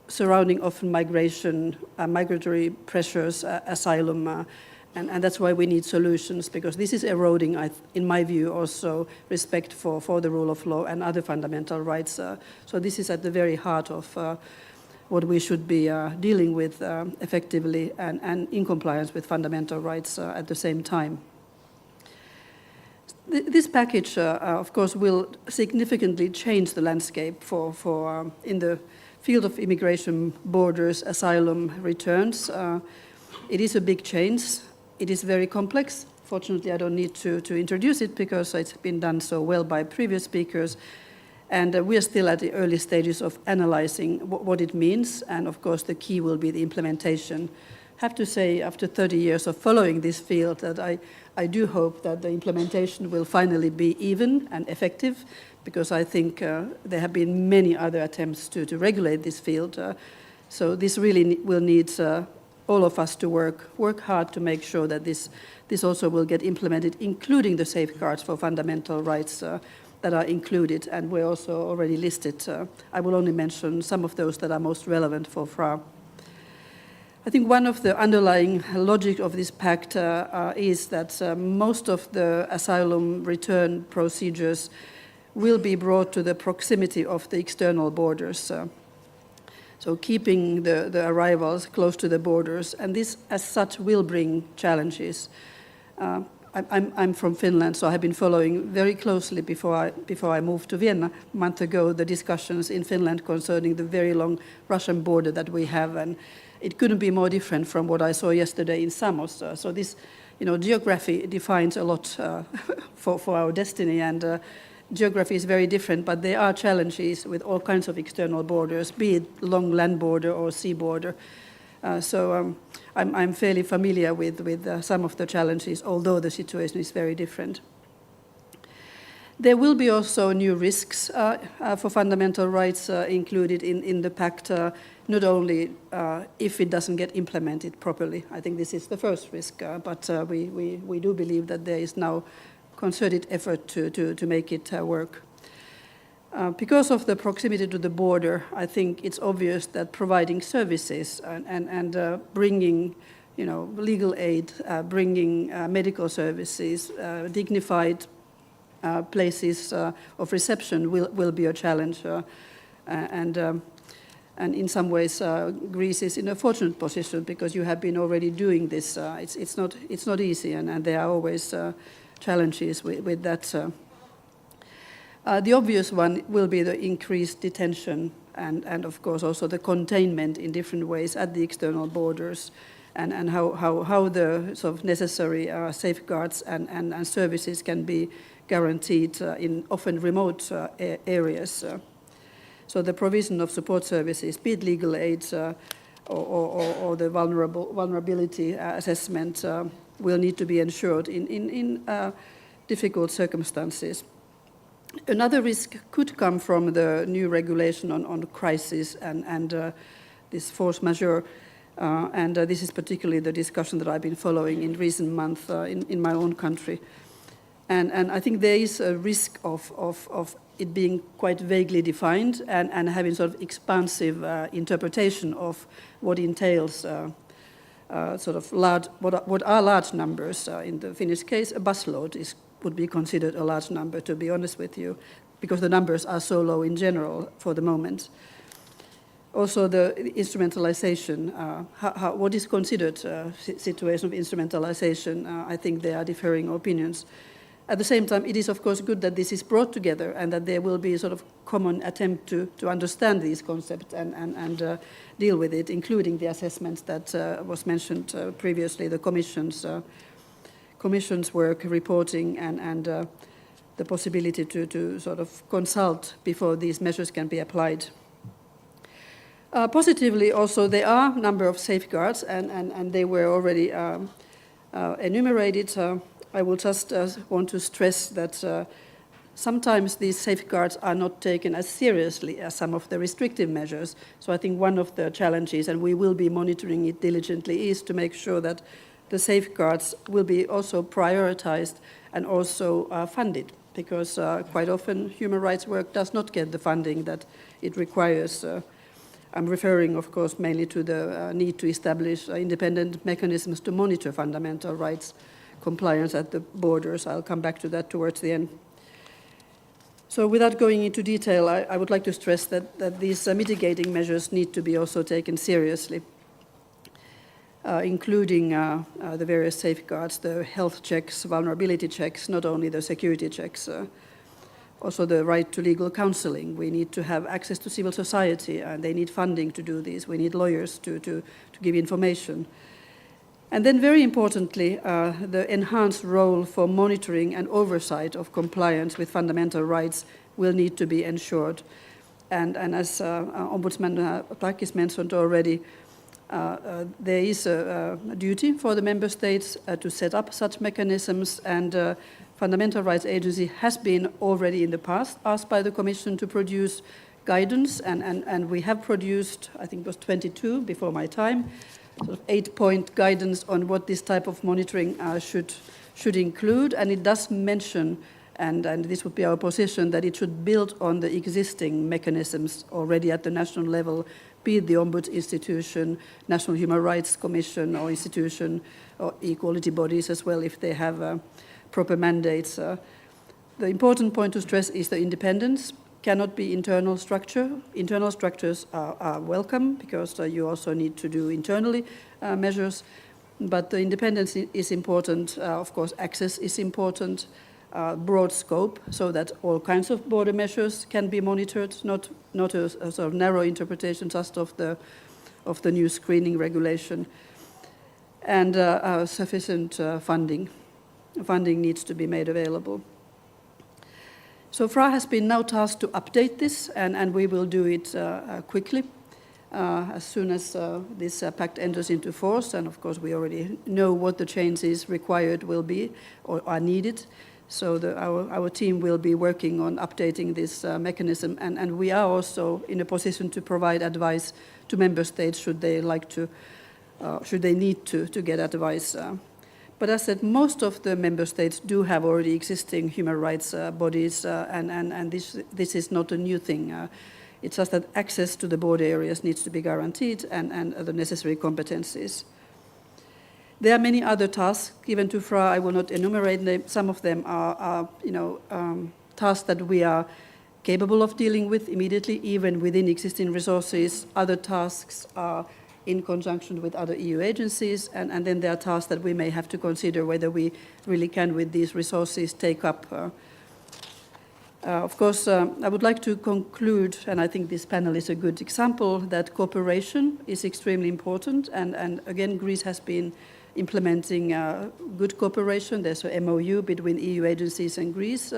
surrounding often migration, migratory pressures, asylum, and that's why we need solutions, because this is eroding, in my view, also respect for the rule of law and other fundamental rights. So this is at the very heart of what we should be dealing with effectively and in compliance with fundamental rights at the same time. This package, of course, will significantly change the landscape for in the field of immigration, borders, asylum, returns. It is a big change. It is very complex. Fortunately, I don't need to introduce it because it's been done so well by previous speakers. And we are still at the early stages of analyzing what it means. And of course, the key will be the implementation. I have to say, after 30 years of following this field, that I do hope that the implementation will finally be even and effective, because I think there have been many other attempts to regulate this field. So this really will need all of us to work hard to make sure that this also will get implemented, including the safeguards for fundamental rights that are included, and we're also already listed. I will only mention some of those that are most relevant for FRA. I think one of the underlying logic of this pact is that most of the asylum return procedures will be brought to the proximity of the external borders. So keeping the arrivals close to the borders, and this as such will bring challenges. I'm from Finland, so I have been following very closely before I moved to Vienna a month ago the discussions in Finland concerning the very long Russian border that we have, and it couldn't be more different from what I saw yesterday in Samos. So this, geography defines a lot for our destiny, and geography is very different, but there are challenges with all kinds of external borders, be it long land border or sea border. So I'm fairly familiar with some of the challenges, although the situation is very different. There will be also new risks for fundamental rights included in the Pact, not only if it doesn't get implemented properly. I think this is the first risk, but we do believe that there is now concerted effort to make it work. Because of the proximity to the border, I think it's obvious that providing services and bringing legal aid, bringing medical services, dignified places of reception will be a challenge, and in some ways Greece is in a fortunate position because you have been already doing this. It's not easy, and there are always challenges with that. The obvious one will be the increased detention and of course also the containment in different ways at the external borders, and how the sort of necessary safeguards and services can be guaranteed in often remote areas. So the provision of support services, be it legal aid or the vulnerability assessment, will need to be ensured in difficult circumstances. Another risk could come from the new regulation on crisis and this force majeure, and this is particularly the discussion that I've been following in recent months in my own country. And I think there is a risk of it being quite vaguely defined and having sort of expansive interpretation of what entails sort of large, what are large numbers. In the Finnish case, a busload would be considered a large number, to be honest with you, because the numbers are so low in general for the moment. Also, the instrumentalization, what is considered a situation of instrumentalization, I think there are differing opinions. At the same time, it is of course good that this is brought together and that there will be a sort of common attempt to understand these concepts and deal with it, including the assessments that was mentioned previously, the Commission's work, reporting, and the possibility to sort of consult before these measures can be applied. Positively, also, there are a number of safeguards, and they were already enumerated. I will just want to stress that sometimes these safeguards are not taken as seriously as some of the restrictive measures. So I think one of the challenges, and we will be monitoring it diligently, is to make sure that the safeguards will be also prioritized and also funded, because quite often human rights work does not get the funding that it requires. I'm referring, of course, mainly to the need to establish independent mechanisms to monitor fundamental rights compliance at the borders. I'll come back to that towards the end. So without going into detail, I would like to stress that these mitigating measures need to be also taken seriously, including the various safeguards, the health checks, vulnerability checks, not only the security checks, also the right to legal counseling. We need to have access to civil society, and they need funding to do this. We need lawyers to give information. And then very importantly, the enhanced role for monitoring and oversight of compliance with fundamental rights will need to be ensured. And as Ombudsman Pact mentioned already, there is a duty for the member states to set up such mechanisms, and Fundamental Rights Agency has been already in the past asked by the Commission to produce guidance, and we have produced, I think it was 22 before my time, sort of 8-point guidance on what this type of monitoring should include, and it does mention, and this would be our position, that it should build on the existing mechanisms already at the national level, be it the Ombuds institution, National Human Rights Commission or institution, or equality bodies as well, if they have proper mandates. The important point to stress is the independence. Cannot be internal structure. Internal structures are welcome because you also need to do internally measures, but the independence is important. Of course, access is important, broad scope, so that all kinds of border measures can be monitored, not a sort of narrow interpretation just of the new screening regulation, and sufficient funding. Funding needs to be made available. So FRA has been now tasked to update this, and we will do it quickly as soon as this pact enters into force. And of course, we already know what the changes required will be or are needed. So our team will be working on updating this mechanism, and we are also in a position to provide advice to member states should they like to, should they need to get advice. But as I said, most of the member states do have already existing human rights bodies, and this is not a new thing. It's just that access to the border areas needs to be guaranteed and the necessary competencies. There are many other tasks given to FRA. I will not enumerate them. Some of them are tasks that we are capable of dealing with immediately, even within existing resources. Other tasks are in conjunction with other EU agencies, and then there are tasks that we may have to consider whether we really can, with these resources, take up. Of course, I would like to conclude, and I think this panel is a good example, that cooperation is extremely important, and again, Greece has been implementing good cooperation. There's a MOU between EU agencies and Greece.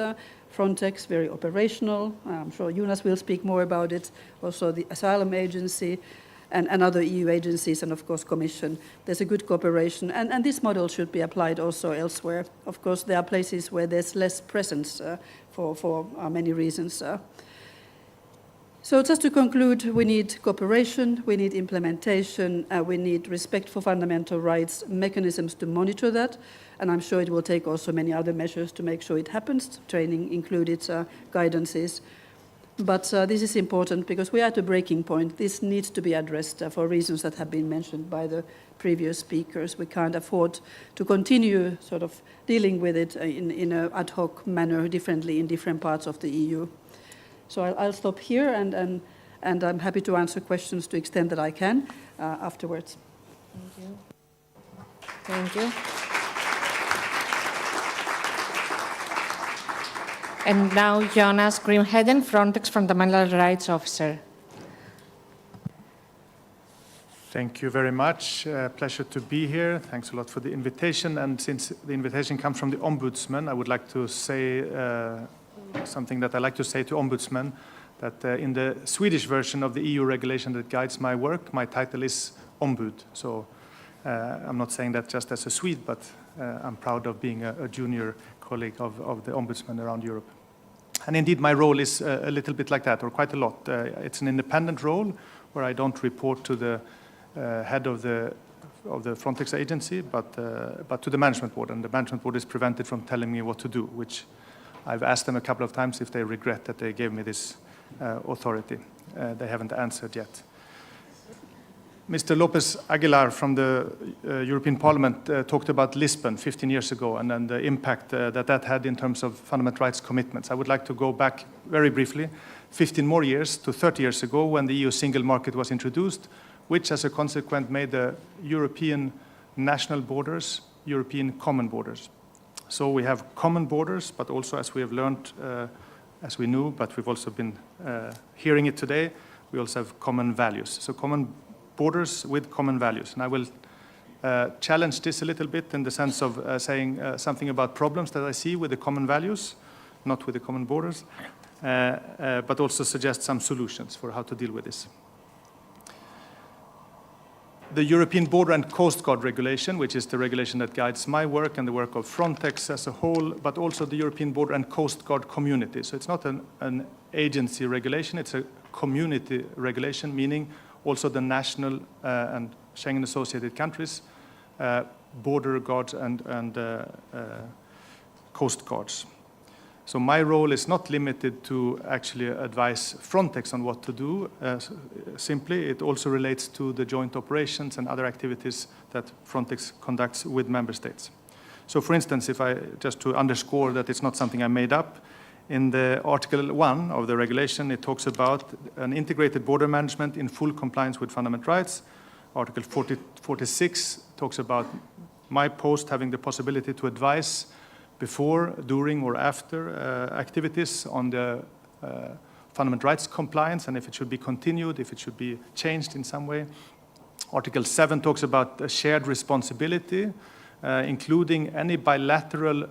Frontex, very operational. I'm sure Jonas will speak more about it. Also the Asylum Agency and other EU agencies, and of course Commission. There's a good cooperation, and this model should be applied also elsewhere. Of course, there are places where there's less presence for many reasons. So just to conclude, we need cooperation, we need implementation, we need respect for fundamental rights, mechanisms to monitor that, and I'm sure it will take also many other measures to make sure it happens, training included, guidances. But this is important because we are at a breaking point. This needs to be addressed for reasons that have been mentioned by the previous speakers. We can't afford to continue sort of dealing with it in an ad hoc manner differently in different parts of the EU. So I'll stop here, and I'm happy to answer questions to the extent that I can afterwards. Thank you. Thank you. And now Jonas Grimheden, Frontex Fundamental Rights Officer. Thank you very much. Pleasure to be here. Thanks a lot for the invitation. And since the invitation comes from the Ombudsman, I would like to say something that I like to say to Ombudsman, that in the Swedish version of the EU regulation that guides my work, my title is Ombud. So I'm not saying that just as a Swede, but I'm proud of being a junior colleague of the Ombudsman around Europe. And indeed, my role is a little bit like that, or quite a lot. It's an independent role where I don't report to the head of the Frontex agency, but to the management board. And the management board is prevented from telling me what to do, which I've asked them a couple of times if they regret that they gave me this authority. They haven't answered yet. Mr. Lopez Aguilar from the European Parliament talked about Lisbon 15 years ago and then the impact that had in terms of fundamental rights commitments. I would like to go back very briefly, 15 more years to 30 years ago when the EU single market was introduced, which as a consequence made the European national borders European common borders. So we have common borders, but also, as we have learned, as we knew, but we've also been hearing it today, we also have common values. So common borders with common values. And I will challenge this a little bit in the sense of saying something about problems that I see with the common values, not with the common borders, but also suggest some solutions for how to deal with this. The European Border and Coast Guard Regulation, which is the regulation that guides my work and the work of Frontex as a whole, but also the European Border and Coast Guard Community. So it's not an agency regulation, it's a community regulation, meaning also the national and Schengen-associated countries, border guards and coast guards. So my role is not limited to actually advise Frontex on what to do. Simply, it also relates to the joint operations and other activities that Frontex conducts with member states. So for instance, if I just to underscore that it's not something I made up, in the Article 1 of the regulation, it talks about an integrated border management in full compliance with fundamental rights. Article 46 talks about my post having the possibility to advise before, during, or after activities on the fundamental rights compliance and if it should be continued, if it should be changed in some way. Article 7 talks about a shared responsibility, including any bilateral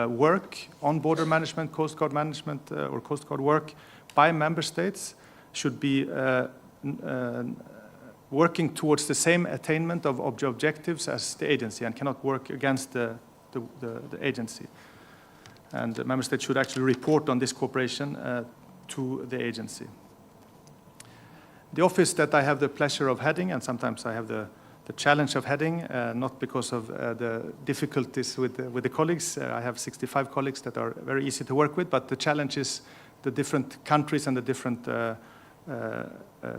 work on border management, Coast Guard management, or Coast Guard work by member states should be working towards the same attainment of objectives as the agency and cannot work against the agency. And the member states should actually report on this cooperation to the agency. The office that I have the pleasure of heading, and sometimes I have the challenge of heading, not because of the difficulties with the colleagues. I have 65 colleagues that are very easy to work with, but the challenge is the different countries and the different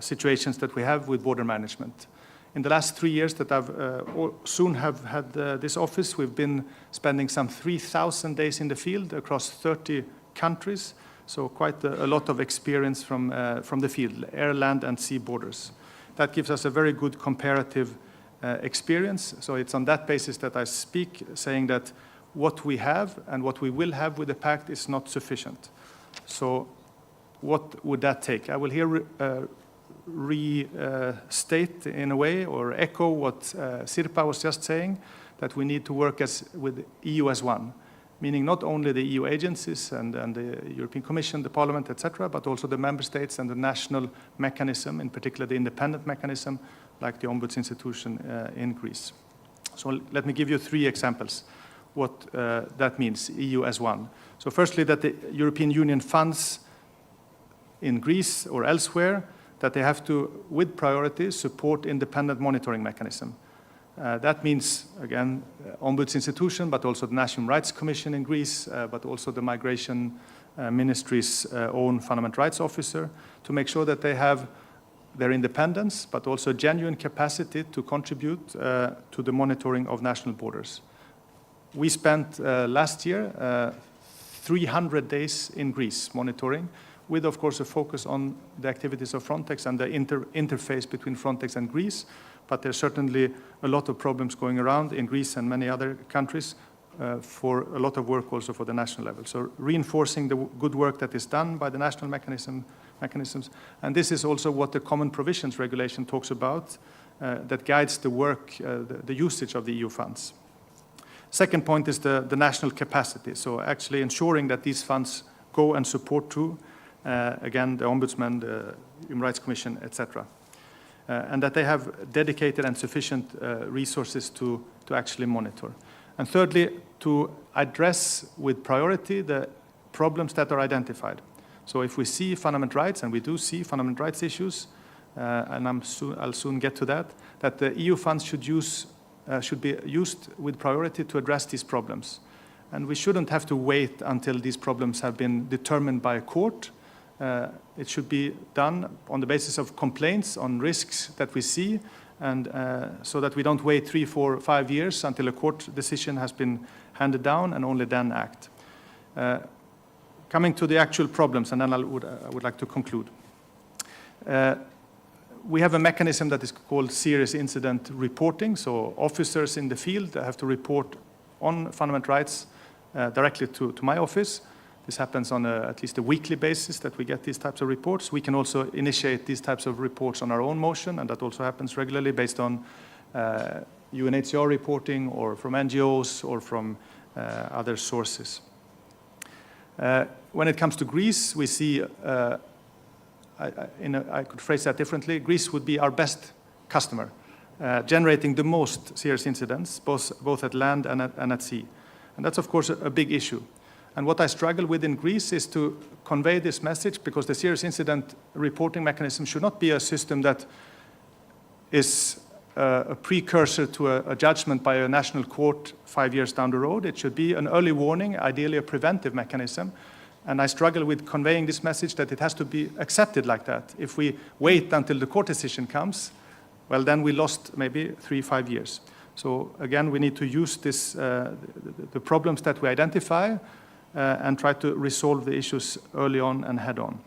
situations that we have with border management. In the last 3 years that I've soon have had this office, we've been spending some 3,000 days in the field across 30 countries, so quite a lot of experience from the field, air, land, and sea borders. That gives us a very good comparative experience. So it's on that basis that I speak, saying that what we have and what we will have with the Pact is not sufficient. So what would that take? I will here restate in a way or echo what Sirpa was just saying, that we need to work with EU as one, meaning not only the EU agencies and the European Commission, the Parliament, etc., but also the member states and the national mechanism, in particular the independent mechanism, like the Ombuds institution in Greece. So let me give you 3 examples what that means, EU as one. So firstly, that the European Union funds in Greece or elsewhere, that they have to, with priority, support independent monitoring mechanism. That means, again, Ombuds institution, but also the National Rights Commission in Greece, but also the Migration Ministry's own fundamental rights officer, to make sure that they have their independence, but also genuine capacity to contribute to the monitoring of national borders. We spent last year 300 days in Greece monitoring, with, of course, a focus on the activities of Frontex and the interface between Frontex and Greece. But there's certainly a lot of problems going around in Greece and many other countries for a lot of work also for the national level. So reinforcing the good work that is done by the national mechanisms. And this is also what the Common Provisions Regulation talks about, that guides the work, the usage of the EU funds. Second point is the national capacity. So actually ensuring that these funds go and support to again, the Ombudsman, the Human Rights Commission, etc. And that they have dedicated and sufficient resources to actually monitor. And thirdly, to address with priority the problems that are identified. So if we see fundamental rights, and we do see fundamental rights issues, and I'll soon get to that the EU funds should be used with priority to address these problems. And we shouldn't have to wait until these problems have been determined by a court. It should be done on the basis of complaints on risks that we see, and so that we don't wait 3, 4, 5 years until a court decision has been handed down and only then act. Coming to the actual problems, and then I would like to conclude. We have a mechanism that is called serious incident reporting. So officers in the field have to report on fundamental rights directly to my office. This happens on at least a weekly basis that we get these types of reports. We can also initiate these types of reports on our own motion, and that also happens regularly based on UNHCR reporting or from NGOs or from other sources. When it comes to Greece, we see, I could phrase that differently, Greece would be our best customer, generating the most serious incidents, both at land and at sea. And that's, of course, a big issue. And what I struggle with in Greece is to convey this message, because the serious incident reporting mechanism should not be a system that is a precursor to a judgment by a national court 5 years down the road. It should be an early warning, ideally a preventive mechanism. And I struggle with conveying this message that it has to be accepted like that. If we wait until the court decision comes, well, then we lost maybe 3-5 years. So again, we need to use this, the problems that we identify, and try to resolve the issues early on and head on.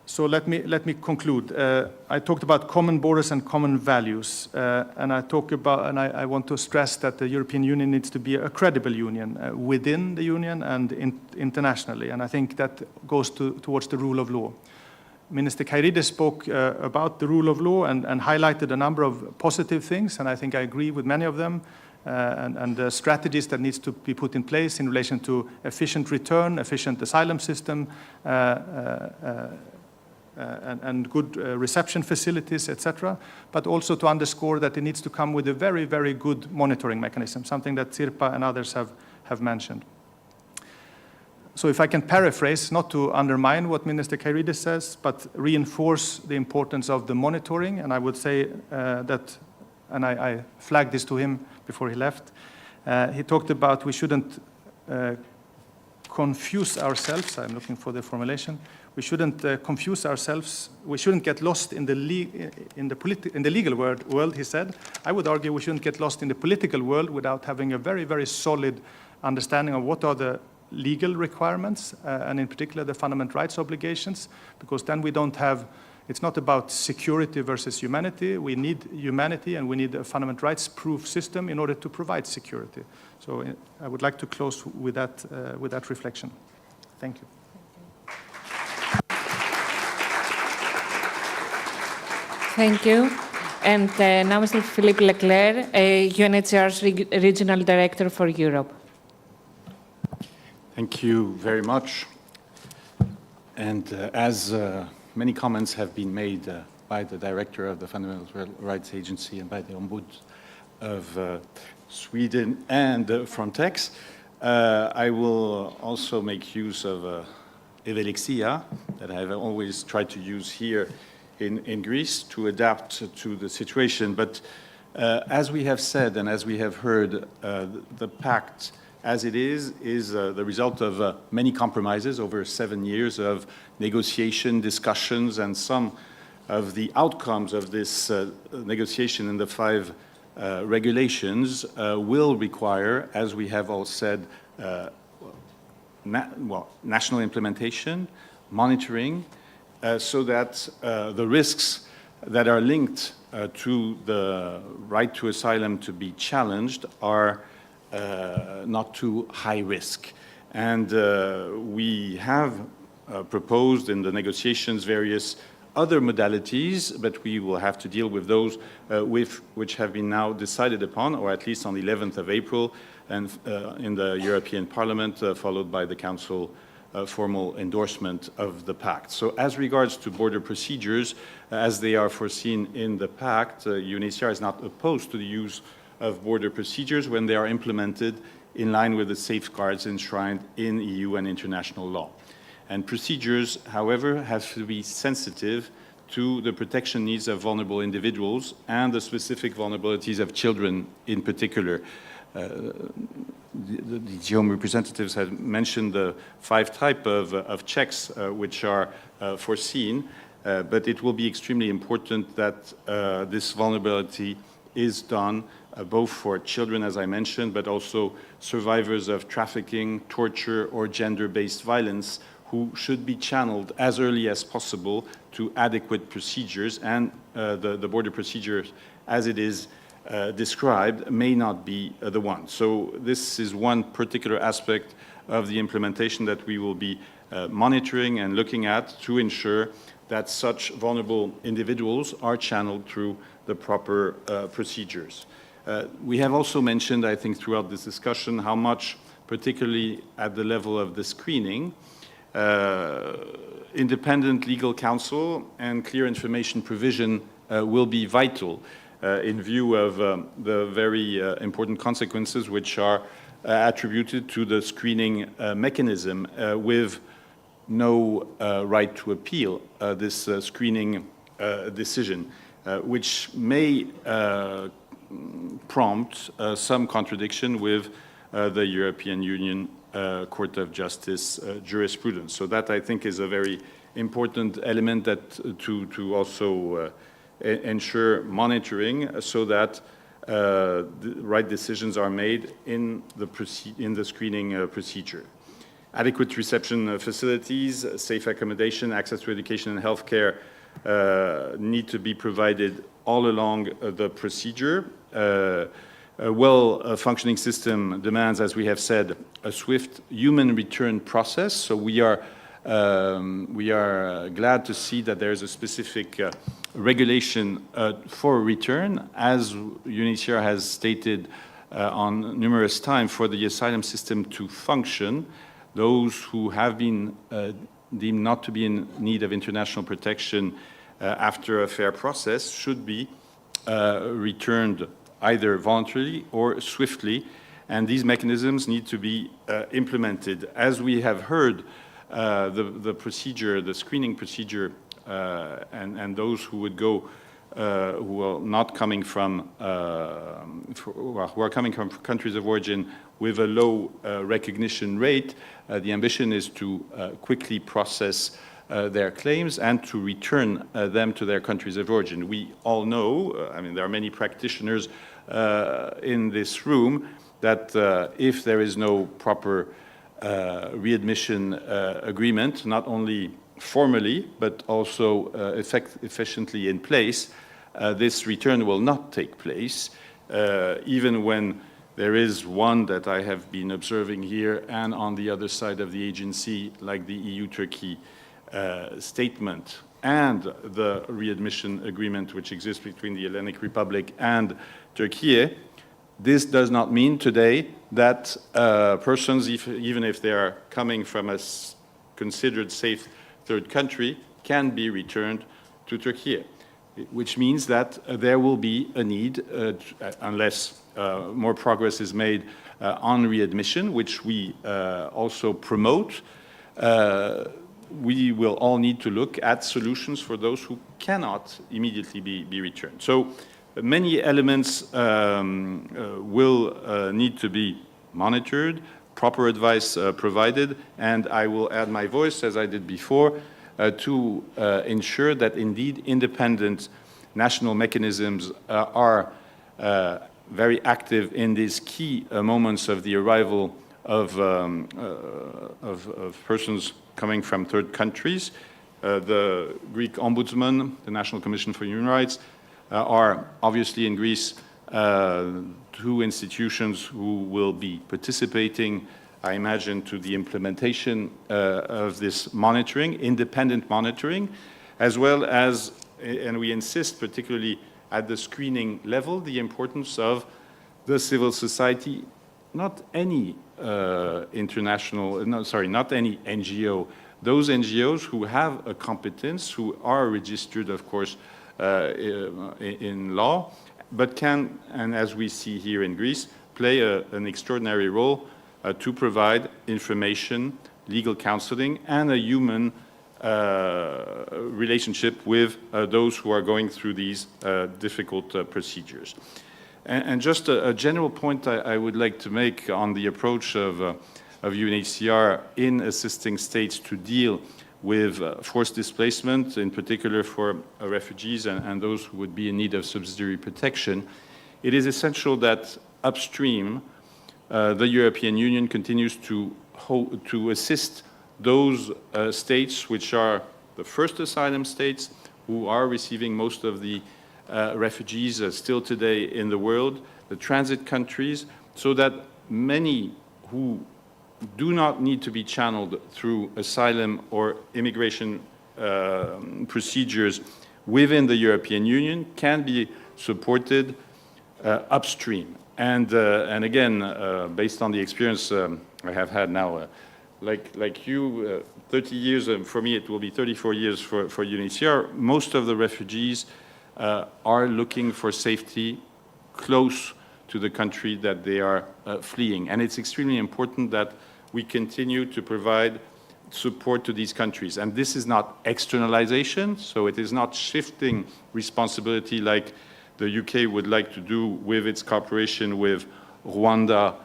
So let me conclude. I talked about common borders and common values, and I want to stress that the European Union needs to be a credible union within the union and internationally, and I think that goes towards the rule of law. Minister Kairides spoke about the rule of law and highlighted a number of positive things, and I think I agree with many of them. And the strategies that needs to be put in place in relation to efficient return, efficient asylum system, and good reception facilities, etc. But also to underscore that it needs to come with a very, very good monitoring mechanism, something that Sirpa and others have mentioned. So if I can paraphrase, not to undermine what Minister Kyrides says, but reinforce the importance of the monitoring, and I would say that, and I flagged this to him before he left, he talked about we shouldn't confuse ourselves. I'm looking for the formulation. We shouldn't confuse ourselves. We shouldn't get lost in the legal world, he said. I would argue we shouldn't get lost in the political world without having a very, very solid understanding of what are the legal requirements, and in particular the fundamental rights obligations, because then we don't have, it's not about security versus humanity. We need humanity and we need a fundamental rights proof system in order to provide security. So I would like to close with that reflection. Thank you. Thank you. And now Mr. Philippe Leclerc, UNHCR's Regional Director for Europe. Thank you very much. And as many comments have been made by the Director of the Fundamental Rights Agency and by the Ombudsman of Sweden and Frontex, I will also make use of evelexia that I've always tried to use here in Greece to adapt to the situation. But as we have said and as we have heard, the Pact as it is the result of many compromises over 7 years of negotiation, discussions, and some of the outcomes of this negotiation in the 5 regulations will require, as we have all said, national implementation, monitoring, so that the risks that are linked to the right to asylum to be challenged are not too high risk. And we have proposed in the negotiations various other modalities, but we will have to deal with those which have been now decided upon, or at least on the 11th of April, and in the European Parliament, followed by the Council formal endorsement of the Pact. So as regards to border procedures, as they are foreseen in the Pact, UNHCR is not opposed to the use of border procedures when they are implemented in line with the safeguards enshrined in EU and international law. And procedures, however, have to be sensitive to the protection needs of vulnerable individuals and the specific vulnerabilities of children in particular. The Home representatives had mentioned the 5 types of checks which are foreseen, but it will be extremely important that this vulnerability is done both for children, as I mentioned, but also survivors of trafficking, torture, or gender-based violence, who should be channeled as early as possible to adequate procedures, and the border procedures as it is described may not be the one. So this is one particular aspect of the implementation that we will be monitoring and looking at to ensure that such vulnerable individuals are channeled through the proper procedures. We have also mentioned, I think, throughout this discussion, how much, particularly at the level of the screening, independent legal counsel and clear information provision will be vital in view of the very important consequences which are attributed to the screening mechanism with no right to appeal this screening decision, which may prompt some contradiction with the European Union Court of Justice jurisprudence. So that, I think, is a very important element that to also ensure monitoring so that the right decisions are made in the screening procedure. Adequate reception facilities, safe accommodation, access to education and healthcare need to be provided all along the procedure. A well-functioning system demands, as we have said, a swift human return process. So we are glad to see that there is a specific regulation for return, as UNHCR has stated on numerous times. For the asylum system to function, those who have been deemed not to be in need of international protection after a fair process should be returned either voluntarily or swiftly, and these mechanisms need to be implemented. As we have heard, the procedure, the screening procedure, and those who would go, who are not coming from, who are coming from countries of origin with a low recognition rate, the ambition is to quickly process their claims and to return them to their countries of origin. We all know, I mean, there are many practitioners in this room, that if there is no proper readmission agreement, not only formally, but also efficiently in place, this return will not take place, even when there is one that I have been observing here and on the other side of the agency, like the EU-Turkey statement and the readmission agreement which exists between the Hellenic Republic and Turkey. This does not mean today that persons, even if they are coming from a considered safe third country, can be returned to Turkey, which means that there will be a need, unless more progress is made on readmission, which we also promote, we will all need to look at solutions for those who cannot immediately be returned. So many elements will need to be monitored, proper advice provided, and I will add my voice, as I did before, to ensure that indeed independent national mechanisms are very active in these key moments of the arrival of persons coming from third countries. The Greek Ombudsman, the National Commission for Human Rights, are obviously in Greece two institutions who will be participating, I imagine, to the implementation of this monitoring, independent monitoring, as well as, and we insist particularly at the screening level, the importance of the civil society, not any not any NGO, those NGOs who have a competence, who are registered, of course, in law, but can, and as we see here in Greece, play an extraordinary role to provide information, legal counseling, and a human relationship with those who are going through these difficult procedures. And just a general point I would like to make on the approach of UNHCR in assisting states to deal with forced displacement, in particular for refugees and those who would be in need of subsidiary protection. It is essential that upstream, the European Union continues to assist those states which are the first asylum states, who are receiving most of the refugees still today in the world, the transit countries, so that many who do not need to be channeled through asylum or immigration procedures within the European Union can be supported upstream. And again, based on the experience I have had now, like you, 30 years, for me it will be 34 years for UNHCR, most of the refugees are looking for safety close to the country that they are fleeing. And it's extremely important that we continue to provide support to these countries. And this is not externalization, so it is not shifting responsibility like the UK would like to do with its cooperation with Rwanda,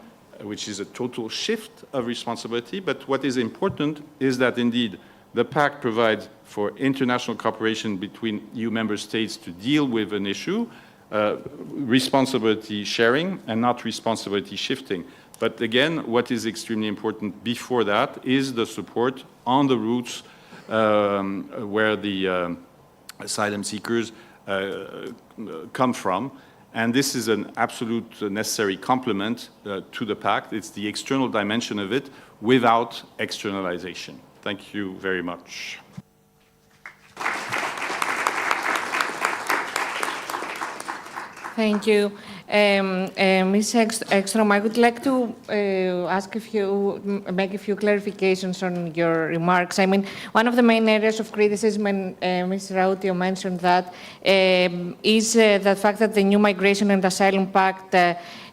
which is a total shift of responsibility. But what is important is that indeed the Pact provides for international cooperation between EU member states to deal with an issue, responsibility sharing and not responsibility shifting. But again, what is extremely important before that is the support on the routes where the asylum seekers come from. And this is an absolute necessary complement to the Pact. It's the external dimension of it without externalization. Thank you very much. Thank you. Ms. Ekstrom, I would like to make a few clarifications on your remarks. I mean, one of the main areas of criticism, and Ms. Rautio mentioned that, is the fact that the new Migration and Asylum Pact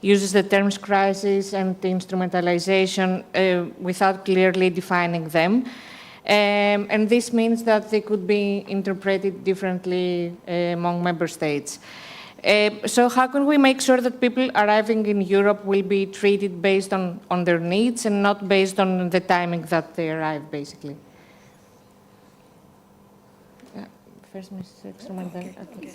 uses the terms crisis and instrumentalization without clearly defining them. And this means that they could be interpreted differently among member states. So how can we make sure that people arriving in Europe will be treated based on their needs and not based on the timing that they arrive, basically? First, Ms. Ekstrom, and then... Okay.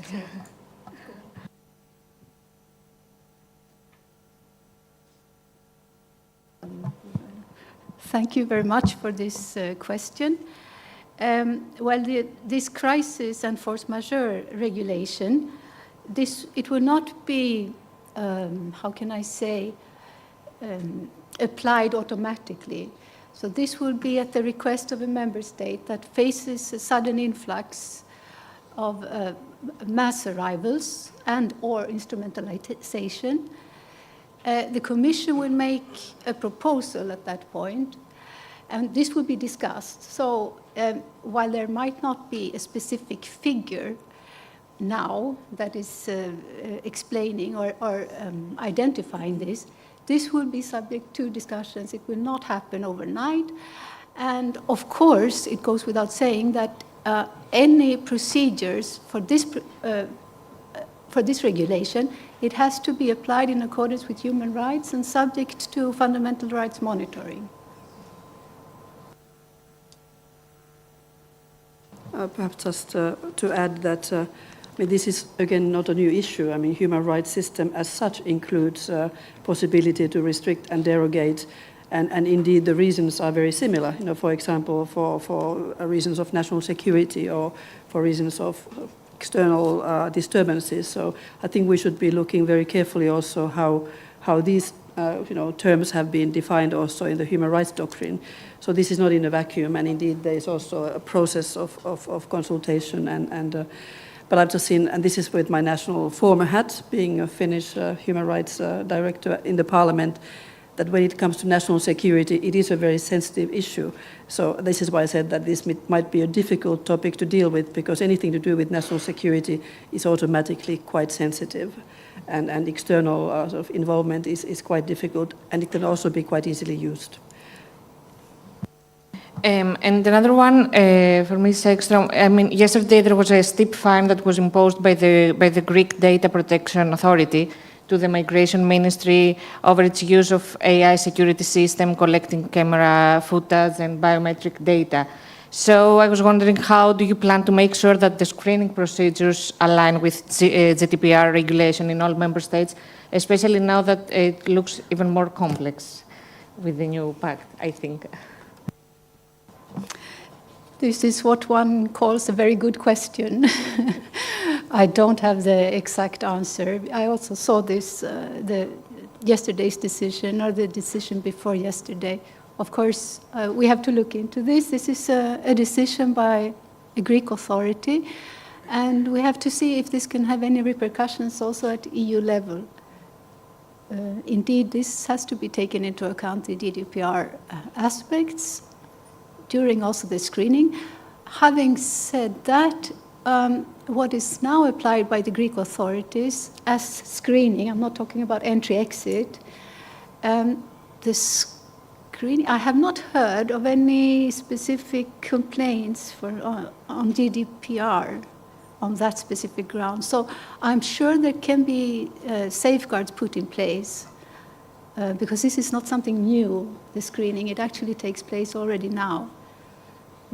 Thank you very much for this question. This crisis and force majeure regulation, it will not be, how can I say, applied automatically. So this will be at the request of a member state that faces a sudden influx of mass arrivals and or instrumentalization. The Commission will make a proposal at that point, and this will be discussed. So while there might not be a specific figure now that is explaining or identifying this, this will be subject to discussions. It will not happen overnight. And of course, it goes without saying that any procedures for this regulation, it has to be applied in accordance with human rights and subject to fundamental rights monitoring. Perhaps just to add that this is, again, not a new issue. I mean, human rights system as such includes possibility to restrict and derogate, and indeed the reasons are very similar. You know, for example, for reasons of national security or for reasons of external disturbances. So I think we should be looking very carefully also how these terms have been defined also in the human rights doctrine. So this is not in a vacuum, and indeed there is also a process of consultation but I've just seen, and this is with my national former hat, being a Finnish human rights director in the parliament, that when it comes to national security, it is a very sensitive issue. So this is why I said that this might be a difficult topic to deal with, because anything to do with national security is automatically quite sensitive. And external sort of involvement is quite difficult, and it can also be quite easily used. And another one for Ms. Ekstrom. I mean, yesterday there was a steep fine that was imposed by the Greek Data Protection Authority to the Migration Ministry over its use of AI security system collecting camera footage and biometric data. So I was wondering, how do you plan to make sure that the screening procedures align with GDPR regulation in all member states, especially now that it looks even more complex with the new pact, I think? This is what one calls a very good question. I don't have the exact answer. I also saw this, yesterday's decision, or the decision before yesterday. Of course, we have to look into this. This is a decision by a Greek authority, and we have to see if this can have any repercussions also at EU level. Indeed, this has to be taken into account, the GDPR aspects, during also the screening. Having said that, what is now applied by the Greek authorities as screening, I'm not talking about entry-exit, the screening, I have not heard of any specific complaints on GDPR on that specific ground. So I'm sure there can be safeguards put in place because this is not something new, the screening. It actually takes place already now.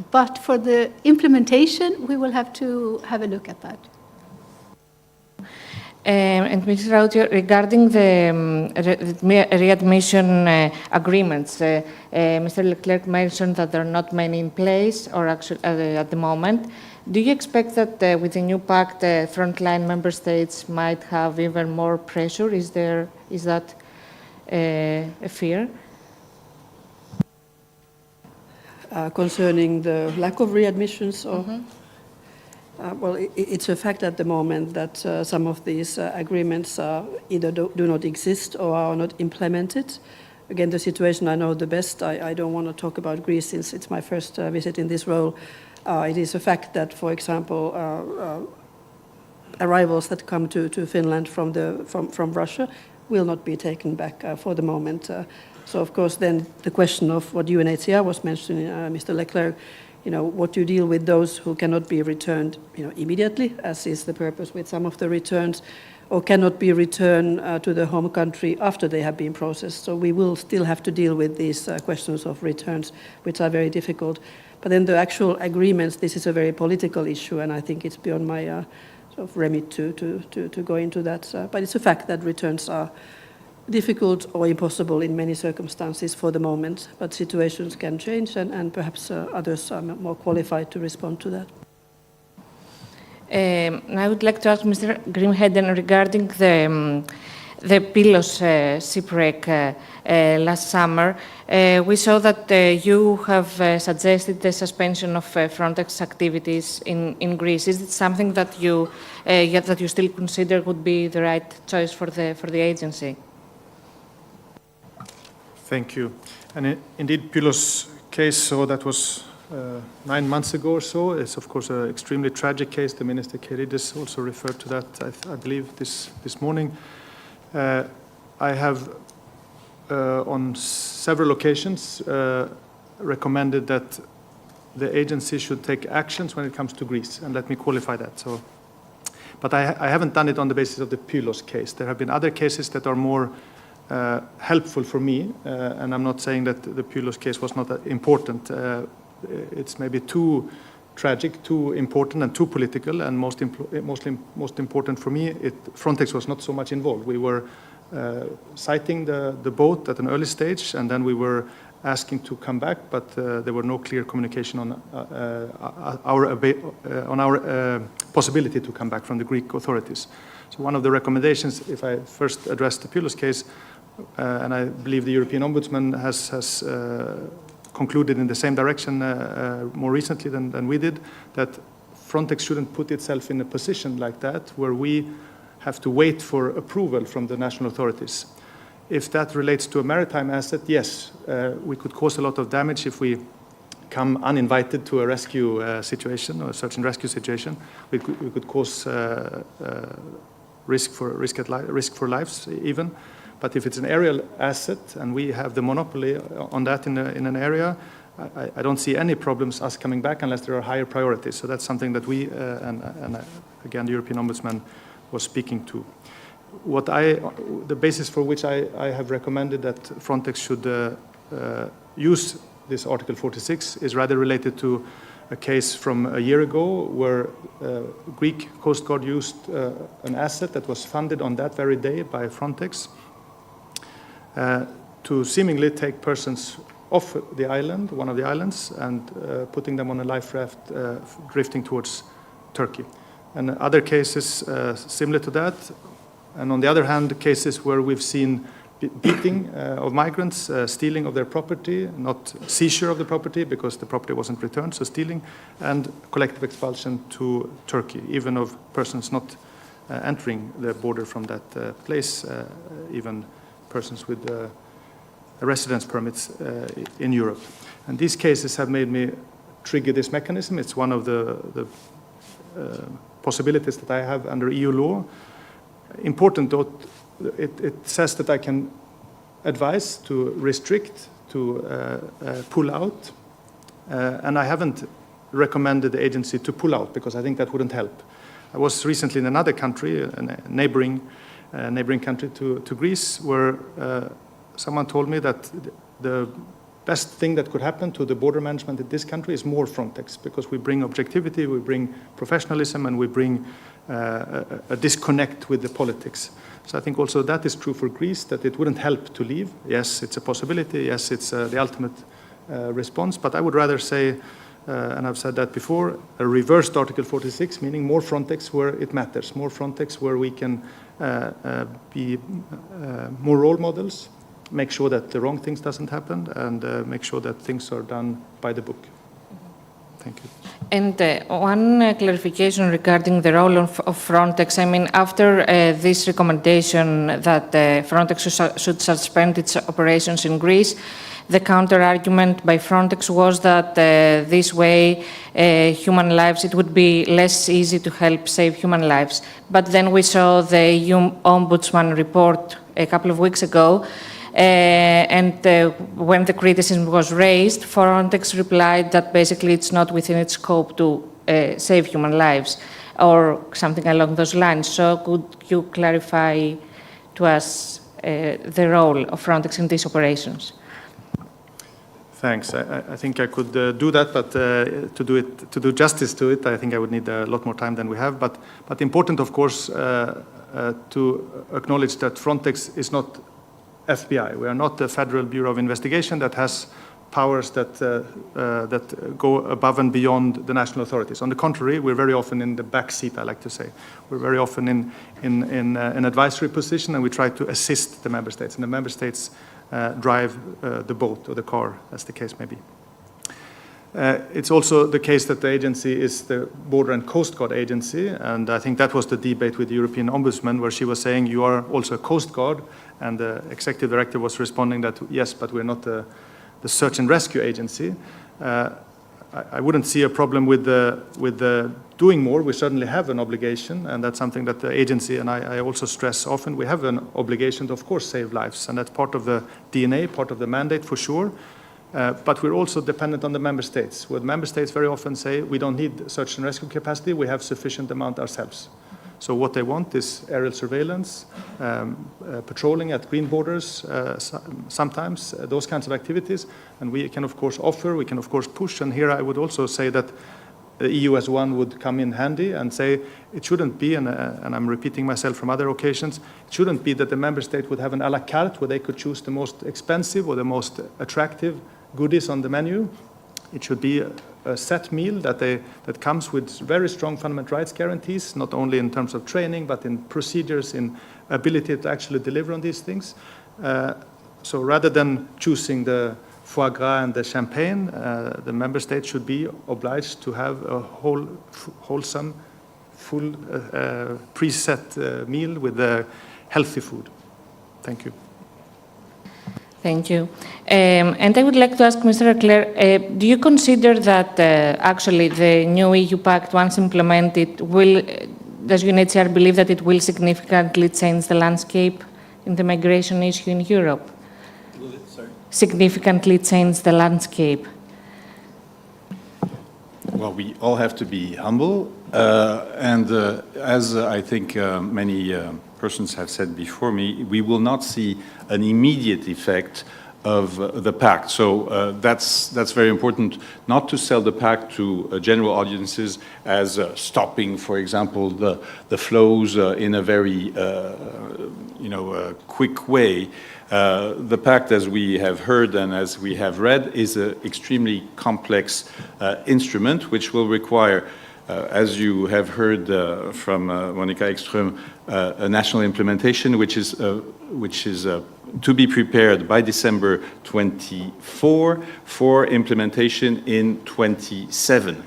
But for the implementation, we will have to have a look at that. And Ms. Rautio, regarding the readmission agreements, Mr. Leclerc mentioned that there are not many in place, or actually at the moment. Do you expect that with the new pact, frontline member states might have even more pressure? Is that a fear? Concerning the lack of readmissions? Or? Well, it's a fact at the moment that some of these agreements either do not exist or are not implemented. Again, the situation I know the best. I don't want to talk about Greece since it's my first visit in this role. It is a fact that, for example, arrivals that come to Finland from Russia will not be taken back for the moment. So, of course, then the question of what UNHCR was mentioning, Mr. Leclerc, what you deal with those who cannot be returned, immediately, as is the purpose with some of the returns, or cannot be returned to the home country after they have been processed. So we will still have to deal with these questions of returns, which are very difficult. But then the actual agreements, this is a very political issue, and I think it's beyond my sort of remit to go into that. But it's a fact that returns are difficult or impossible in many circumstances for the moment, but situations can change, and perhaps others are more qualified to respond to that. I would like to ask Mr. Grimheden regarding the Pylos shipwreck last summer. We saw that you have suggested the suspension of Frontex activities in Greece. Is it something that you still consider would be the right choice for the agency? Thank you. And indeed, Pylos case, so that was 9 months ago or so. It's, of course, an extremely tragic case. The Minister Keridis also referred to that, I believe, this morning. I have, on several occasions, recommended that the agency should take actions when it comes to Greece, and let me qualify that. But I haven't done it on the basis of the Pylos case. There have been other cases that are more helpful for me, and I'm not saying that the Pylos case was not that important. It's maybe too tragic, too important, and too political, and most important for me, Frontex was not so much involved. We were sighting the boat at an early stage, and then we were asking to come back, but there were no clear communication on our possibility to come back from the Greek authorities. So one of the recommendations, if I first address the Pylos case, and I believe the European Ombudsman has concluded in the same direction more recently than we did, that Frontex shouldn't put itself in a position like that where we have to wait for approval from the national authorities. If that relates to a maritime asset, yes, we could cause a lot of damage if we come uninvited to a rescue situation or a search and rescue situation. We could cause risk for lives even. But if it's an aerial asset and we have the monopoly on that in an area, I don't see any problems us coming back unless there are higher priorities. So that's something that we, and again, the European Ombudsman was speaking to. The basis for which I have recommended that Frontex should use this Article 46 is rather related to a case from a year ago where Greek Coast Guard used an asset that was funded on that very day by Frontex to seemingly take persons off the island, one of the islands, and putting them on a life raft drifting towards Turkey. And other cases similar to that. And on the other hand, cases where we've seen beating of migrants, stealing of their property, not seizure of the property because the property wasn't returned, so stealing, and collective expulsion to Turkey, even of persons not entering the border from that place, even persons with residence permits in Europe. And these cases have made me trigger this mechanism. It's one of the possibilities that I have under EU law. Important though, it says that I can advise to restrict, to pull out, and I haven't recommended the agency to pull out because I think that wouldn't help. I was recently in another country, a neighboring country to Greece, where someone told me that the best thing that could happen to the border management in this country is more Frontex, because we bring objectivity, we bring professionalism, and we bring a disconnect with the politics. So I think also that is true for Greece, that it wouldn't help to leave. Yes, it's a possibility. Yes, it's the ultimate response. But I would rather say, and I've said that before, a reversed Article 46, meaning more Frontex where it matters, more Frontex where we can be more role models, make sure that the wrong things doesn't happen, and make sure that things are done by the book. Thank you. And one clarification regarding the role of Frontex. I mean, after this recommendation that Frontex should suspend its operations in Greece, the counter-argument by Frontex was that this way human lives, it would be less easy to help save human lives. But then we saw the EU Ombudsman report a couple of weeks ago, and when the criticism was raised, Frontex replied that basically it's not within its scope to save human lives, or something along those lines. So could you clarify to us the role of Frontex in these operations? Thanks. I think I could do that, but to do justice to it, I think I would need a lot more time than we have. But important, of course, to acknowledge that Frontex is not FBI. We are not the Federal Bureau of Investigation that has powers that go above and beyond the national authorities. On the contrary, we're very often in the back seat, I like to say. We're very often in an advisory position, and we try to assist the member states. And the member states drive the boat or the car, as the case may be. It's also the case that the agency is the Border and Coast Guard agency, and I think that was the debate with the European Ombudsman, where she was saying, you are also a Coast Guard, and the executive director was responding that, yes, but we're not the search and rescue agency. I wouldn't see a problem with the doing more. We certainly have an obligation, and that's something that the agency, and I also stress often, we have an obligation to, of course, save lives, and that's part of the DNA, part of the mandate for sure. But we're also dependent on the member states, where the member states very often say, we don't need search and rescue capacity, we have sufficient amount ourselves. So what they want is aerial surveillance, patrolling at green borders, sometimes, those kinds of activities. And we can, of course, offer, we can, of course, push. And here I would also say that the EU as one would come in handy and say it shouldn't be, and I'm repeating myself from other occasions, it shouldn't be that the member state would have an a la carte where they could choose the most expensive or the most attractive goodies on the menu. It should be a set meal that comes with very strong fundamental rights guarantees, not only in terms of training, but in procedures, in ability to actually deliver on these things. So rather than choosing the foie gras and the champagne, the member state should be obliged to have a wholesome, full, preset meal with healthy food. Thank you. Thank you. And I would like to ask Mr. Leclerc, do you consider that actually the new EU Pact, once implemented, does UNHCR believe that it will significantly change the landscape in the migration issue in Europe? Will it, sorry? Significantly change the landscape? Well, we all have to be humble, and as I think many persons have said before me, we will not see an immediate effect of the Pact. So that's very important, not to sell the Pact to general audiences as stopping, for example, the flows in a very quick way. The Pact, as we have heard and as we have read, is an extremely complex instrument which will require, as you have heard from Monica Ekström, a national implementation which is to be prepared by December 24 for implementation in 27.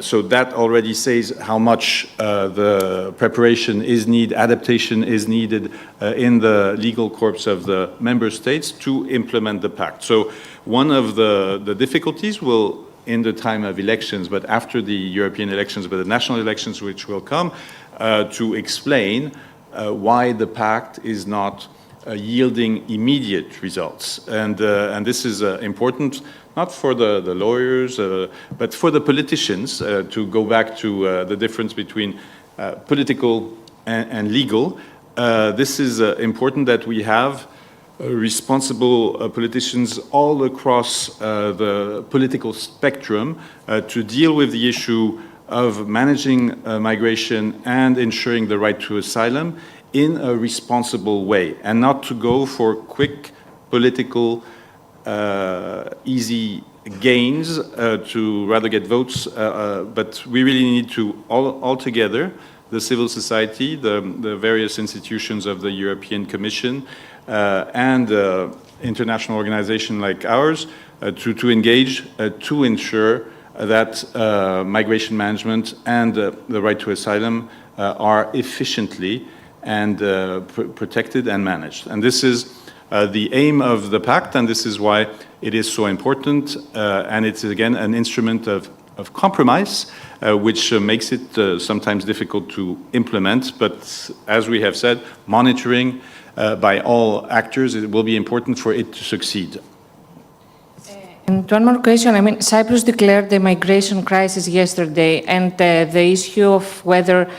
So that already says how much the preparation is needed, adaptation is needed in the legal corps of the member states to implement the Pact. So one of the difficulties will, in the time of elections, but after the European elections, but the national elections which will come, to explain why the Pact is not yielding immediate results. And this is important, not for the lawyers, but for the politicians, to go back to the difference between political and legal. This is important that we have responsible politicians all across the political spectrum to deal with the issue of managing migration and ensuring the right to asylum in a responsible way, and not to go for quick political easy gains to rather get votes, but we really need to all together, the civil society, the various institutions of the European Commission, and international organizations like ours, to engage to ensure that migration management and the right to asylum are efficiently and protected and managed. And this is the aim of the Pact, and this is why it is so important, and it's again an instrument of compromise, which makes it sometimes difficult to implement. But as we have said, monitoring by all actors, it will be important for it to succeed. And one more question. I mean, Cyprus declared the migration crisis yesterday, and the issue of whether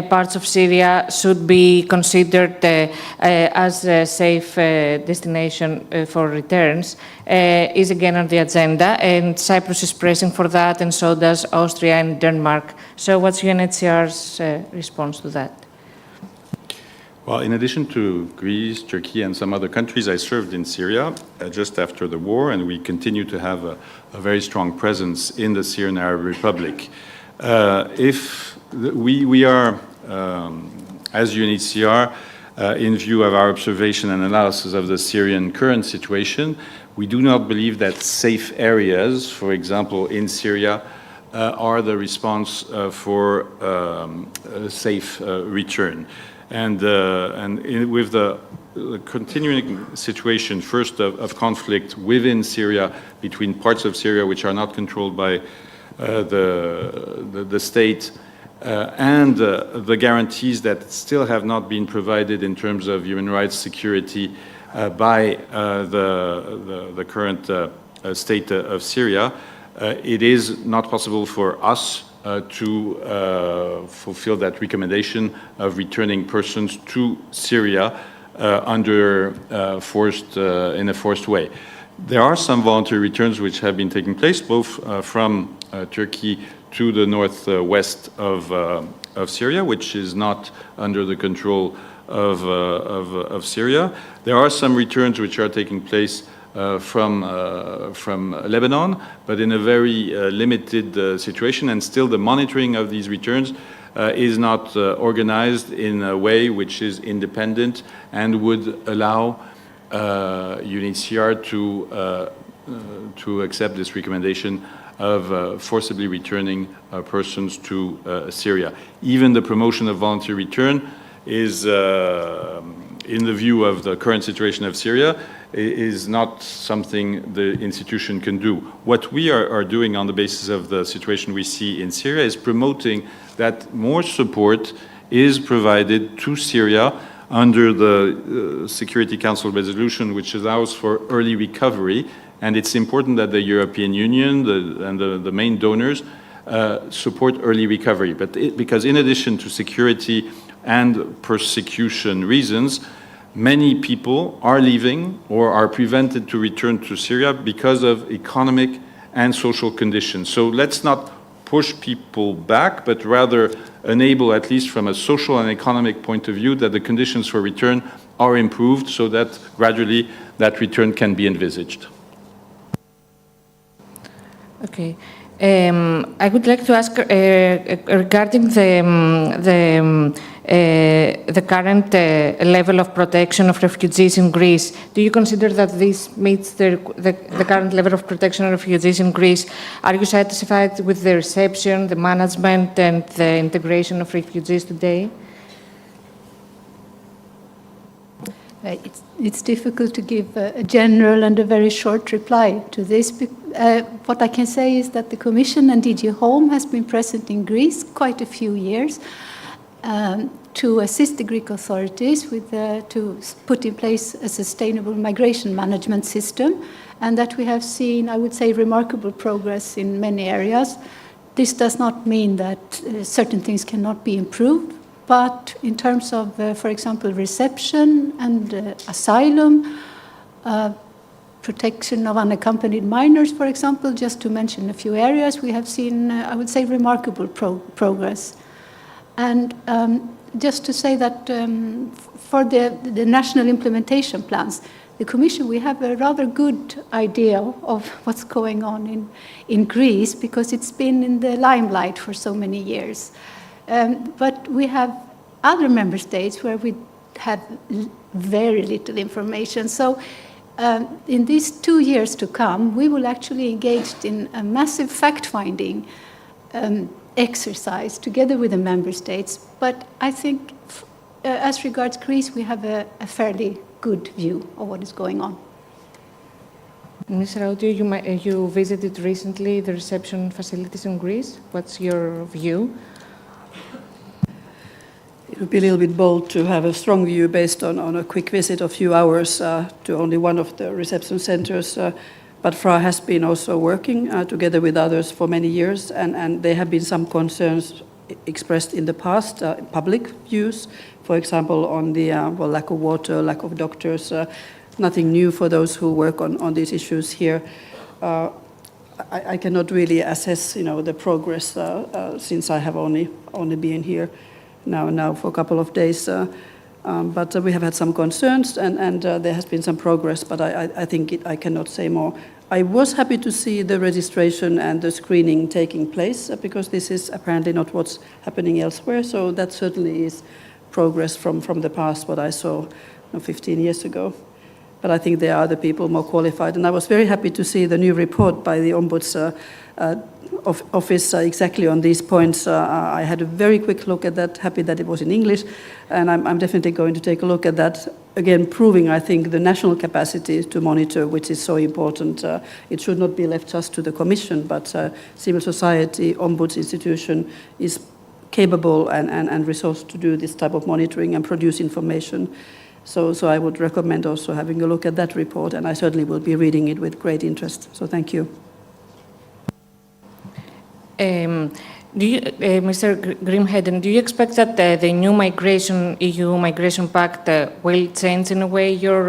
parts of Syria should be considered as a safe destination for returns is again on the agenda, and Cyprus is pressing for that, and so does Austria and Denmark. So what's UNHCR's response to that? Well, in addition to Greece, Turkey, and some other countries, I served in Syria just after the war, and we continue to have a very strong presence in the Syrian Arab Republic. We are, as UNHCR, in view of our observation and analysis of the Syrian current situation, we do not believe that safe areas, for example, in Syria, are the response for a safe return. And with the continuing situation, first of conflict within Syria, between parts of Syria which are not controlled by the state, and the guarantees that still have not been provided in terms of human rights security by the current state of Syria, it is not possible for us to fulfill that recommendation of returning persons to Syria in a forced way. There are some voluntary returns which have been taking place, both from Turkey to the northwest of Syria, which is not under the control of Syria. There are some returns which are taking place from Lebanon, but in a very limited situation, and still the monitoring of these returns is not organized in a way which is independent and would allow UNHCR to accept this recommendation of forcibly returning persons to Syria. Even the promotion of voluntary return is, in the view of the current situation of Syria, is not something the institution can do. What we are doing on the basis of the situation we see in Syria is promoting that more support is provided to Syria under the Security Council resolution, which allows for early recovery. And it's important that the European Union and the main donors support early recovery. Because in addition to security and persecution reasons, many people are leaving or are prevented to return to Syria because of economic and social conditions. So let's not push people back, but rather enable, at least from a social and economic point of view, that the conditions for return are improved so that gradually that return can be envisaged. Okay. I would like to ask regarding the current level of protection of refugees in Greece. Do you consider that this meets the current level of protection of refugees in Greece? Are you satisfied with the reception, the management, and the integration of refugees today? It's difficult to give a general and a very short reply to this. What I can say is that the Commission and DG Home has been present in Greece quite a few years to assist the Greek authorities to put in place a sustainable migration management system, and that we have seen, I would say, remarkable progress in many areas. This does not mean that certain things cannot be improved, but in terms of, for example, reception and asylum, protection of unaccompanied minors, for example, just to mention a few areas, we have seen, I would say, remarkable progress. And just to say that for the national implementation plans, the Commission, we have a rather good idea of what's going on in Greece, because it's been in the limelight for so many years. But we have other member states where we have very little information. So in these 2 years to come, we will actually engage in a massive fact-finding exercise together with the member states. But I think as regards Greece, we have a fairly good view of what is going on. Ms. Raoutou, you visited recently the reception facilities in Greece. What's your view? It would be a little bit bold to have a strong view based on a quick visit of a few hours to only one of the reception centers. But FRA has been also working together with others for many years, and there have been some concerns expressed in the past, public views, for example, on the lack of water, lack of doctors. Nothing new for those who work on these issues here. I cannot really assess, the progress since I have only been here now for a couple of days. But we have had some concerns, and there has been some progress, but I think I cannot say more. I was happy to see the registration and the screening taking place, because this is apparently not what's happening elsewhere, so that certainly is progress from the past, what I saw 15 years ago. But I think there are other people more qualified. And I was very happy to see the new report by the Ombuds Office exactly on these points. I had a very quick look at that, happy that it was in English. And I'm definitely going to take a look at that, again, proving, I think, the national capacity to monitor, which is so important. It should not be left just to the Commission, but civil society, Ombuds institution is capable and resourced to do this type of monitoring and produce information. So I would recommend also having a look at that report, and I certainly will be reading it with great interest. So thank you. Mr. Grimheden, do you expect that the new EU Migration Pact will change in a way your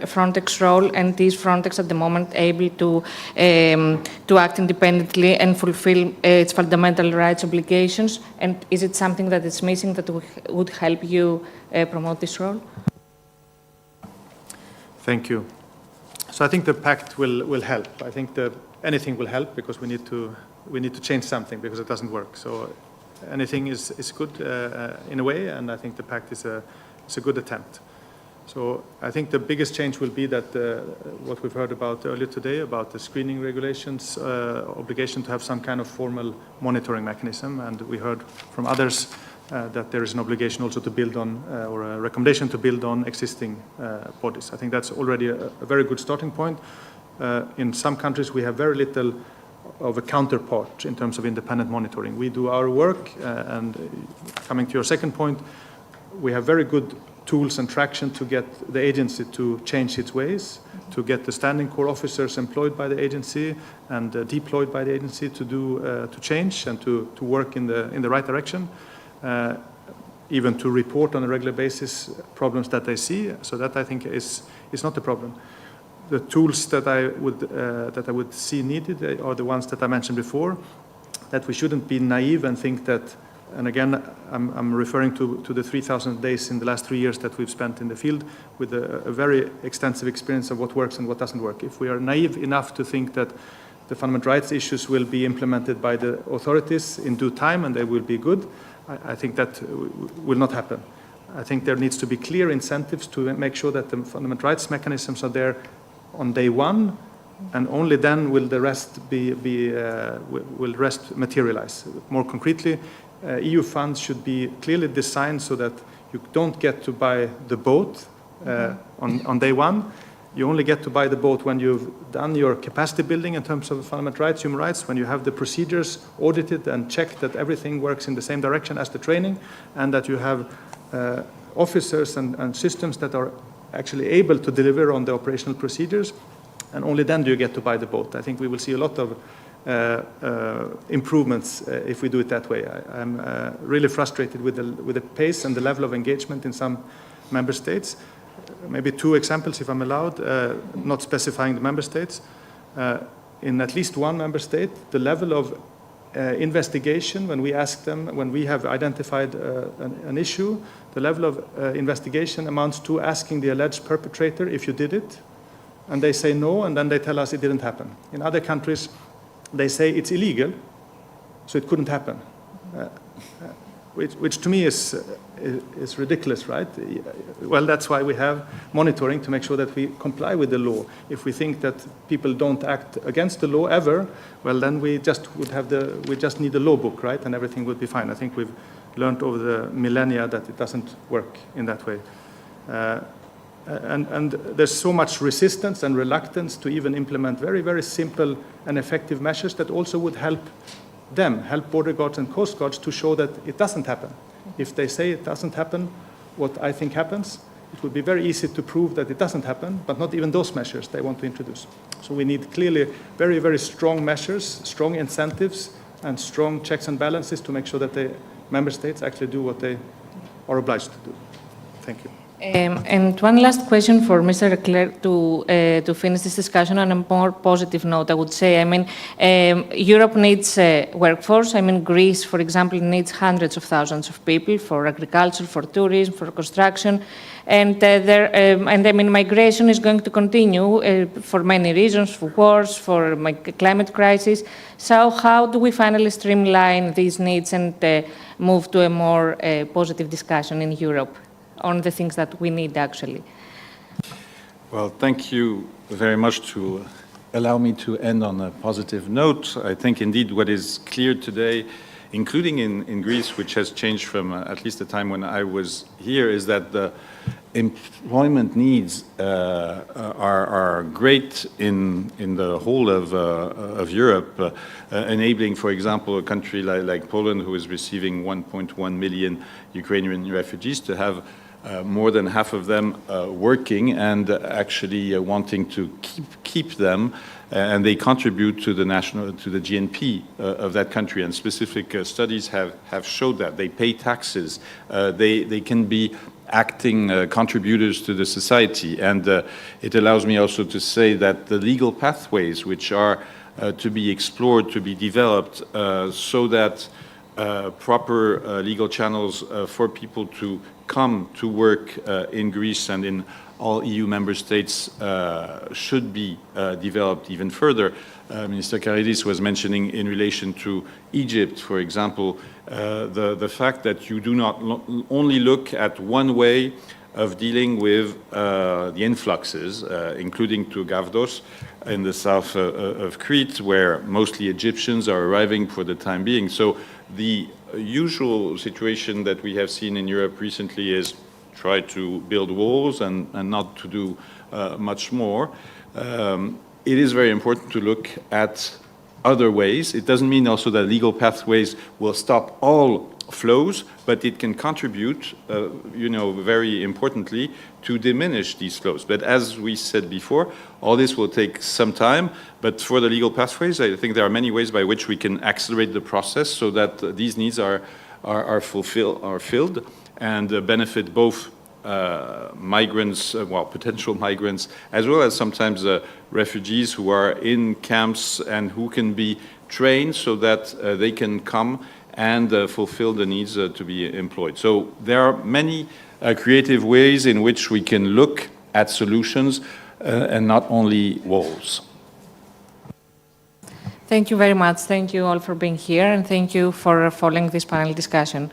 Frontex role, and is Frontex at the moment able to act independently and fulfill its fundamental rights obligations? And is it something that is missing that would help you promote this role? Thank you. So I think the pact will help. I think anything will help, because we need to change something, because it doesn't work. So anything is good in a way, and I think the pact is a good attempt. So I think the biggest change will be that what we've heard about earlier today, about the screening regulations, obligation to have some kind of formal monitoring mechanism, and we heard from others that there is an obligation also to build on, or a recommendation to build on existing bodies. I think that's already a very good starting point. In some countries, we have very little of a counterpart in terms of independent monitoring. We do our work, and coming to your second point, we have very good tools and traction to get the agency to change its ways, to get the standing core officers employed by the agency and deployed by the agency to change and to work in the right direction. Even to report on a regular basis problems that they see. So that, I think, is not the problem. The tools that I would see needed are the ones that I mentioned before, that we shouldn't be naive and think that, and again, I'm referring to the 3,000 days in the last 3 years that we've spent in the field with a very extensive experience of what works and what doesn't work. If we are naive enough to think that the fundamental rights issues will be implemented by the authorities in due time and they will be good, I think that will not happen. I think there needs to be clear incentives to make sure that the fundamental rights mechanisms are there on day one, and only then will the rest will rest materialize. More concretely, EU funds should be clearly designed so that you don't get to buy the boat on day one. You only get to buy the boat when you've done your capacity building in terms of fundamental rights, human rights, when you have the procedures audited and checked that everything works in the same direction as the training, and that you have officers and systems that are actually able to deliver on the operational procedures, and only then do you get to buy the boat. I think we will see a lot of improvements if we do it that way. I'm really frustrated with the pace and the level of engagement in some member states. Maybe 2 examples, if I'm allowed, not specifying the member states. In at least one member state, the level of investigation, when we ask them, when we have identified an issue, the level of investigation amounts to asking the alleged perpetrator if you did it, and they say no, and then they tell us it didn't happen. In other countries, they say it's illegal, so it couldn't happen. which to me is ridiculous, right? Well, that's why we have monitoring to make sure that we comply with the law. If we think that people don't act against the law ever, well, then we just need the law book, right? And everything would be fine. I think we've learned over the millennia that it doesn't work in that way. And there's so much resistance and reluctance to even implement very, very simple and effective measures that also would help border guards and coast guards to show that it doesn't happen. If they say it doesn't happen, what I think happens, it would be very easy to prove that it doesn't happen, but not even those measures they want to introduce. So we need clearly very, very strong measures, strong incentives, and strong checks and balances to make sure that the member states actually do what they are obliged to do. Thank you. And one last question for Mr. Leclerc to finish this discussion on a more positive note, I would say. I mean, Europe needs a workforce. I mean, Greece, for example, needs hundreds of thousands of people for agriculture, for tourism, for construction. And I mean, migration is going to continue for many reasons, for wars, for climate crisis. So how do we finally streamline these needs and move to a more positive discussion in Europe on the things that we need, actually? Well, thank you very much to allow me to end on a positive note. I think indeed what is clear today, including in Greece, which has changed from at least the time when I was here, is that the employment needs are great in the whole of Europe, enabling, for example, a country like Poland, who is receiving 1.1 million Ukrainian refugees, to have more than half of them working and actually wanting to keep them, and they contribute to the GNP of that country. And specific studies have showed that they pay taxes, they can be acting contributors to the society, and it allows me also to say that the legal pathways which are to be explored, to be developed, so that proper legal channels for people to come to work in Greece and in all EU member states should be developed even further. Minister Karidis was mentioning in relation to Egypt, for example, the fact that you do not only look at one way of dealing with the influxes, including to Gavdos in the south of Crete, where mostly Egyptians are arriving for the time being. So the usual situation that we have seen in Europe recently is try to build walls and not to do much more. It is very important to look at other ways. It doesn't mean also that legal pathways will stop all flows, but it can contribute, very importantly, to diminish these flows. But as we said before, all this will take some time. But for the legal pathways, I think there are many ways by which we can accelerate the process so that these needs are filled and benefit both migrants, potential migrants, as well as sometimes refugees who are in camps and who can be trained so that they can come and fulfill the needs to be employed. So there are many creative ways in which we can look at solutions and not only walls. Thank you very much. Thank you all for being here, and thank you for following this panel discussion.